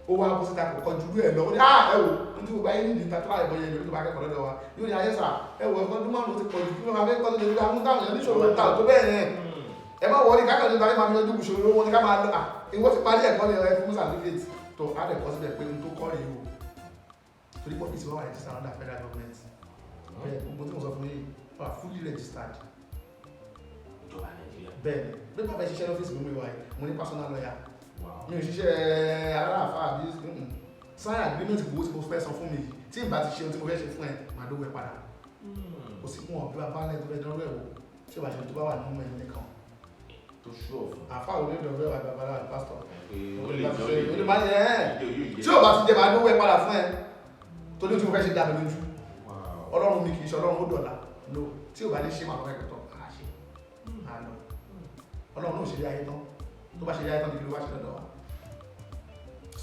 ó wá bó síta kọ̀ọ̀kan jù ẹ̀ lọ ó ní ẹ wò ní tí gbogbo ayé nídìí ta tó láì bọ́ yẹn lórí tó bá kẹ́kọ̀ọ́ lọ́dọ̀ wa yóò ní ayé sà ẹ wò ẹ̀kọ́ ọdún márùn-ún ti pọ̀ jù kí wọ́n máa fẹ́ kọ́ lóde nígbà mú táwọn èèyàn níṣòro ta tó bẹ́ẹ̀ yẹn ẹ má wọlé kákàtà nípa ẹ máa fi yanjú ìṣòro wọn ní ká máa lọ ìwọ ti parí ẹ̀kọ́ ní ẹ fún certificate tó á dẹ̀ kọ́ síbẹ̀ pé n tó kọ́ rèé o torí pé ìṣòro wà registered under federal government gbogbo tí mo sọ fún yìí wà fully registered bẹ́ẹ̀ bí bá fẹ́ ṣiṣẹ́ lọ́fíìsì mímú ìwà yìí mo ní personal lawyer mi ò ṣiṣẹ́ aláàfà àbí sign agreement gbowó tí mo fẹ́ san fún mi tí ìbá ti ṣe ohun tí mo fẹ́ ṣe fún ẹ màá dówó ẹ padà kò sí fún ọ̀bí bá lẹ́yìn tó fẹ́ dánwó ẹ̀wò tí ìbá ṣe tó bá wà nínú ẹ̀ nìkan tó ṣú ọ̀fun àfà òní ìdọ̀wẹ́ wà babalá pásítọ̀ tí ò bá ti jẹ màá dówó ẹ padà fún ẹ tó ní tí mo fẹ́ ṣe dàbí lójú Ọlọ́run mi kì í ṣe Ọlọ́run ó dọ̀la no tí ò bá ní ṣe màá fẹ́ pẹ̀tọ̀ àṣẹ àlọ́ Ọlọ́run náà ṣe rí ayé tán tó bá ṣe rí ayé tán ní kí ló wá ṣe lọ́dọ̀ wa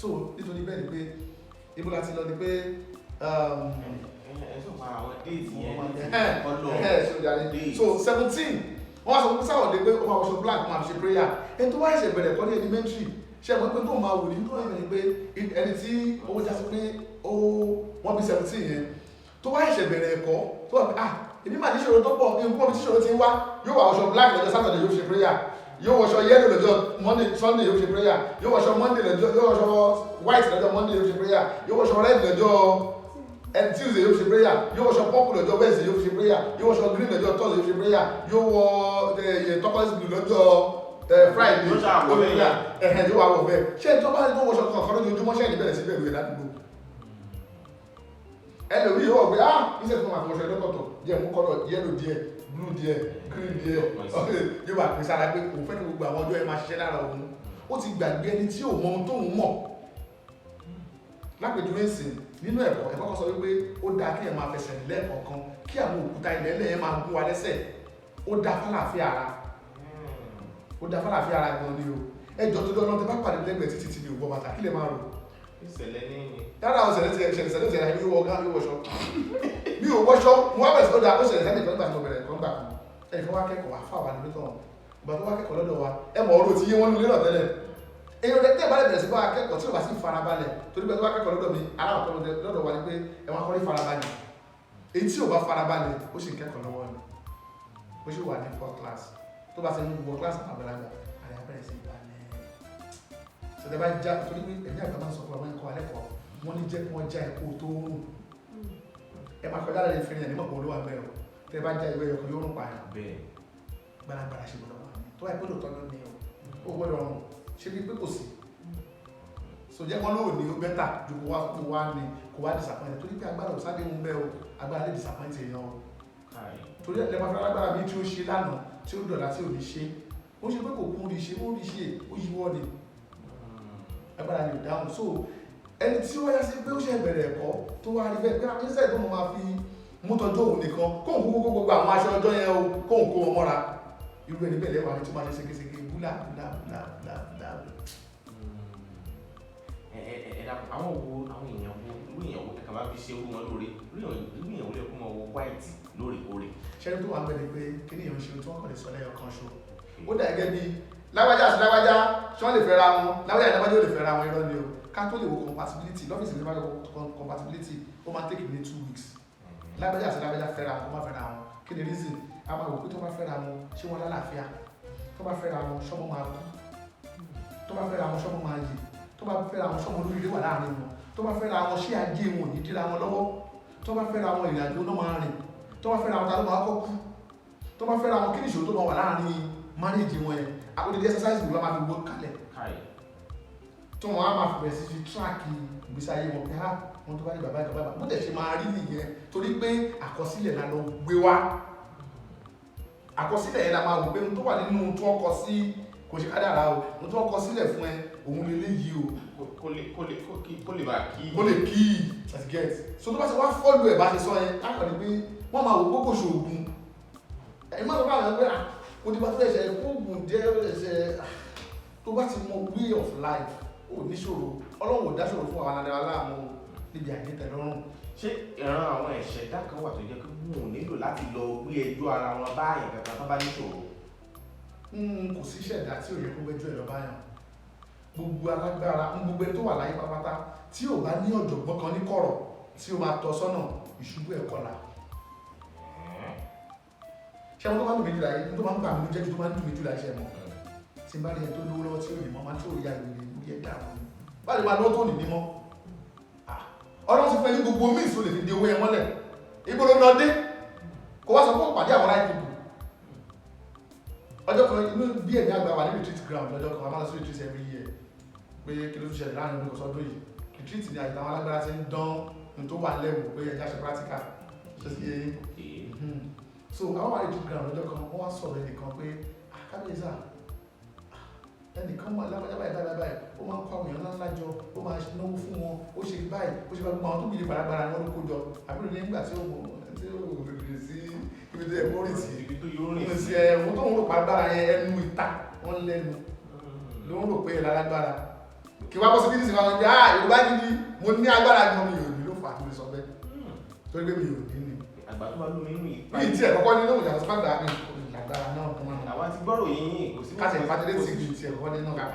so nítorí bẹ́ẹ̀ ni pé ibo láti lọ ni pé so 17 wọ́n wá sọ pé sáwọ̀dé pé ó máa wọṣọ black máa ṣe prayer ẹni tó wá ẹ̀ṣẹ̀ bẹ̀rẹ̀ kọ́ ní elementary ṣe mọ́ pé tó máa wò ní tó ẹ̀mẹ̀ ni pé ẹni tí owó já sí pé wọ́n bí 17 yẹn tó wá ẹ̀ṣẹ̀ bẹ̀rẹ̀ ẹ̀kọ́ tó wà pé èmi máa ní ṣòro tó pọ̀ ní nǹkan tí ṣòro ti ń wá yóò wá wọṣọ black lọ́jọ́ Saturday yóò ṣe prayer yóò wọṣọ yellow lọ́jọ́ Monday Sunday yóò ṣe prayer yóò wọṣọ Monday lọ́jọ́ yóò wọṣọ white lọ́jọ́ Monday yóò ṣe prayer yóò wọṣọ red lọ́jọ́ Tuesday yóò ṣe prayer yóò wọṣọ purple lọ́jọ́ Wednesday yóò ṣe prayer yóò wọṣọ green lọ́jọ́ Thursday yóò ṣe prayer yóò wọ turquoise blue lọ́jọ́ Friday yóò wá wọ̀ bẹ́ẹ̀ ṣé ìjọba tó wọṣọ kankan lójoojúmọ́ ṣẹ́ni bẹ̀rẹ̀ sí bẹ̀rù ẹ̀ ládùúgbò ẹlòmíì yóò wọ̀ pé iṣẹ́ tó máa fọṣọ ẹlọ́kọ̀tọ̀ jẹ́ mú kọ́lọ̀ yellow díẹ̀ blue díẹ̀ green díẹ̀ yóò wà pín sára pé kò fẹ́ kí gbogbo àwọn ọjọ́ ẹ máa ṣiṣẹ́ lára òun ó ti gbàgbé ẹni tí ò mọ ohun tóun mọ̀ lápèjúwe ìsìn nínú ẹ̀kọ́ kan sọ wípé ó dáa kí ẹ máa fẹsẹ̀ lẹ́ẹ̀kọ̀ọ̀kan kí àwọn òkúta ilẹ̀ ẹlẹ́yẹ máa gún wa lẹ́sẹ̀ ó dáa fálàáfíà ara gan ni o ẹjọ́ tó lọ́nà tẹ bá pàdé lẹ́gbẹ̀ẹ́ títí tí mi ò gbọ́ bàtà kí lè máa rò ìṣẹ̀lẹ̀ ní yàrá àwọn ìṣẹ̀lẹ̀ yóò wọ gán yóò wọṣọ mi ò wọṣọ mo wá bẹ̀rẹ̀ sí lọ́dọ̀ àkóṣẹ̀lẹ̀ sẹ́ni kan nígbà tí mo bẹ̀rẹ̀ ẹ̀kọ́ ńgbà kan ẹnìkan wá kẹ́kọ̀ọ́ wá fáwọn àdúgbò tán ìgbà tó wá kẹ́kọ̀ọ́ lọ́dọ̀ wa ẹ mọ̀ ọ̀rọ̀ tí yé wọn lé lọ tẹ́lẹ̀ èèyàn rẹ̀ tẹ́ bá lè bẹ̀rẹ̀ sí bá akẹ́kọ̀ọ́ tí ò bá sì farabalẹ̀ torí pé tó wá kẹ́kọ̀ọ́ lọ́dọ̀ mi aláwọ̀ kan lọ́dọ̀ wa ni pé ẹ wá kọ́ ní farabalẹ̀ èyí tí ò bá farabalẹ̀ ó sì ń kẹ́kọ̀ọ́ lọ́wọ́ ni ó sì wà ní 4th class tó bá ti ní gbogbo class àbàlágbà àrẹ abẹ́rẹ́ sí ìbàlẹ̀ ṣẹ̀dẹ̀ bá já torí pé ẹ̀mí àgbà máa ń sọ fún ọmọ ẹ̀kọ́ alẹ́kọ̀ọ́ wọ́n ní jẹ́ kí wọ́n já ẹ̀kọ́ tó rùn ẹ máa kọjá lẹ́yìn fẹ́rẹ̀ ní mọ̀kàn olówó abẹ́rẹ́ o tẹ́ bá já ìwé ẹ̀kọ́ yóò rùn pààyàn gbàlagbàlà ṣe gbọdọ̀ wà ní tó wáyé pé lóòótọ́ ló ní o ó gbọdọ̀ rùn ṣe bí pé kò sí so jẹ́ kán lóò ní o bẹ́tà ju kó wá ní kó wá disappoint torí pé agbára ò sáde ń bẹ́ o agbára lè disappoint èèyàn o torí ẹ̀ máa fi alágbára mi tí ó ṣe lánàá tí ó dọ̀la tí ò ní ṣe ó ṣe pé kò kún rí ṣe ó rí ṣe ó yíwọ́ ni agbára ni ò dáhùn so ẹni tí ó yá sí pé ó ṣe bẹ̀rẹ̀ ẹ̀kọ́ tó wá rí bẹ́ẹ̀ pé àpínsẹ̀ tó máa fi mú tọjọ́ òun nìkan kóhùn kó gbogbo àwọn aṣọ ọjọ́ yẹn o kóhùn kó wọn mọ́ra irú ẹni bẹ́ẹ̀ lẹ́wà ní tó máa ṣe ségesège búlà búlà búlà búlà búlà. àwọn èèyàn wo ẹ̀ka bá fi ṣe orú wọn lóore irú èèyàn wo lè kó wọn wọ white lóòrèkóòrè. ṣẹ́ni tó wà ń bẹ̀rẹ̀ pé kí ni èèyàn ṣe tí wọ́n kàn lè sọ lẹ́yọ̀ kan ṣo ó dà gẹ́gẹ́ bí lágbájá àti lágbájá ṣé wọ́n lè fẹ́ra wọn lágbájá àti lágbájá ò lè fẹ́ra wọn irọ́ ni o ká tó lè wo compatibility lọ́fíìsì ní lágbájá compatibility ó máa take ní 2 weeks lágbájá àti lágbájá fẹ́ra wọn kó má fẹ́ra wọn kí ni reason a máa wò pé tó bá fẹ́ra wọn ṣé wọn lálàáfíà tó bá fẹ́ra wọn ṣọ́mọ máa kú tó bá fẹ́ra wọn ṣọ́mọ máa yè tó bá fẹ́ra wọn ṣọ́mọ olóríire wà láàrin wọn tó bá fẹ́ra wọn ṣé ajé wọn ò ní dira wọn lọ́wọ́ tó bá fẹ́ra wọn ìrìnàjò náà máa rìn tó bá fẹ́ra wọn ta ló máa kọ́ kú tó bá fẹ́ra wọn kí ni ìṣòro tó máa wà láàrin marriage wọn yẹn àkójọ exercise ìlú wa máa fi wó kalẹ̀ tó wọn á máa bẹ̀rẹ̀ sí fi track ìgbésí ayé wọn pé á wọn tó bá ní bàbá ìjọba bó dẹ̀ ṣe máa rí nìyẹn torí pé àkọsílẹ̀ la lọ gbé wá àkọsílẹ̀ yẹn la máa wò pé ohun tó wà nínú tó ọkọ sí kò ṣe kádàrá o ohun tó ọkọ sílẹ̀ fún ẹ òun lè léyìí o kó lè bá kí kó lè kí as get so tó bá ṣe wá fọ́lù ẹ̀ bá ṣe sọ yẹn á kàn ní pé wọ́n máa wò gbogbo ṣoògùn ẹ̀ má lọ bá àwọn ẹgbẹ́ kò tí bá tó ẹ̀ṣẹ̀ oògùn jẹ́ ẹ̀ṣẹ̀ tó bá ti mọ way of life ò níṣòro ọlọ́run ò dáṣòro fún àwọn aládàá aláàmú níbi àìnítẹ̀lọ́rùn. ṣé ìran àwọn ẹ̀ṣẹ̀dá kan wà tó jẹ́ pé wọn ò nílò láti lọ gbé ẹjọ́ ara wọn báyìí kankan tó bá níṣòro? kò sí ìṣẹ̀dá tí ò yẹ kó gbẹ́jọ́ ẹ̀ lọ báyàn gbogbo alágbára gbogbo ẹni tó wà láyé pátápátá tí ò bá ní ọ̀jọ̀gbọ́n kan ní kọ̀rọ̀ tí ó máa tọ́ sọ́nà ìṣubú ẹ̀ kọlà. ṣé àwọn tó máa ń dùn mí jù láyé tó máa ń gbà mí jẹ́ tó máa ń dùn mí jù láyé ṣe mọ́ tí n bá rí ẹ tó lówó lọ́wọ́ tí ò ní mọ́ máa tí ò yá ìrìn ìlú yẹ dà wọ́n báyìí máa lọ́wọ́ tó ní mímọ́ ọlọ́run ti fẹ́ ní gbogbo míì tó lè fi di owó yẹn mọ́lẹ̀ ibo ló lọ dé kó wá sọ pé ó pàdé àwọn láì dìbò ọjọ́ kan inú bí ẹ̀mí àgbà wà ní retreat ground lọ́jọ́ kan a máa lọ sí retreat every year pé kí ló tún ṣẹlẹ̀ láàrin ọdún kọsọ́dún yìí retreat ni àyíká àwọn alágbára ti ń dán ní tó wà lẹ́wọ̀ pé ẹja ṣe practical ṣe sí eyín so àwọn wà ní retreat ground lọ́jọ́ kan wọ́n wá sọ̀rọ̀ ẹnìkan pé kábíyèsà ẹnìkan wà lágbájá báyìí ó máa ń kó àwọn èèyàn ńlá jọ ó máa náwó fún wọn ó ṣe báyìí ó ṣe bá gbogbo àwọn tó gbìyànjú gbàràgbàrà ni wọ́n ló kó jọ àbúrò ní nígbà tí ó rèé sí ibi tó yẹ kó rìn sí ibi sí ẹ̀wọ̀n tó ń rò pàgbára yẹn ẹnu ìta wọ́n lẹ́nu ló ń rò pé ẹ̀ lálágbára kí wá bọ́ sí bídíìsì wọn pé Yorùbá gidi mo ní agbára gan mi ò ní ló fà á tó lè sọ bẹ́ẹ̀ torí pé mi ò ní ni. àgbà tó bá lómi nínú ìpa ní ìtì ẹ̀kọ́kọ́ ní lóhùn ìyàtọ̀ sọ́gbà mi agbára náà tó máa ń àwọn ti gbọ́rọ̀ yìnyín kò sí káṣẹ̀ ìpàdé ti gbìn tí ẹ̀kọ́ ní náà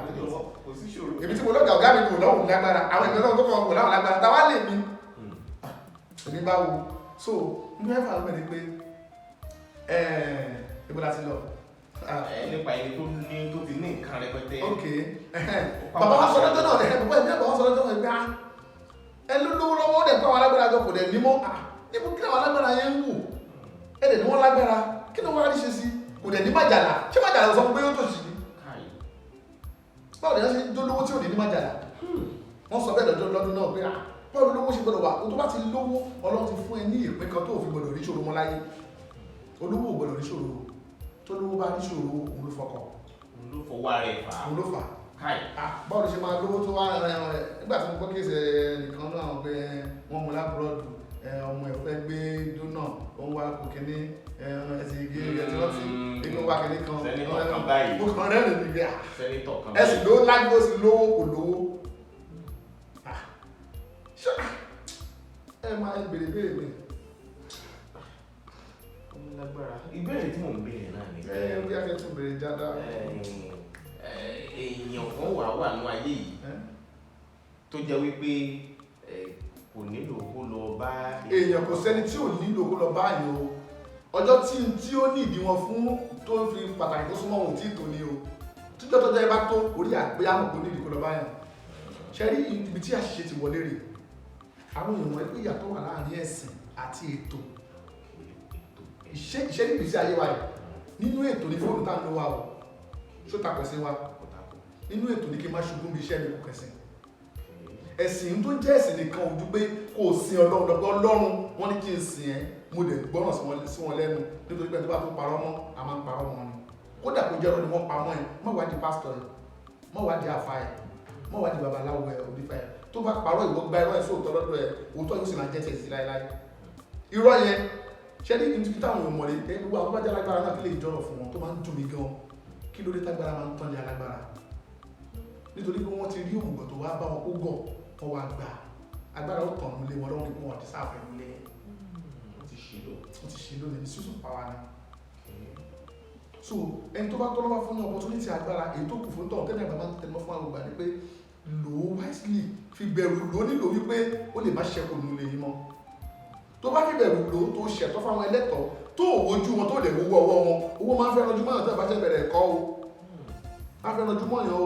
kò sí ṣòro. èmi tí mo lọ́gà ọ̀gá mi kò lọ́hùn lágbára àwọn ènìyàn náà tó kọ́ ọ̀gbọ̀n láwọn lágbára táwa lè mi èmi bá wo so ní ẹ̀fà ló mẹ́rin pé ibo la ti lọ. nípa ẹni tó ti ní nǹkan rẹpẹtẹ. ok bàbá wa sọ lọ́jọ́ náà rẹ̀ bàbá ìbí àbá wa sọ lọ́jọ́ náà pé ẹ ló lówó lọ́wọ́ dẹ̀ pé àwọn alágbára jọ kò dẹ̀ nímọ̀ níbo kí àwọn alágbára yẹn ń wù ẹ dẹ̀ ní wọ́n lágbára kí ni wọ́n á rí ṣe sí kò dẹ̀ ní májàlá ṣé májàlá sọ pé ó tó sí ni báwo ni wọ́n ṣe dólówó tí ò ní májàlá wọ́n sọ bẹ́ẹ̀ lọ́dún náà pé báwo lówó ṣe gbọ́dọ̀ wà tó bá ti lówó Ọlọ́run ti fún ẹ ní ìpín kan tó fi gbọ́dọ̀ rí ṣòro mọ́ láyé olówó ò gbọ́dọ̀ rí ṣòro tó lówó bá rí ṣòro òun ló fọkọ̀ òun ló fọwọ́ rẹ̀ fà á òun ló fà á báwo ló ṣe máa lówó tó wá nígbà tí mo gbọ́ kéèsì nìkan náà pé wọ́n mú lábúrọ́dù ọmọ ẹ̀fẹ́ gbé dóná òun wá kò kíní ẹ̀sìn igi ẹ̀tí lọ́tí inú wá kíní kan sẹ́nitọ̀ kan báyìí mo kàn rẹ́rìn níbi sẹ́nitọ̀ kan ẹ̀sìn ló lágbó sí lówó kò lówó ẹ máa béèrè béèrè mi. lágbára ìbéèrè tí mò ń béèrè náà ni. bí a fẹ́ tún béèrè dáadáa. èèyàn kan wà nú ayé yìí tó jẹ́ wípé kò nílò kó lọ bá. èèyàn kò sẹ́ni tí ò nílò kó lọ bá yìí o ọjọ́ tí ó ní ìdíwọ̀n fún tó fi pàtàkì tó súnmọ́ òun tí ì tó ní o tíjọ́ tọ́jọ́ ẹ bá tó orí àgbéyàmọ̀ kò nílò kó lọ bá yàn ṣe rí ibi tí àṣìṣe ti wọlé rè àwọn èèyàn ẹgbẹ́ ìyàtọ̀ wà láàrin ẹ̀sìn àti ètò ìṣe ní ìgbésí ayé wa yìí nínú ètò ní fóònù tá à ń lo wa o ṣó ta pẹ̀sìn wa nínú ètò ní kí n má ṣubú bí iṣẹ́ mi kò kẹsìn ẹ̀sìn tó jẹ́ ẹ̀sìn nìkan ojú pé kò sin Ọlọ́run wọ́n ní kí n sìn ẹ́ mo dẹ̀ gbọ́ràn sí wọn lẹ́nu nítorí pé tó bá tó parọ́ mọ́ a máa ń parọ́ mọ́ ni kódà kó jẹ́ ọ̀rọ̀ ni wọ́n pa mọ́ ẹ̀ má wádìí pásítọ̀ ẹ̀ má wádìí àfa ẹ̀ má wádìí babaláwo ẹ̀ òdìfà ẹ̀ tó bá parọ́ ìwọ gba irọ́ ẹ̀ sóòótọ́ lọ́dọ̀ ẹ̀ òótọ́ yóò sì máa jẹ́ tiẹ̀ sí láéláé irọ́ yẹn ṣé ní nítorí táwọn èèyàn mọ̀lẹ́ ẹ gbogbo àwọn bájá alágbára náà kí lè jọ̀rọ̀ fún wọn tó máa ń dùn mí gan kí ló dé tágbára máa ń tán ní alágbára nítorí pé wọ́n ti rí òmùgọ̀ tó wá bá wọn kó gọ̀ wọ́n wá gbà agbára ó tàn nílé wọn lọ́wọ́ ní wọn àti sáàfẹ́ nílé ó ti ṣe lò ní sísù pàwá ni so ẹni tó bá tọ́ lọ́wọ́ fún ní opportunity agbára èyí tó kù fún tọ̀ tẹ́lẹ̀ bàbá tẹ̀lé fún àwọn ògbà ni pé lò ó wisely fi bẹ̀rù lò ó nílò wípé ó lè má ṣẹ́kù nílé yìí mọ́ tó bá fi bẹ̀rù lò ó tó ṣẹ̀tọ́ fáwọn ẹlẹ́tọ̀ọ́ tó ojú wọn tó lè wọ́wọ́ ọwọ́ wọn owó máa ń fẹ́ ranjú mọ́yàn tó bá ṣe bẹ̀rẹ̀ ẹ̀kọ́ o máa fẹ́ ranjú mọ́yàn o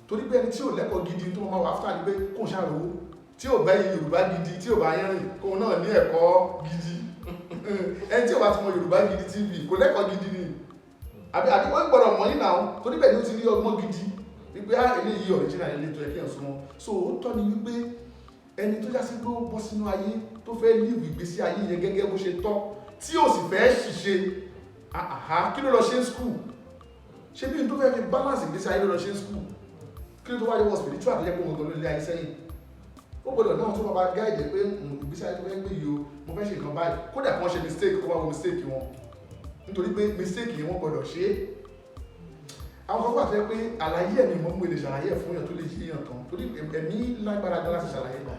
torí pé ẹni tí ò lẹ́kọ̀ọ́ gidi tó máa wà áfítà ni pé kò ń ṣàròwó tí ò bá Yorùbá gidi tí ò bá yẹ́rìn kóun náà ní ẹ̀kọ́ gidi ẹni tí ò bá ti mọ Yorùbá gidi TV kò lẹ́kọ̀ọ́ gidi ni àbí wọ́n gbọ́dọ̀ mọ̀ yín náà torí bẹ́ẹ̀ ni ó ti rí ọgbọ́n gidi wípé eléyìí original ilé tó yẹ kí ẹ̀ súnmọ́ so ó tọ́ ni wípé ẹni tó jásí pé ó bọ́ sínú ayé tó fẹ́ live ìgbésí ayé yẹn gẹ́gẹ́ bó ṣe tọ́ tí ò sì fẹ́ ṣiṣẹ́ kí ló lọ ṣe ń school ṣé bí n tó fẹ́ fi balance ìgbésí ayé ló lọ ṣe ń school kí ló tó wáyé wọ spiritual àti ẹgbẹ́ ògùn lórí ayé sẹ́yìn ó gbọ́dọ̀ náà tó bá bá gáìdì pé ìgbésí ayé tó fẹ́ gbé yìí o mo fẹ́ ṣe nǹkan báyìí kódà kí wọ́n ṣe mistake kó wá wo mistake wọn nítorí pé mistake yẹn wọ́n gbọ́dọ̀ ṣe é àwọn kan wà tó yẹ pé àlàyé ẹ̀mí mọ́ mo lè ṣàlàyé ẹ̀ fún èèyàn tó lè ṣe èèyàn tán torí ẹ̀mí lágbára gan láti ṣàlàyé gbà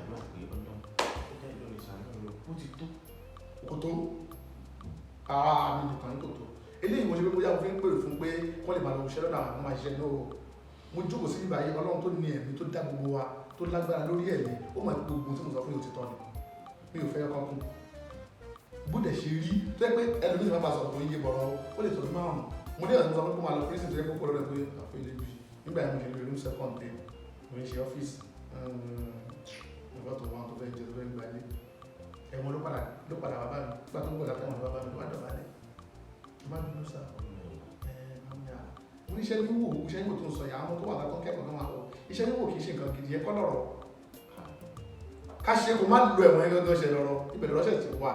kò tó mi nìkan ní kò tó eléyìí mo ṣe pé bóyá mo fi ń pèrè fún pé kọ́ lè máa lọ ṣẹ́ lọ́dọ̀ àwọn ọmọ ìṣẹ́ náà mo jókòó sí ibà yìí Ọlọ́run tó ní ẹ̀mí tó dá gbogbo wa tó lágbára lórí ẹ̀mí ó mọ̀ gbogbo tí mo sọ fún yóò ti tọ́ ni mi ò fẹ́ ọkọ̀ kún bódẹ̀ ṣe rí tó yẹ pé ẹlòmíì máa bá sọ̀rọ̀ tó yé bọ̀rọ̀ ó lè tọ́jú márùn-ún mo dé ọ̀sán sọ pé kó máa lọ prison tó yẹ kó kó lọ́dọ̀ pé àfẹ́ ilé bí nígbà yẹn mo ṣe lè room second day mo ń ṣe ọ́fíìsì ìgbà tó wọn tó fẹ́ jẹ tó fẹ́ gbalé ẹ̀wọ̀n ló padà bàbá mi nígbà tó ń gbọ́dọ̀ tẹ̀wọ̀n bàbá mi tó wá dọ̀bálẹ̀ tó bá dúró sá mo ní iṣẹ́ wíwò tó ń sọ yà àwọn tó wà látọ̀ kẹ́kọ̀ọ́ náà wà wọ iṣẹ́ wíwò kì í ṣe nǹkan gidi ẹ̀kọ́ lọ̀rọ̀ ká ṣe kó má lo ẹ̀wọ̀n ẹgbẹ́ gan ṣe lọ́rọ̀ ìbẹ̀rẹ̀ rọ́ṣẹ̀ ti wà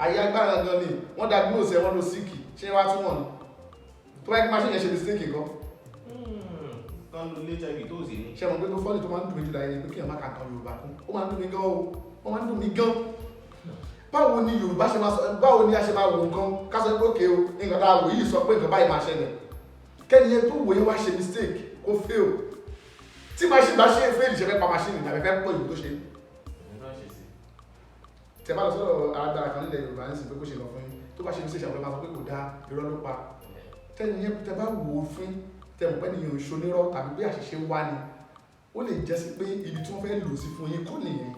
ayé agbára gan ni wọ́n dá gbóò sẹ́ wọ́n lọ síkì ṣé wá tún wọ̀n tó bá yẹ kí máa ṣe yẹn ṣe mistake gan. tán ló lé jẹ́bi tó sì ní. ṣé mo gbé tó fọ́ọ̀lì tó máa ń dùn mí jùlọ ayé ni pé kí ẹ̀ má kà kan Yorùbá kún ó máa ń dùn mí gan o ó máa ń dùn mí gan. báwo ni Yorùbá ṣe máa sọ báwo ni a ṣe máa wò nǹkan ká sọ pé òkè o nǹkan tá a wò yìí sọ pé nǹkan báyìí máa ṣẹlẹ̀ kẹ́ni yẹn tó wòye wá ṣe mistake kó fail tí machine bá ṣe fail ṣe fẹ́ pa machine tàbí fẹ́ pọ̀ ìlú tó ṣe. tẹ bá lọ sọ́dọ̀ agbára kan nílẹ̀ Yorùbá ní sìn pé kó ṣe lọ fún yín tó bá ṣe mistake ṣàpẹ́ máa sọ pé kò dá irọ́ ló pa tẹ́ni yẹn tẹ bá wò ó fún tẹ mọ̀ pé nìyẹn ṣonírọ́ tàbí bí àṣìṣe wá ni ó lè jẹ́ sí pé ibi tí wọ́n fẹ́ lò sí fún yín kọ́ nìyẹn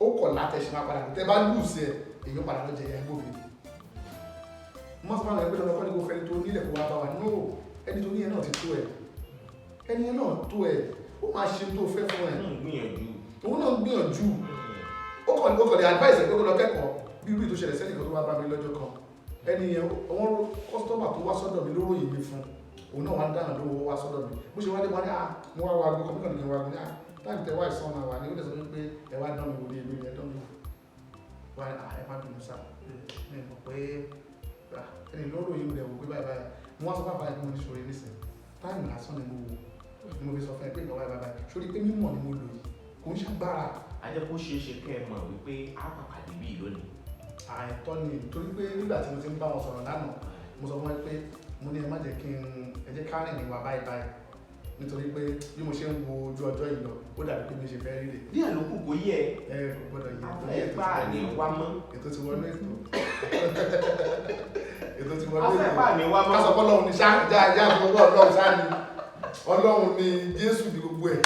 ó kọ̀ látẹ̀ṣe máa padà tẹ bá lù sí ẹ èyí padà lọ jẹ ẹgbẹ́ òfin mọ́sán máa ń gbé lọ́kọ́ ní kò fẹ́ni tó nílẹ̀ kó wá bá wa no ẹni tó ní ẹ náà ti tó ẹ ẹni ẹ náà tó ẹ ó máa ṣe tó fẹ́ fún ẹ òun náà gbìyànjú ó kọ̀ lè advice ẹ̀ pé kó lọ kẹ́kọ̀ọ́ bí irú ètò ìṣẹ̀lẹ̀ sẹ́nìkan tó wá bá mi lọ́jọ́ kan ẹni yẹn àwọn kọ́sítọ́mà tó wá sọ́dọ̀ mi lóró yìí mi fún òun náà wá ń dáná lówó wá sọ́dọ̀ mi bó ṣe wá dé wọn ní mo wá wa gbọ́ kọ́míkàn ní wa ní táìmù tẹ wá ìsọ́nà wa ní ó lè sọ pé ẹ wá dán mi wò ní èmi ẹ dán mi wò wá ẹ má bínú sá mi mọ̀ pé ẹni lóró yìí mo lè wò pé báyìí báyìí mo wá sọ fún àbáyé mo ní ṣòro nísìn táìmù lásán ni mo wò ni mo fi sọ fún ẹ pé ìgbà báyìí báyìí ṣòro pé mímọ̀ ni mo lò yìí kò ń ṣàgbára. ajẹ́ kó ṣeé ṣe kẹ́ ẹ mọ̀ wípé á pàpàdé bíi lónìí. àìtọ́ ni torí pé nígbà tí mo ti ń bá wọn sọ̀rọ̀ lánàá mo sọ fún ẹ pé mo ní ẹ má jẹ́ kí n ẹ jẹ́ ká rìn níwà báyìí báyìí nítorí pé bí mo ṣe ń wo ojú ọjọ́ yìí lọ ó dàbí pé mi ṣe fẹ́ rí rè. bí àlòkù kò yẹ ẹ kò gbọdọ̀ yẹ afẹ́fà ni wá mọ́. ètò ti wọlé ètò ètò ti wọlé ètò afẹ́fà ni wá mọ́. kásọ̀ Ọlọ́run ní ṣáàjà ìyá àgbọ̀gbọ̀ Ọlọ́run ṣáàni Ọlọ́run ní Jésù ní gbogbo ẹ̀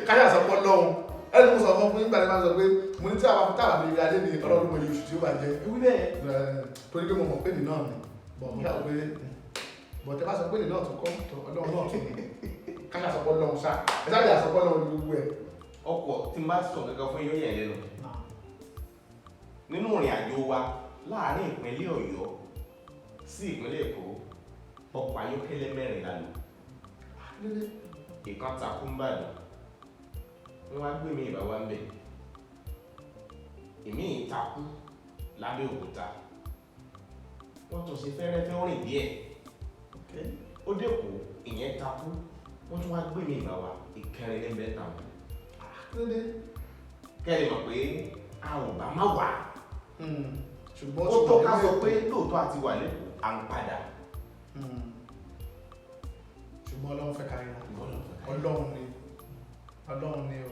káyà sọ pé Ọlọ́run ẹni mo sọ fún yín gbàdé máa sọ pé mo ní tí àwọn táwọn àmì ìrìn adé ni Ọlọ́run mọ̀ ní oṣù tí ó bá jẹ́ ewu bẹ́ẹ̀ torí pé mo mọ̀ pé nìyàn ni bọ̀ mo yàgò pé bọ̀tẹ́ bá sọ pé nìyàn tó kọ́ Ọlọ́run náà tún káyà sọ pé Ọlọ́run ṣá ẹ sábà yà sọ pé Ọlọ́run ní gbogbo ẹ̀. ọkọ̀ tí n bá sọ kankan fún yóò yẹ lẹ́nu nínú ìrìn àjò wa láàárín ìpínlẹ̀ Ọ̀yọ́ sí ìpínlẹ̀ Èkó ọkọ̀ ayọ́kẹ́lẹ́ mẹ́rin la lò ìkan takú ń bàdàn wọ́n wá gbé mi ìbáwá ń bẹ̀ ìmí ìtakú lábẹ́ òkúta wọ́n tún ṣe fẹ́rẹ́fẹ́ rìn díẹ̀ ó dẹ́kun ìyẹn takú wọ́n tún wá gbé mi ìgbà wa ìkẹrin ní mẹ́ta wọn. Lóde. Kẹ́lẹ́ mọ̀ pé a ò bá má wà. Ṣùgbọ́n ó tó ká sọ pé lóòótọ́ àti wà lẹ́kọ̀ọ́ à ń padà. Ṣùgbọ́n Ọlọ́run fẹ́ kárí wọn. Ọlọ́run ni o.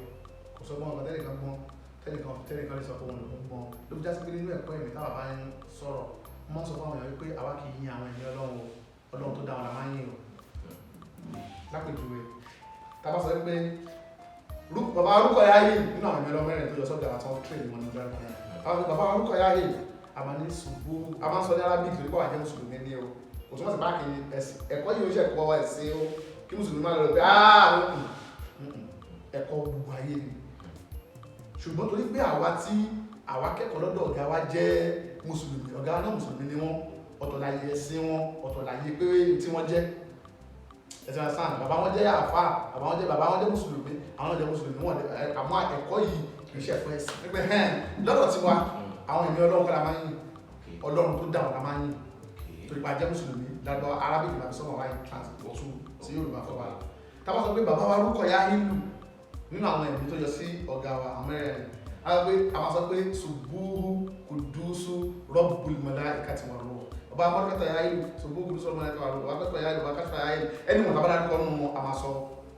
Kò sọ gbọ́n ọ̀gá tẹ́lẹ̀kan gbọ́n tẹ́lẹ̀kan lè sọ fún wọn lòún gbọ́n. Ló fi já sí pé nínú ẹ̀kọ́ ẹ̀mí táwa bá ń sọ̀rọ̀, wọ́n máa ń sọ fún àwọn èèyàn wípé àwa kì í yin àwọn ẹ̀mí Ọlọ́run tó dá wọn la máa ń yìn o. Lápèjúwe, tá a bá sọ pé bàbá arúkọ yá yìí nínú àwọn ẹ̀mí Ọlọ́run mẹ́rin tó yọ sọ́dọ̀ àtàwọn tírèdì wọn ní ìgbà kan yẹn. Bàbá arúkọ yá yìí àmà ní ṣubú a máa ń sọ ní Arabic torí pé wà jẹ́ mùsùlùmí ní o. Kò túmọ̀ sí báàkì ẹ̀kọ́ yìí ó ṣe ẹ̀kọ́ ẹ̀sìn o kí mùsùlùmí máa lọ pé ẹ̀kọ́ gbogbo ayé ni. Ṣùgbọ́n torí pé àwa kẹ́kọ̀ọ́ lọ́dọ̀ ọ̀gá wa jẹ́ mùsùlùmí, ọ̀gá náà mùsùlùmí ni wọ́n, ọ̀tọ̀ láyé ẹ̀sìn wọn, ọ̀tọ̀ láyé pé tí wọ́n jẹ́. Ẹ̀sìn àṣàn bàbá wọn jẹ́ àfà, bàbá wọn jẹ́ mùsùlùmí, àwọn jẹ́ mùsùlùmí wọn àmọ́ ẹ̀kọ́ yìí kì í ṣe ẹ̀kọ́ ẹ̀sìn. Pé lọ́dọ̀ tiwa àwọn ẹ̀mí Ọlọ́run kọ́ la máa ń yìn, Ọlọ́run tó dá wọn la máa ń yìn. Torí pa jẹ́ mùsùlùmí lágbọ́ Arabic làbí sọ́mọ̀ wáyé translate sí Yorùbá fọ́ wa. Tá bá sọ pé bàbá wa rúkọ yá Hindu nínú àwọn ẹ̀mí tó yọ sí ọ̀gá wa Amẹ́rẹ̀ a máa sọ pé Subuhu Kudusu Rabbul Malaikati war Ruh. Ọba amọ́dúnkẹ́tà yá Hindu Subuhu Kudusu Rabbul Malaikati war Ruh. Ọba akẹ́kọ̀ọ́ yá Hindu, ọba akẹ́kọ̀ọ́ yá Hindu. Ẹni wọn tàbí dákọ̀ nínú a máa sọ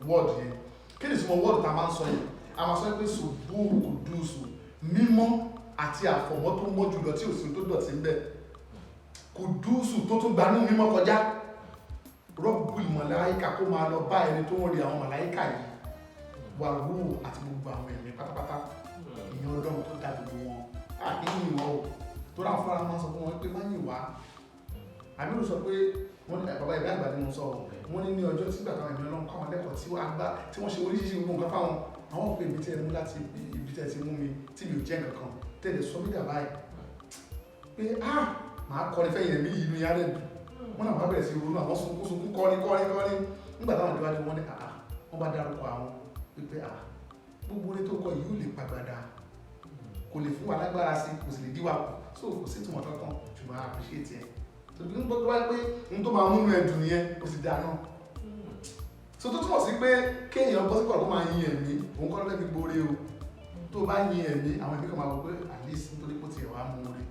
wọ́ọ̀dù yẹn. Kí ni ìsúnmọ́ wọ́ọ̀dù tá a máa ń sọ yẹn? A máa sọ pé Subuhu Kudusu mímọ́ àti àfọ̀mọ́ tó mọ́ jùlọ tí òsì tó dọ̀tí ń bẹ. Kudusu tó tún gbanú mímọ́ kọjá. Rabbul Malaika kó máa lọ bá ẹni tó ń rí àwọn màláíkà yìí wà Ruh àti gbogbo àwọn ẹ̀mí pátápátá ìyẹn Ọlọ́run tó dá gbogbo wọn àkíyìn ìwọ o tó rà fúnra máa sọ fún wọn pé má yìn wá. Àmírù sọ pé wọ́n ní bàbá ìbí àgbà ni mo sọ wọ́n ní ọjọ́ tí gbàgbọ́ ẹ̀mí Ọlọ́run kọ́ àwọn lẹ́kọ̀ọ́ tí wọ́n ṣe oríṣiríṣi gbogbo nǹkan fáwọn àwọn òpin ibi tí ẹ mú láti ibi tí ẹ ti mú mi tí mi ò jẹ́ nǹkan kan tẹ̀lé sọ mí dàbá yìí pé màá kọrin fẹ́ yẹn mí yìí inú yàrá ẹ̀dùn wọ́n náà wọ́n bẹ̀rẹ̀ sí ronú àwọn sunkún kọrin nígbà táwọn ìdíwájú wọn ní wọ́n bá dárúkọ àwọn wípé gbogbo orí tó kọ yìí ó lè pàgbàdà kò lè fún wa lágbára sí kò sì lè díwà kù so kò sí ìtumọ̀ kankan ṣùgbọ́n appreciate ẹ̀ tòbí ń gbọ́dọ̀ wáyé pé n tó máa múnú ẹ̀dùn yẹn kò sì dáa náà so tó túmọ̀ sí pé kéèyàn bọ́ sí kọ̀ọ̀kan máa yin ẹ̀mí òun kọ́ lọ́fẹ́ fi gbóore o tó bá yin ẹ̀mí àwọn ẹ̀mí kan máa wọ pé at least nítorí pé ó ti ẹ̀wà mú oore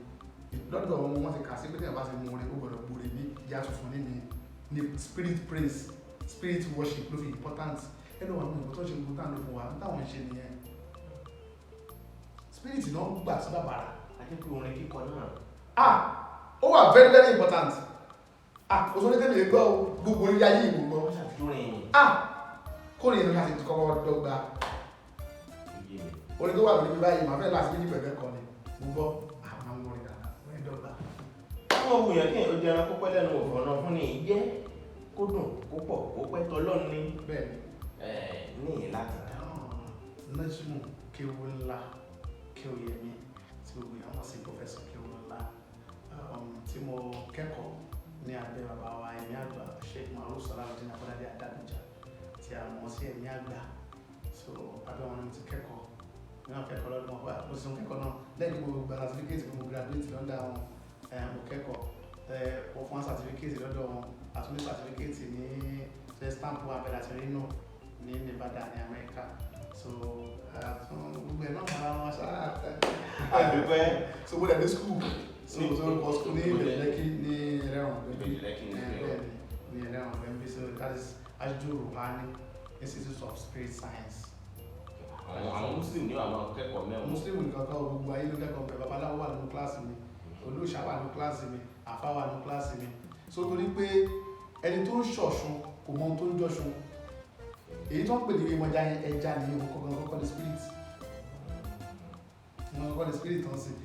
lọ́dọ̀ wọn ti kà sí pé tí ẹ̀ bá ti mú oore ó gbọ́dọ̀ gbóore ní ìyá tuntun ní spirit praise spirit worship ló fi important ẹnu àwọn ìbò tó ṣe gbogbo táwọn ló fún wa táwọn ń ṣe nìyẹn spirit náà gbà sí bàbàrà akẹ́kọ̀ọ́ orin kíkọ náà ó wà very very important òṣèré tẹ́lẹ̀ gbọ́ gbogbo orí ayé ìbò gbọ́ kó ní ìrìn láti kọ́kọ́ dọ́gba orin tó wà lórí báyìí màá fẹ́ láti méjì pẹ̀lẹ́ kan ni gbogbo àwọn ọmọ orin dáadáa wọ́n dọ́gba. àwọn òwúyàn kí ojú ẹran kópẹ́ lẹ́nu ọ̀fọ̀ náà fún ní ìjẹ́ kó dùn kó pọ̀ kó pẹ́ tọ́lọ́run ní bẹ́ẹ̀ ní láti dá. Nẹ́sùmù kéwú ńlá kéwú yẹmí tí gbogbo ìyàwó sí pọfẹ́sọ̀ kéwú ńlá tí mo kẹ́kọ̀ọ́ ní abẹ́ bàbá wa ẹ̀mí àgbà Sheikh Maru Salahuddin Akudaya Adágúnjà tí a mọ̀ sí ẹ̀mí àgbà so abẹ́ wọn ni mo ti kẹ́kọ̀ọ́ ní wọn kẹ́kọ̀ọ́ lọ́dún wọn mo sì ń kẹ́kọ̀ọ́ náà lẹ́yìn gbogbo gba certificate mo graduate lọ́dọ̀ wọn mo kẹ́kọ̀ọ́ wọ́n fún certificate lọ́dọ̀ wọn àtúndì certificate ní stamp abẹ́lẹ̀ àti rínú ní Nevada ní Amẹ́ríkà so gbogbo ẹ̀ náà máa wọn sára àdúgbẹ́ so mo dẹ̀ dé school so kọ́ school ní Ìbẹ̀lẹ́kì ní ẹlẹ́rùn ní ẹlẹ́rùn bẹ́ẹ̀ so that is Alujoonu Institute of Spirit Science. àwọn Muslim ní àwọn akẹ́kọ̀ọ́ mẹ́wọ̀n. Muslim nìkan kan gbogbo ayé ló kẹ́kọ̀ọ́ bẹ́ẹ̀ babaláwo wà nínú kíláàsì mi olóòṣà wà nínú kíláàsì mi àfá wà nínú kíláàsì mi so torí pé ẹni tó ń ṣọ̀ṣun kò mọ ohun tó ń jọ́ṣun èyí tó ń pè ní ìmọ̀já ẹja ní kọ́kọ́ the spirit kọ́kọ́ the spirit tó ń sìn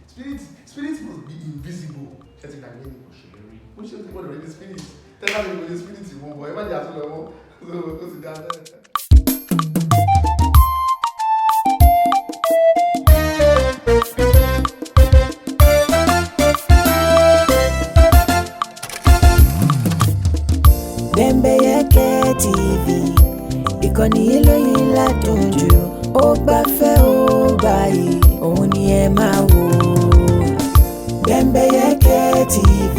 spirit must be invisible ṣẹ́tì gbàgbé ní òṣèré ó ṣe ti gbọ́dọ̀ rí the spirit tẹ́lá ní ìwé spirit wọn bọ̀ ẹ má jẹ́ àtúnlọ̀ wọn ó sì dá bẹ́ẹ̀. Bembeyeke TV ìkànnì eléyìí ládùn jù ó gbafẹ́ ó gbààyè òun ni ẹ máa wò. Bembeyeke TV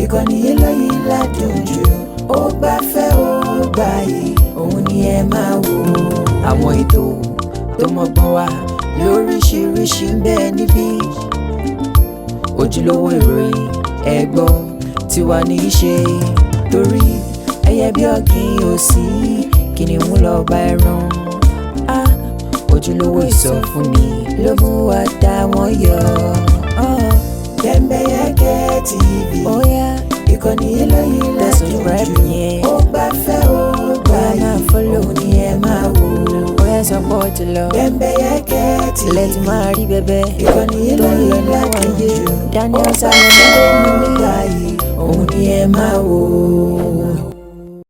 ìkànnì eléyìí ládùn jù ó gbafẹ́ ó gbààyè òun ni ẹ máa wò. Àwọn ètò tó mọ́gbọ́n wá lóríṣiríṣi ń bẹ níbí. Ojúlówó ìròyìn ẹ gbọ́ tiwa ní í ṣe. Torí ẹyẹ bí ọ̀gìn ò sí, kìnìún lọ bá ẹran. Ojúlówó ìsọfúnni ló mú wa dá wọn yọ. Bembeyeke TV, ìkànnì eléyìí lẹ́sùn jù. Ó gbafẹ́ ó gbayì, òun ni ẹ máa wò. Support to love. Bembeyeke TV, let máa rí bẹ́bẹ́. Ìkànnì eléyìí lẹ́sùn jù. Daniel Salomon, òun ni ẹ máa wò.